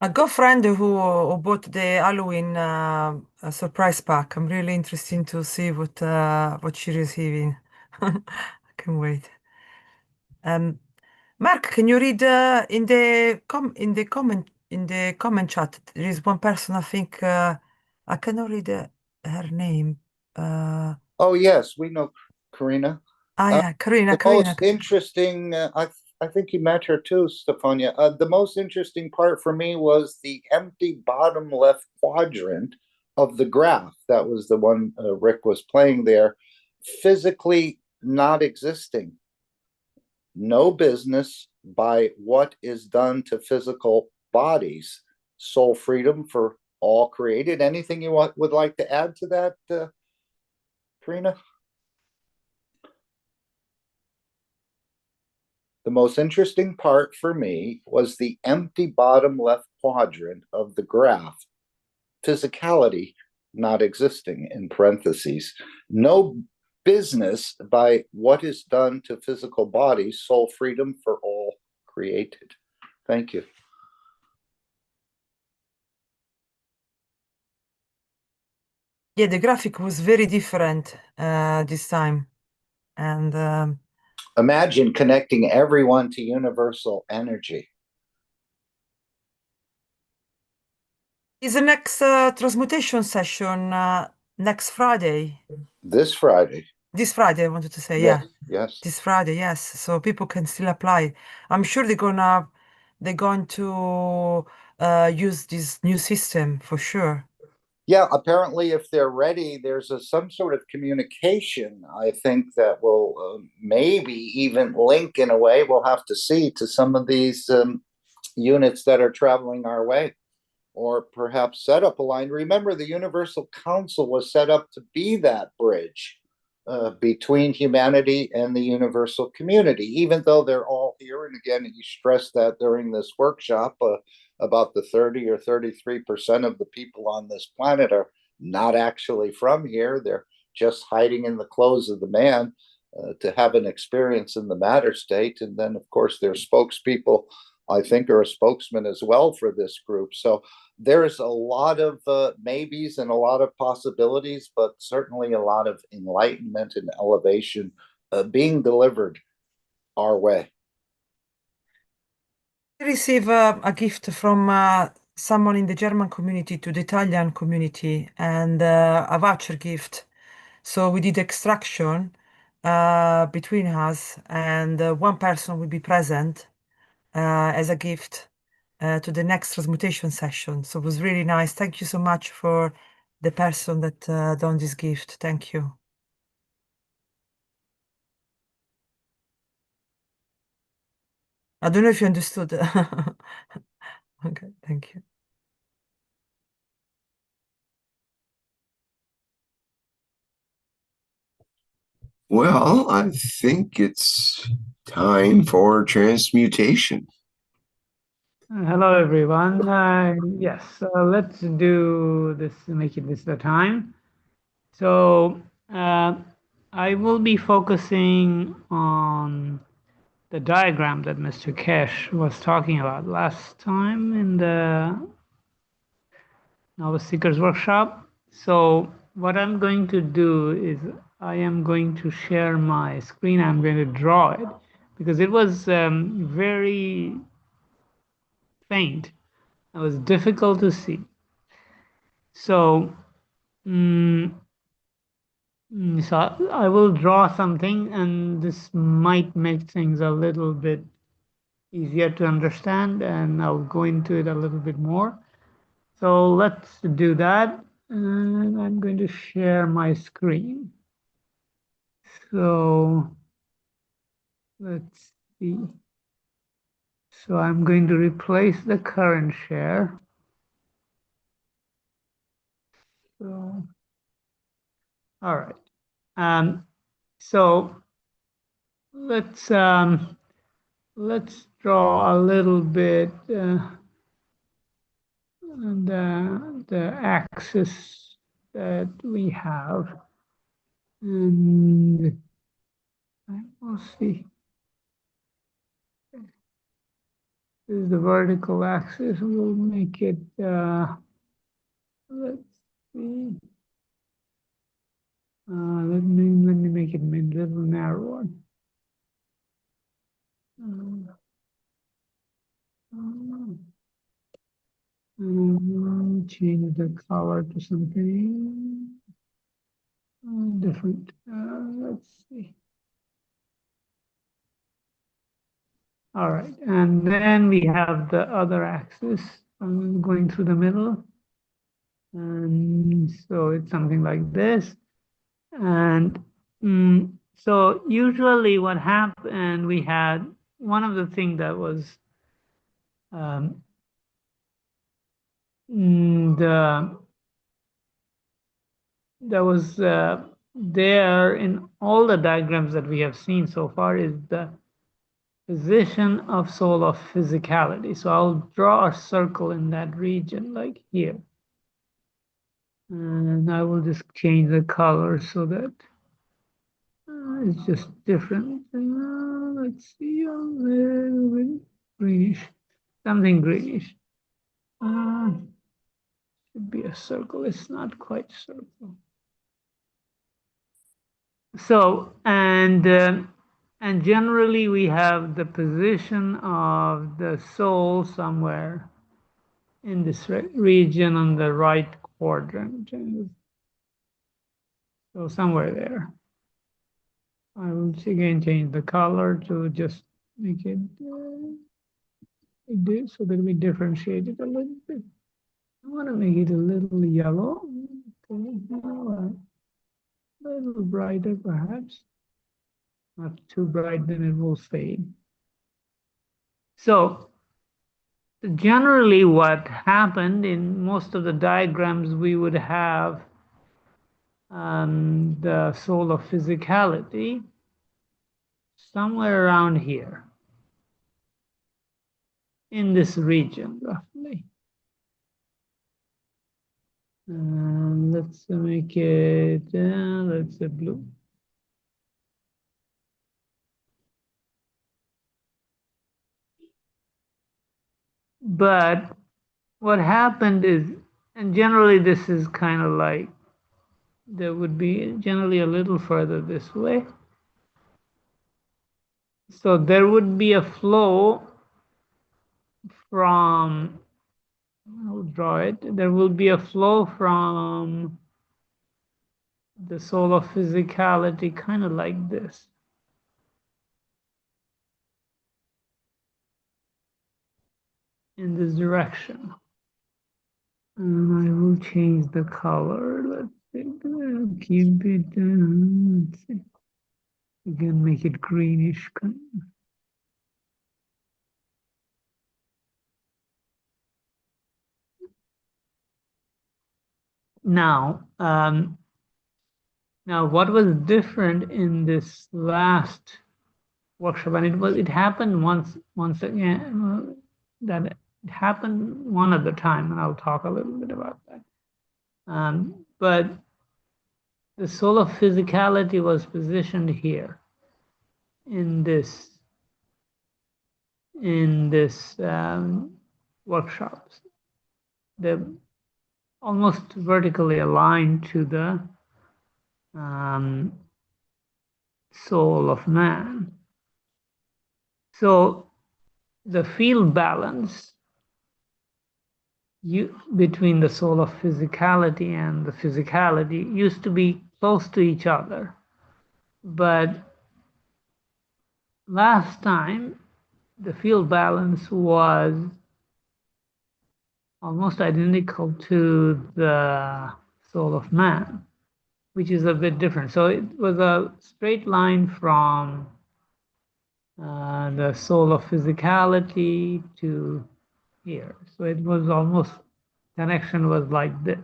I got a friend who bought the Halloween surprise pack. I'm really interested to see what she's receiving. I can't wait. Mark, can you read in the comment chat? There is one person, I think I cannot read her name. Oh yes, we know Karina. Yeah, Karina. The most interesting, I think you met her too, Stefania. The most interesting part for me was the empty bottom left quadrant of the graph. That was the one Rick was playing there. Physically not existing. No business by what is done to physical bodies. Soul freedom for all created. Anything you would like to add to that, Karina? The most interesting part for me was the empty bottom left quadrant of the graph. Physicality not existing, in parentheses. No business by what is done to physical bodies. Soul freedom for all created. Thank you. Yeah, the graphic was very different this time. And imagine connecting everyone to universal energy. Is the next transmutation session next Friday? This Friday. This Friday, I wanted to say, yes, yeah. Yes. This Friday, yes. So people can still apply. I'm sure they're going to use this new system for sure. Yeah, apparently if they're ready, there's some sort of communication, I think, that will maybe even link in a way, we'll have to see, to some of these units that are traveling our way, or perhaps set up a line. Remember, the Universal Council was set up to be that bridge between humanity and the universal community, even though they're all here. And again, you stressed that during this workshop, about the 30 or 33% of the people on this planet are not actually from here. They're just hiding in the clothes of the man to have an experience in the matter state. And then, of course, their spokespeople, I think, are a spokesman as well for this group. So there's a lot of maybes and a lot of possibilities, but certainly a lot of enlightenment and elevation being delivered our way. I received a gift from someone in the German community to the Italian community, and a voucher gift. So we did extraction between us, and one person will be present as a gift to the next transmutation session. So it was really nice. Thank you so much for the person that done this gift. Thank you. I don't know if you understood. Okay, thank you. Well, I think it's time for transmutation. Hello, everyone. Yes, let's do this, making this the time. So I will be focusing on the diagram that Mr. Keshe was talking about last time in the Novice Seekers Workshop. So what I'm going to do is I am going to share my screen. I'm going to draw it because it was very faint. It was difficult to see. So, so I will draw something, and this might make things a little bit easier to understand, and I'll go into it a little bit more. So let's do that, and I'm going to share my screen. So let's see. So I'm going to replace the current share. So, all right. So let's draw a little bit the axis that we have, and we'll see. This is the vertical axis. We'll make it. Let's see. Let me make it a little narrower. Change the color to something different. Let's see. All right, and then we have the other axis going through the middle. And so it's something like this. And so usually what happened, we had one of the things that was there in all the diagrams that we have seen so far is the position of soul of physicality. So I'll draw a circle in that region, like here. And I will just change the color so that it's just different. Let's see, a little bit greenish, something greenish. Should be a circle. It's not quite a circle. So, and generally we have the position of the soul somewhere in this region on the right quadrant. So somewhere there. I will again change the color to just make it so that we differentiate it a little bit. I want to make it a little yellow. Okay, a little brighter perhaps. Not too bright, then it will fade. So generally what happened in most of the diagrams, we would have the soul of physicality somewhere around here in this region roughly. Let's make it, let's say blue. But what happened is, and generally this is kind of like, there would be generally a little further this way. So there would be a flow from, I'll draw it, there will be a flow from the soul of physicality, kind of like this. In this direction. And I will change the color. Let's see, keep it, let's see. Again, make it greenish. Now, what was different in this last workshop, and it happened once again, that it happened one at a time, and I'll talk a little bit about that. But the soul of physicality was positioned here in this workshops. They're almost vertically aligned to the soul of man. So the field balance between the soul of physicality and the physicality used to be close to each other. But last time, the field balance was almost identical to the soul of man, which is a bit different. So it was a straight line from the soul of physicality to here. So it was almost, connection was like this.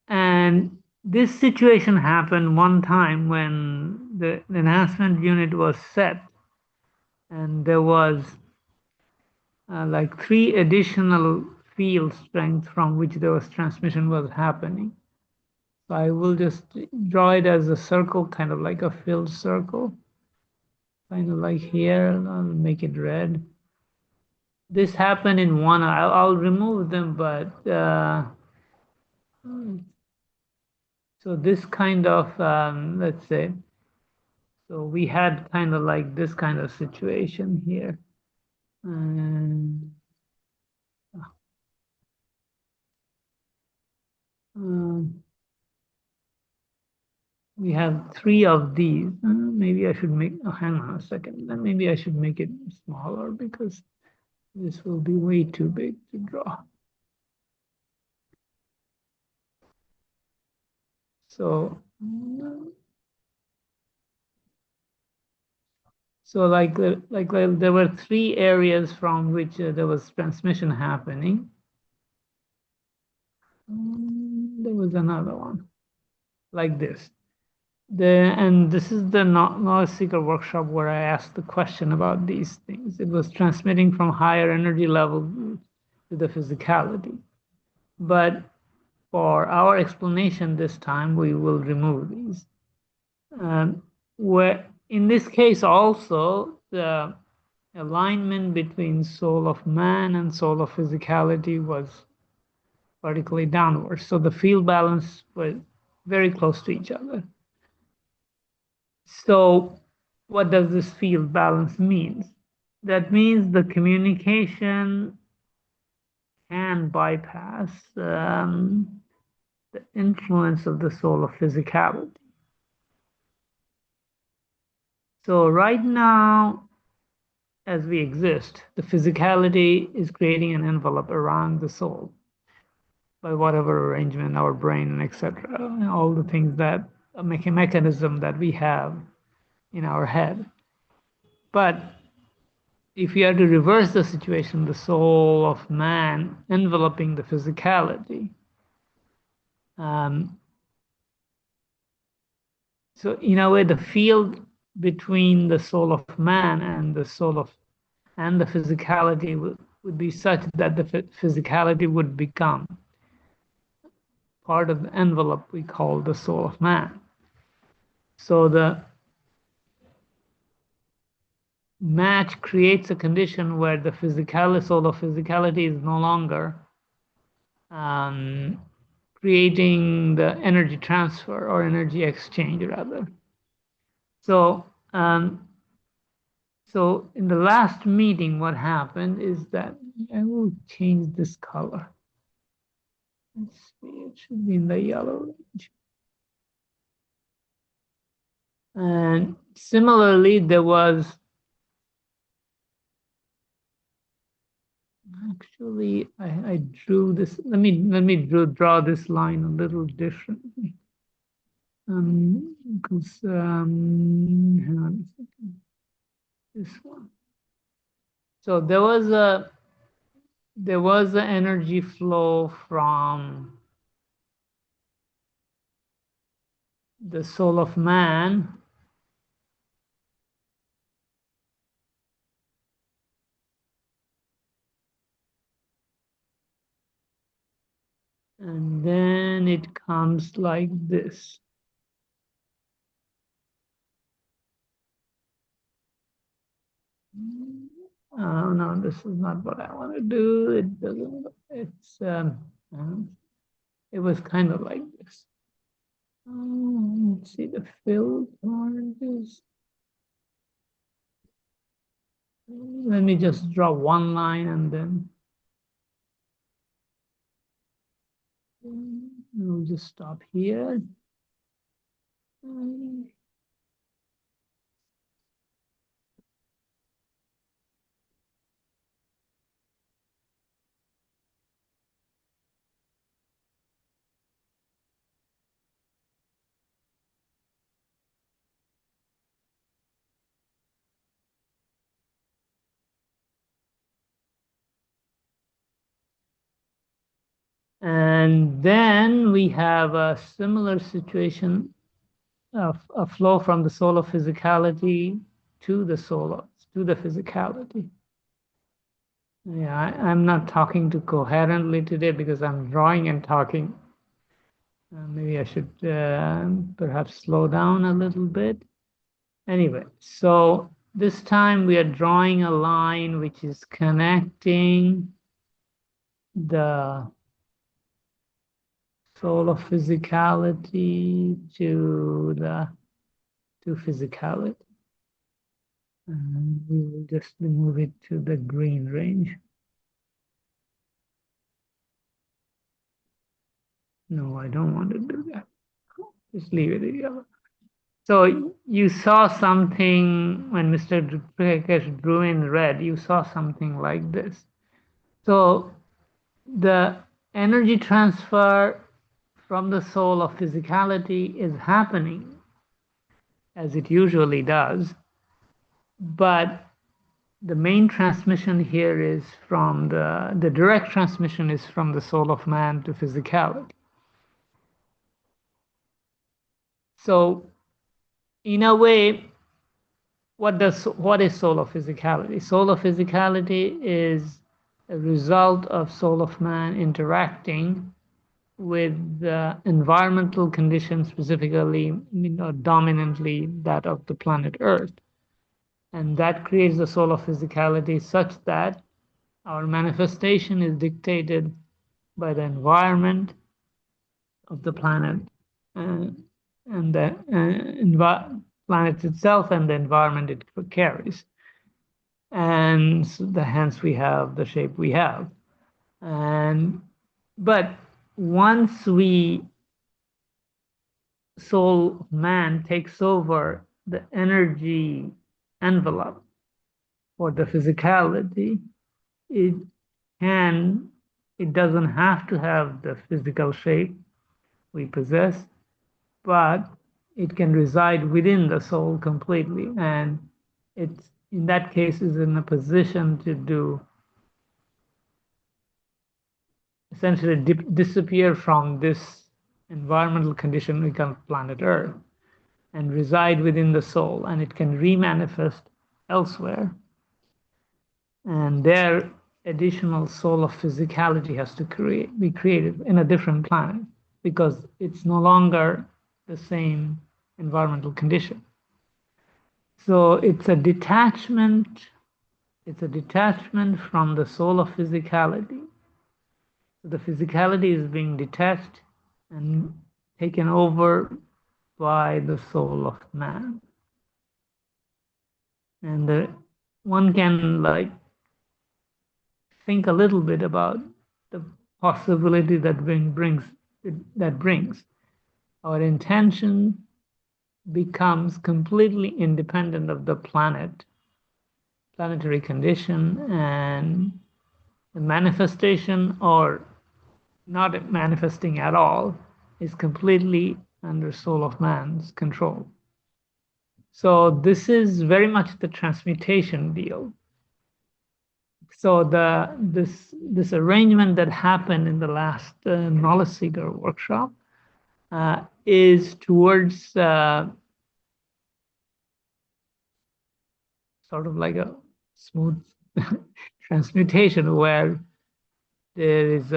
And this situation happened one time when the enhancement unit was set, and there was like 3 additional field strengths from which there was transmission was happening. So I will just draw it as a circle, kind of like a filled circle, kind of like here. I'll make it red. This happened in one. I'll remove them, but so this kind of let's say, so we had kind of like this kind of situation here. And we have 3 of these. Maybe I should make, oh, hang on a second. Then maybe I should make it smaller because this will be way too big to draw. So, like there were 3 areas from which there was transmission happening. There was another one like this. And this is the knowledge seeker workshop where I asked the question about these things. It was transmitting from higher energy level to the physicality. But for our explanation this time, we will remove these. Where in this case also, the alignment between soul of man and soul of physicality was vertically downwards. So the field balance was very close to each other. So what does this field balance mean? That means the communication can bypass the influence of the soul of physicality. So right now, as we exist, the physicality is creating an envelope around the soul by whatever arrangement, our brain and etc., all the things that make a mechanism that we have in our head. But if you are to reverse the situation, the soul of man enveloping the physicality, so in a way, the field between the soul of man and the soul of and the physicality would be such that the physicality would become part of the envelope we call the soul of man. So the match creates a condition where the soul of physicality is no longer creating the energy transfer or energy exchange rather. So so in the last meeting, what happened is that I will change this color. Let's see, it should be in the yellow range. And similarly, there was actually I drew this. Let me draw this line a little differently. Because hang on a second. This one. So there was an energy flow from the soul of man and then it comes like this. Oh no, this is not what I want to do. It doesn't. It's it was kind of like this. Let's see the fill oranges. Let me just draw one line and then we'll just stop here. And then we have a similar situation of a flow from the soul of physicality to the physicality. Yeah, I'm not talking too coherently today because I'm drawing and talking. Maybe I should perhaps slow down a little bit. Anyway, so this time we are drawing a line which is connecting the soul of physicality to physicality. And we will just move it to the green range. No, I don't want to do that. Just leave it yellow. So you saw something when Mr. Keshe drew in red, you saw something like this. So the energy transfer from the soul of physicality is happening as it usually does, but the main transmission here is from the direct transmission is from the soul of man to physicality. So in a way, what is soul of physicality? Soul of physicality is a result of soul of man interacting with the environmental conditions, specifically, dominantly that of the planet Earth. And that creates the soul of physicality such that our manifestation is dictated by the environment of the planet and the planet itself and the environment it carries. And hence we have the shape we have. But once soul of man takes over the energy envelope or the physicality, it doesn't have to have the physical shape we possess, but it can reside within the soul completely. And it's, in that case, is in a position to do essentially disappear from this environmental condition we call planet Earth and reside within the soul, and it can remanifest elsewhere. And their additional soul of physicality has to be created in a different planet because it's no longer the same environmental condition. So it's a detachment. It's a detachment from the soul of physicality. So the physicality is being detached and taken over by the soul of man. And one can think a little bit about the possibility that brings. Our intention becomes completely independent of the planetary condition, and the manifestation or not manifesting at all is completely under soul of man's control. So this is very much the transmutation deal. So this arrangement that happened in the last knowledge seeker workshop is towards sort of like a smooth transmutation where there is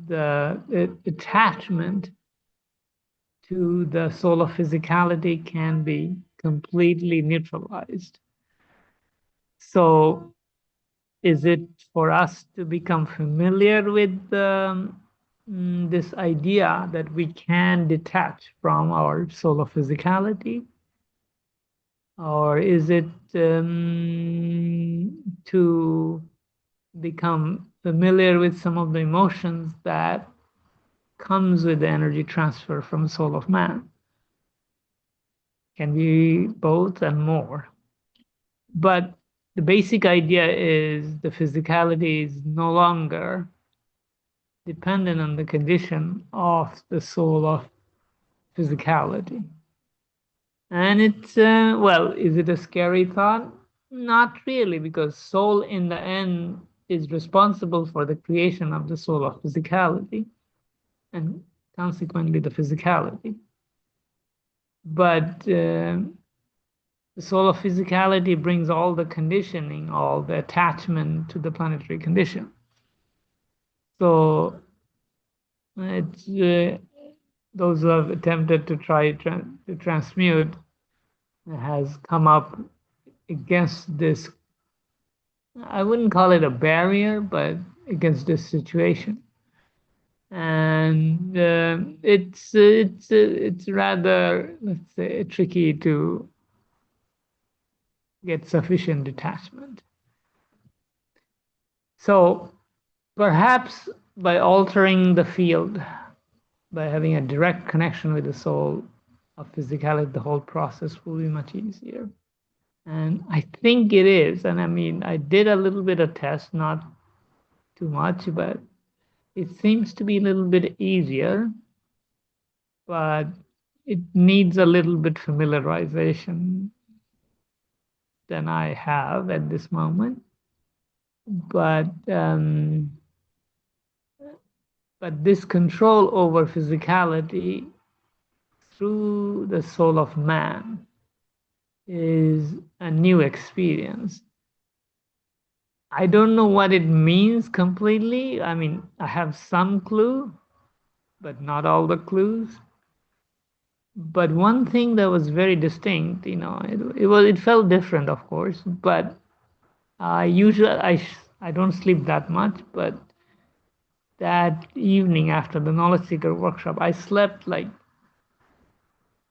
the attachment to the soul of physicality can be completely neutralized. So is it for us to become familiar with this idea that we can detach from our soul of physicality? Or is it to become familiar with some of the emotions that comes with the energy transfer from soul of man? Can be both and more. But the basic idea is the physicality is no longer dependent on the condition of the soul of physicality. And it's, well, is it a scary thought? Not really, because soul in the end is responsible for the creation of the soul of physicality and consequently the physicality. But the soul of physicality brings all the conditioning, all the attachment to the planetary condition. So it's those who have attempted to try to transmute has come up against this. I wouldn't call it a barrier, but against this situation. And it's rather, let's say, tricky to get sufficient detachment. So perhaps by altering the field, by having a direct connection with the soul of physicality, the whole process will be much easier. And I think it is. And I mean, I did a little bit of test, not too much, but it seems to be a little bit easier, but it needs a little bit familiarization than I have at this moment. But this control over physicality through the soul of man is a new experience. I don't know what it means completely. I mean, I have some clue, but not all the clues. But one thing that was very distinct, you know, it felt different, of course, but usually I don't sleep that much, but that evening after the knowledge seeker workshop, I slept like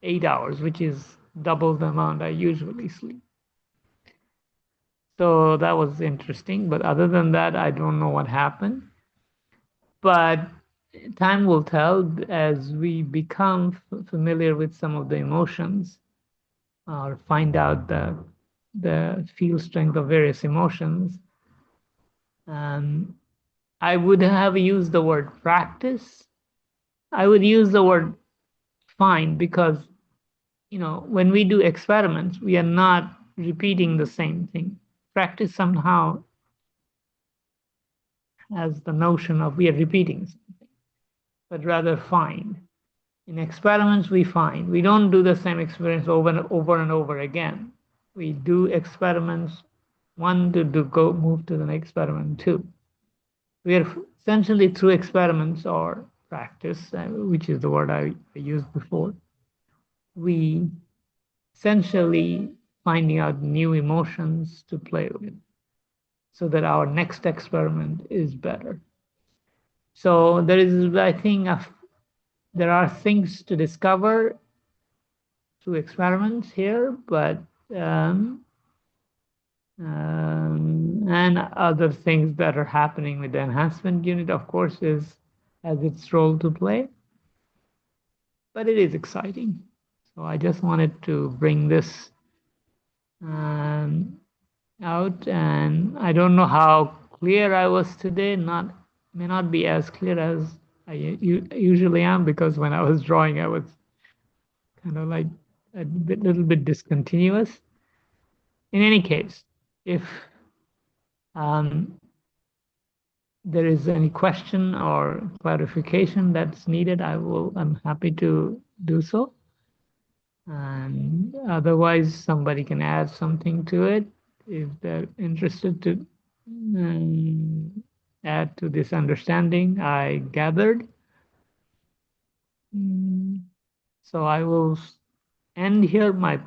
8 hours, which is double the amount I usually sleep. So that was interesting. But other than that, I don't know what happened. But time will tell as we become familiar with some of the emotions or find out the field strength of various emotions. I would have used the word practice. I would use the word find because, you know, when we do experiments, we are not repeating the same thing. Practice somehow has the notion of we are repeating something, but rather find. In experiments, we find. We don't do the same experience over and over and over again. We do experiments, one to move to the next experiment, two. We are essentially through experiments or practice, which is the word I used before, we essentially finding out new emotions to play with so that our next experiment is better. So there is, I think, there are things to discover through experiments here, but and other things that are happening with the enhancement unit, of course, has its role to play. But it is exciting. So I just wanted to bring this out, and I don't know how clear I was today. May not be as clear as I usually am, because when I was drawing, I was kind of like a little bit discontinuous. In any case, if there is any question or clarification that's needed, I'm happy to do so. And otherwise, somebody can add something to it if they're interested to add to this understanding I gathered. So I will end here my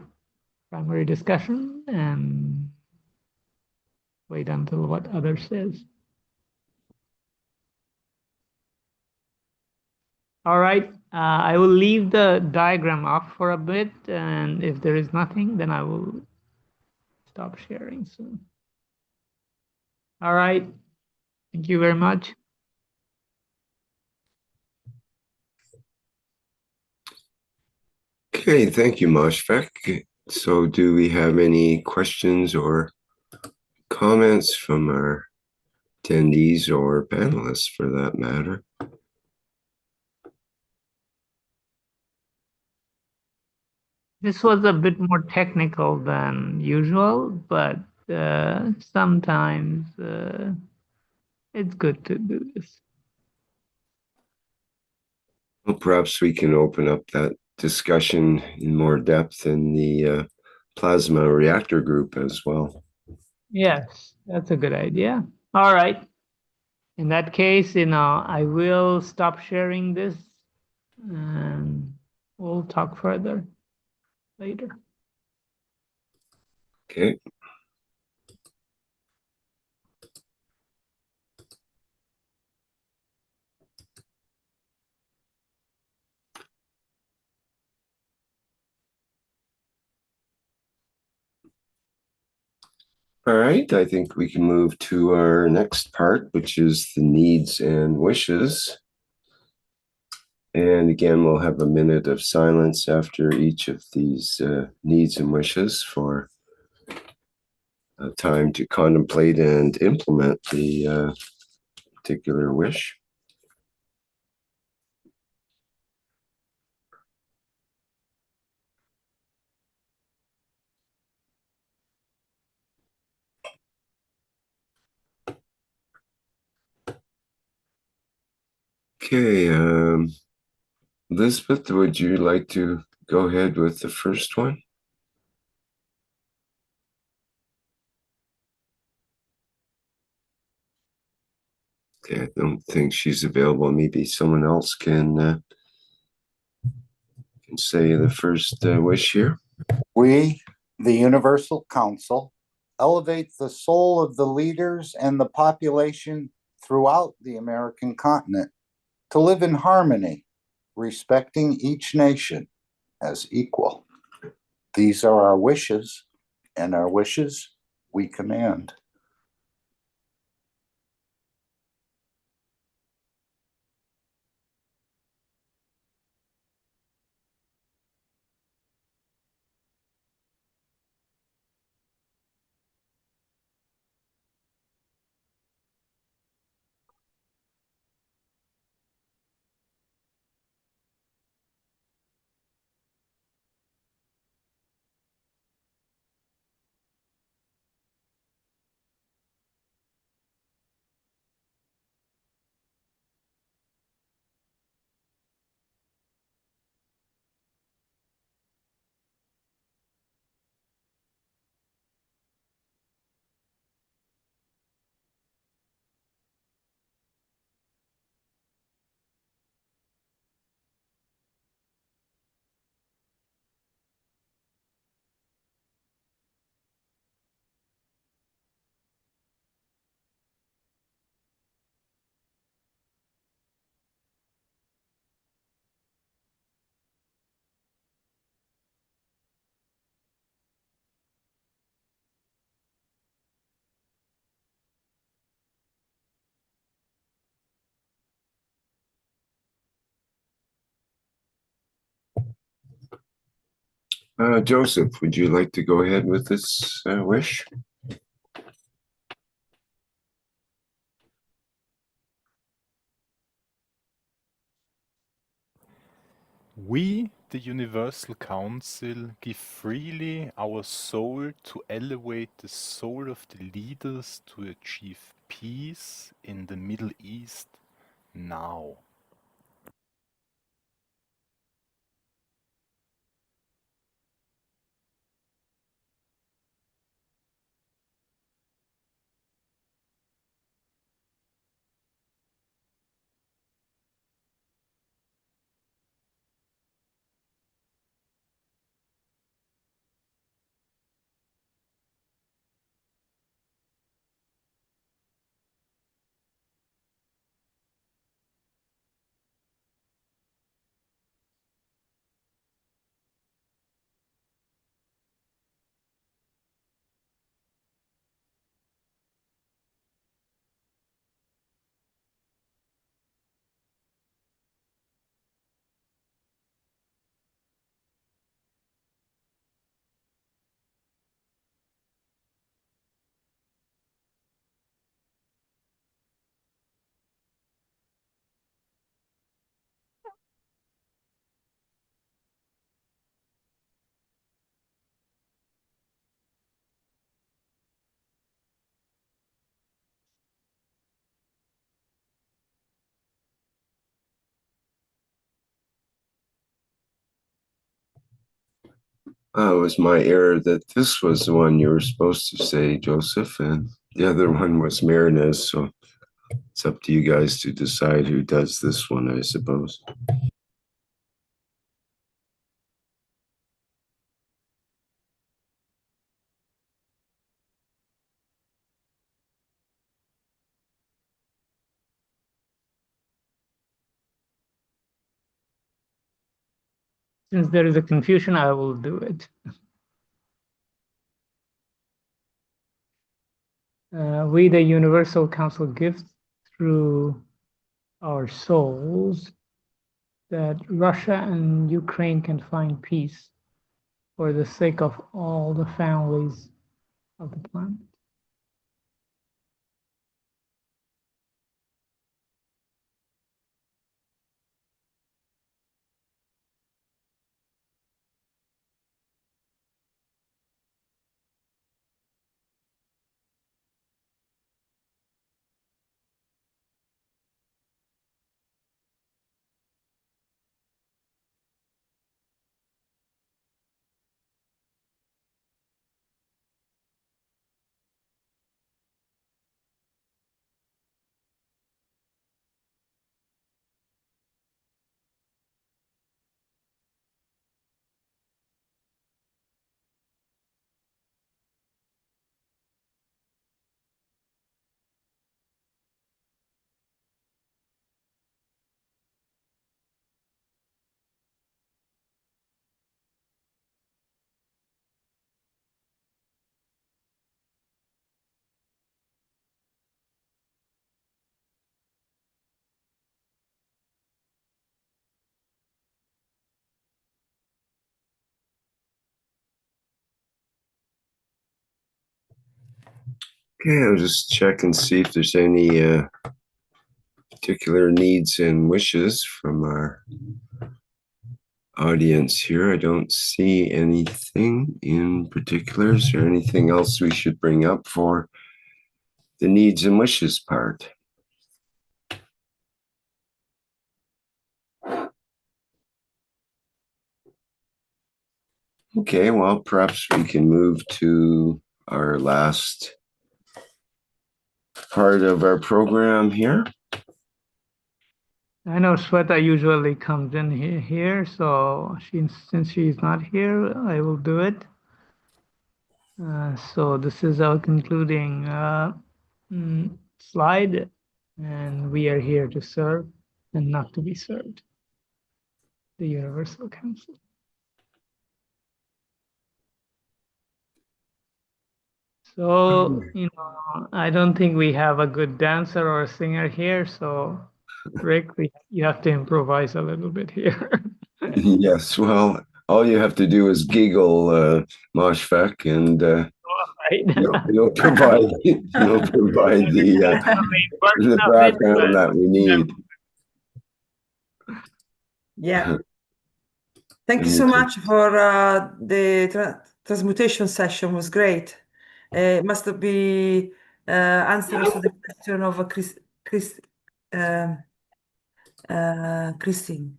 primary discussion and wait until what others says. All right. I will leave the diagram up for a bit, and if there is nothing, then I will stop sharing soon. All right. Thank you very much. Okay, thank you, Moshfek. So do we have any questions or comments from our attendees or panelists for that matter? This was a bit more technical than usual, but sometimes it's good to do this. Well, perhaps we can open up that discussion in more depth in the plasma reactor group as well. Yes, that's a good idea. All right. In that case, I will stop sharing this and we'll talk further later. Okay. All right, I think we can move to our next part, which is the needs and wishes. And again, we'll have a minute of silence after each of these needs and wishes for time to contemplate and implement the particular wish. Okay, Elizabeth, would you like to go ahead with the first one? Okay, I don't think she's available. Maybe someone else can say the first wish here. We, the Universal Council, elevate the soul of the leaders and the population throughout the American continent to live in harmony, respecting each nation as equal. These are our wishes, and our wishes we command. Joseph, would you like to go ahead with this wish? We, the Universal Council, give freely our soul to elevate the soul of the leaders to achieve peace in the Middle East now. It was my error that this was the one you were supposed to say, Joseph, and the other one was Marinez. So it's up to you guys to decide who does this one, I suppose. Since there is a confusion, I will do it. We, the Universal Council, give through our souls that Russia and Ukraine can find peace for the sake of all the families of the planet. Okay, I'll just check and see if there's any particular needs and wishes from our audience here. I don't see anything in particular. Is there anything else we should bring up for the needs and wishes part? Okay, well, perhaps we can move to our last part of our program here. I know Sweta usually comes in here, so since she's not here, I will do it. So this is our concluding slide, and we are here to serve and not to be served. The Universal Council. So, I don't think we have a good dancer or a singer here, so Rick, you have to improvise a little bit here. Yes, well, all you have to do is giggle, Moshfek, and you'll provide the background that we need. Yeah. Thank you so much for the transmutation session. Was great. It must be answers to the question of Christine.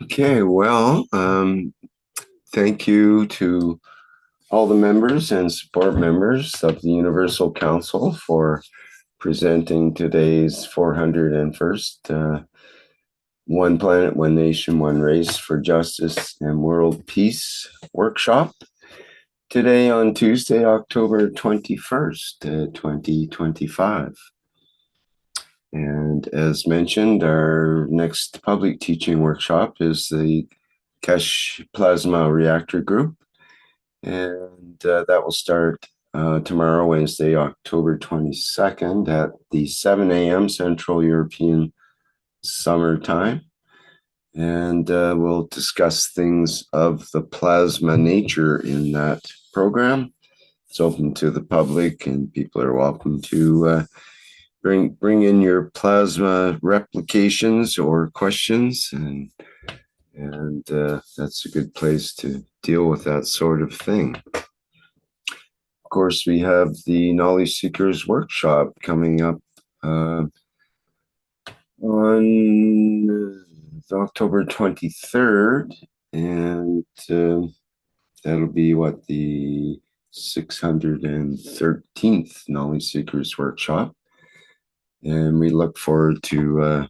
Okay, well, thank you to all the members and support members of the Universal Council for presenting today's 401st One Planet, One Nation, One Race for Justice and World Peace workshop today on Tuesday, October 21st, 2025. And as mentioned, our next public teaching workshop is the Keshe Plasma Reactor Group. And that will start tomorrow, Wednesday, October 22nd at the 7 a.m. Central European Summer Time. And we'll discuss things of the plasma nature in that program. It's open to the public, and people are welcome to bring in your plasma replications or questions, and that's a good place to deal with that sort of thing. Of course, we have the Knowledge Seekers Workshop coming up on October 23rd, and that'll be what, the 613th Knowledge Seekers Workshop. And we look forward to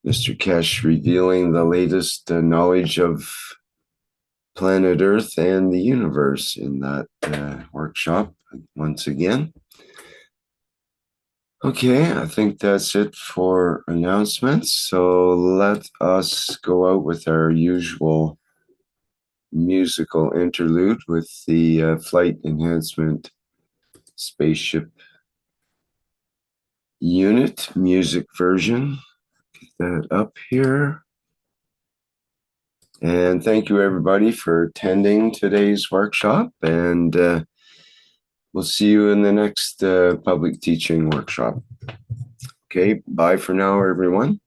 Mr. Keshe revealing the latest knowledge of planet Earth and the universe in that workshop once again. Okay, I think that's it for announcements. So let us go out with our usual musical interlude with the Flight Enhancement Spaceship Unit music version. Get that up here. And thank you everybody for attending today's workshop, and we'll see you in the next public teaching workshop. Okay, bye for now, everyone.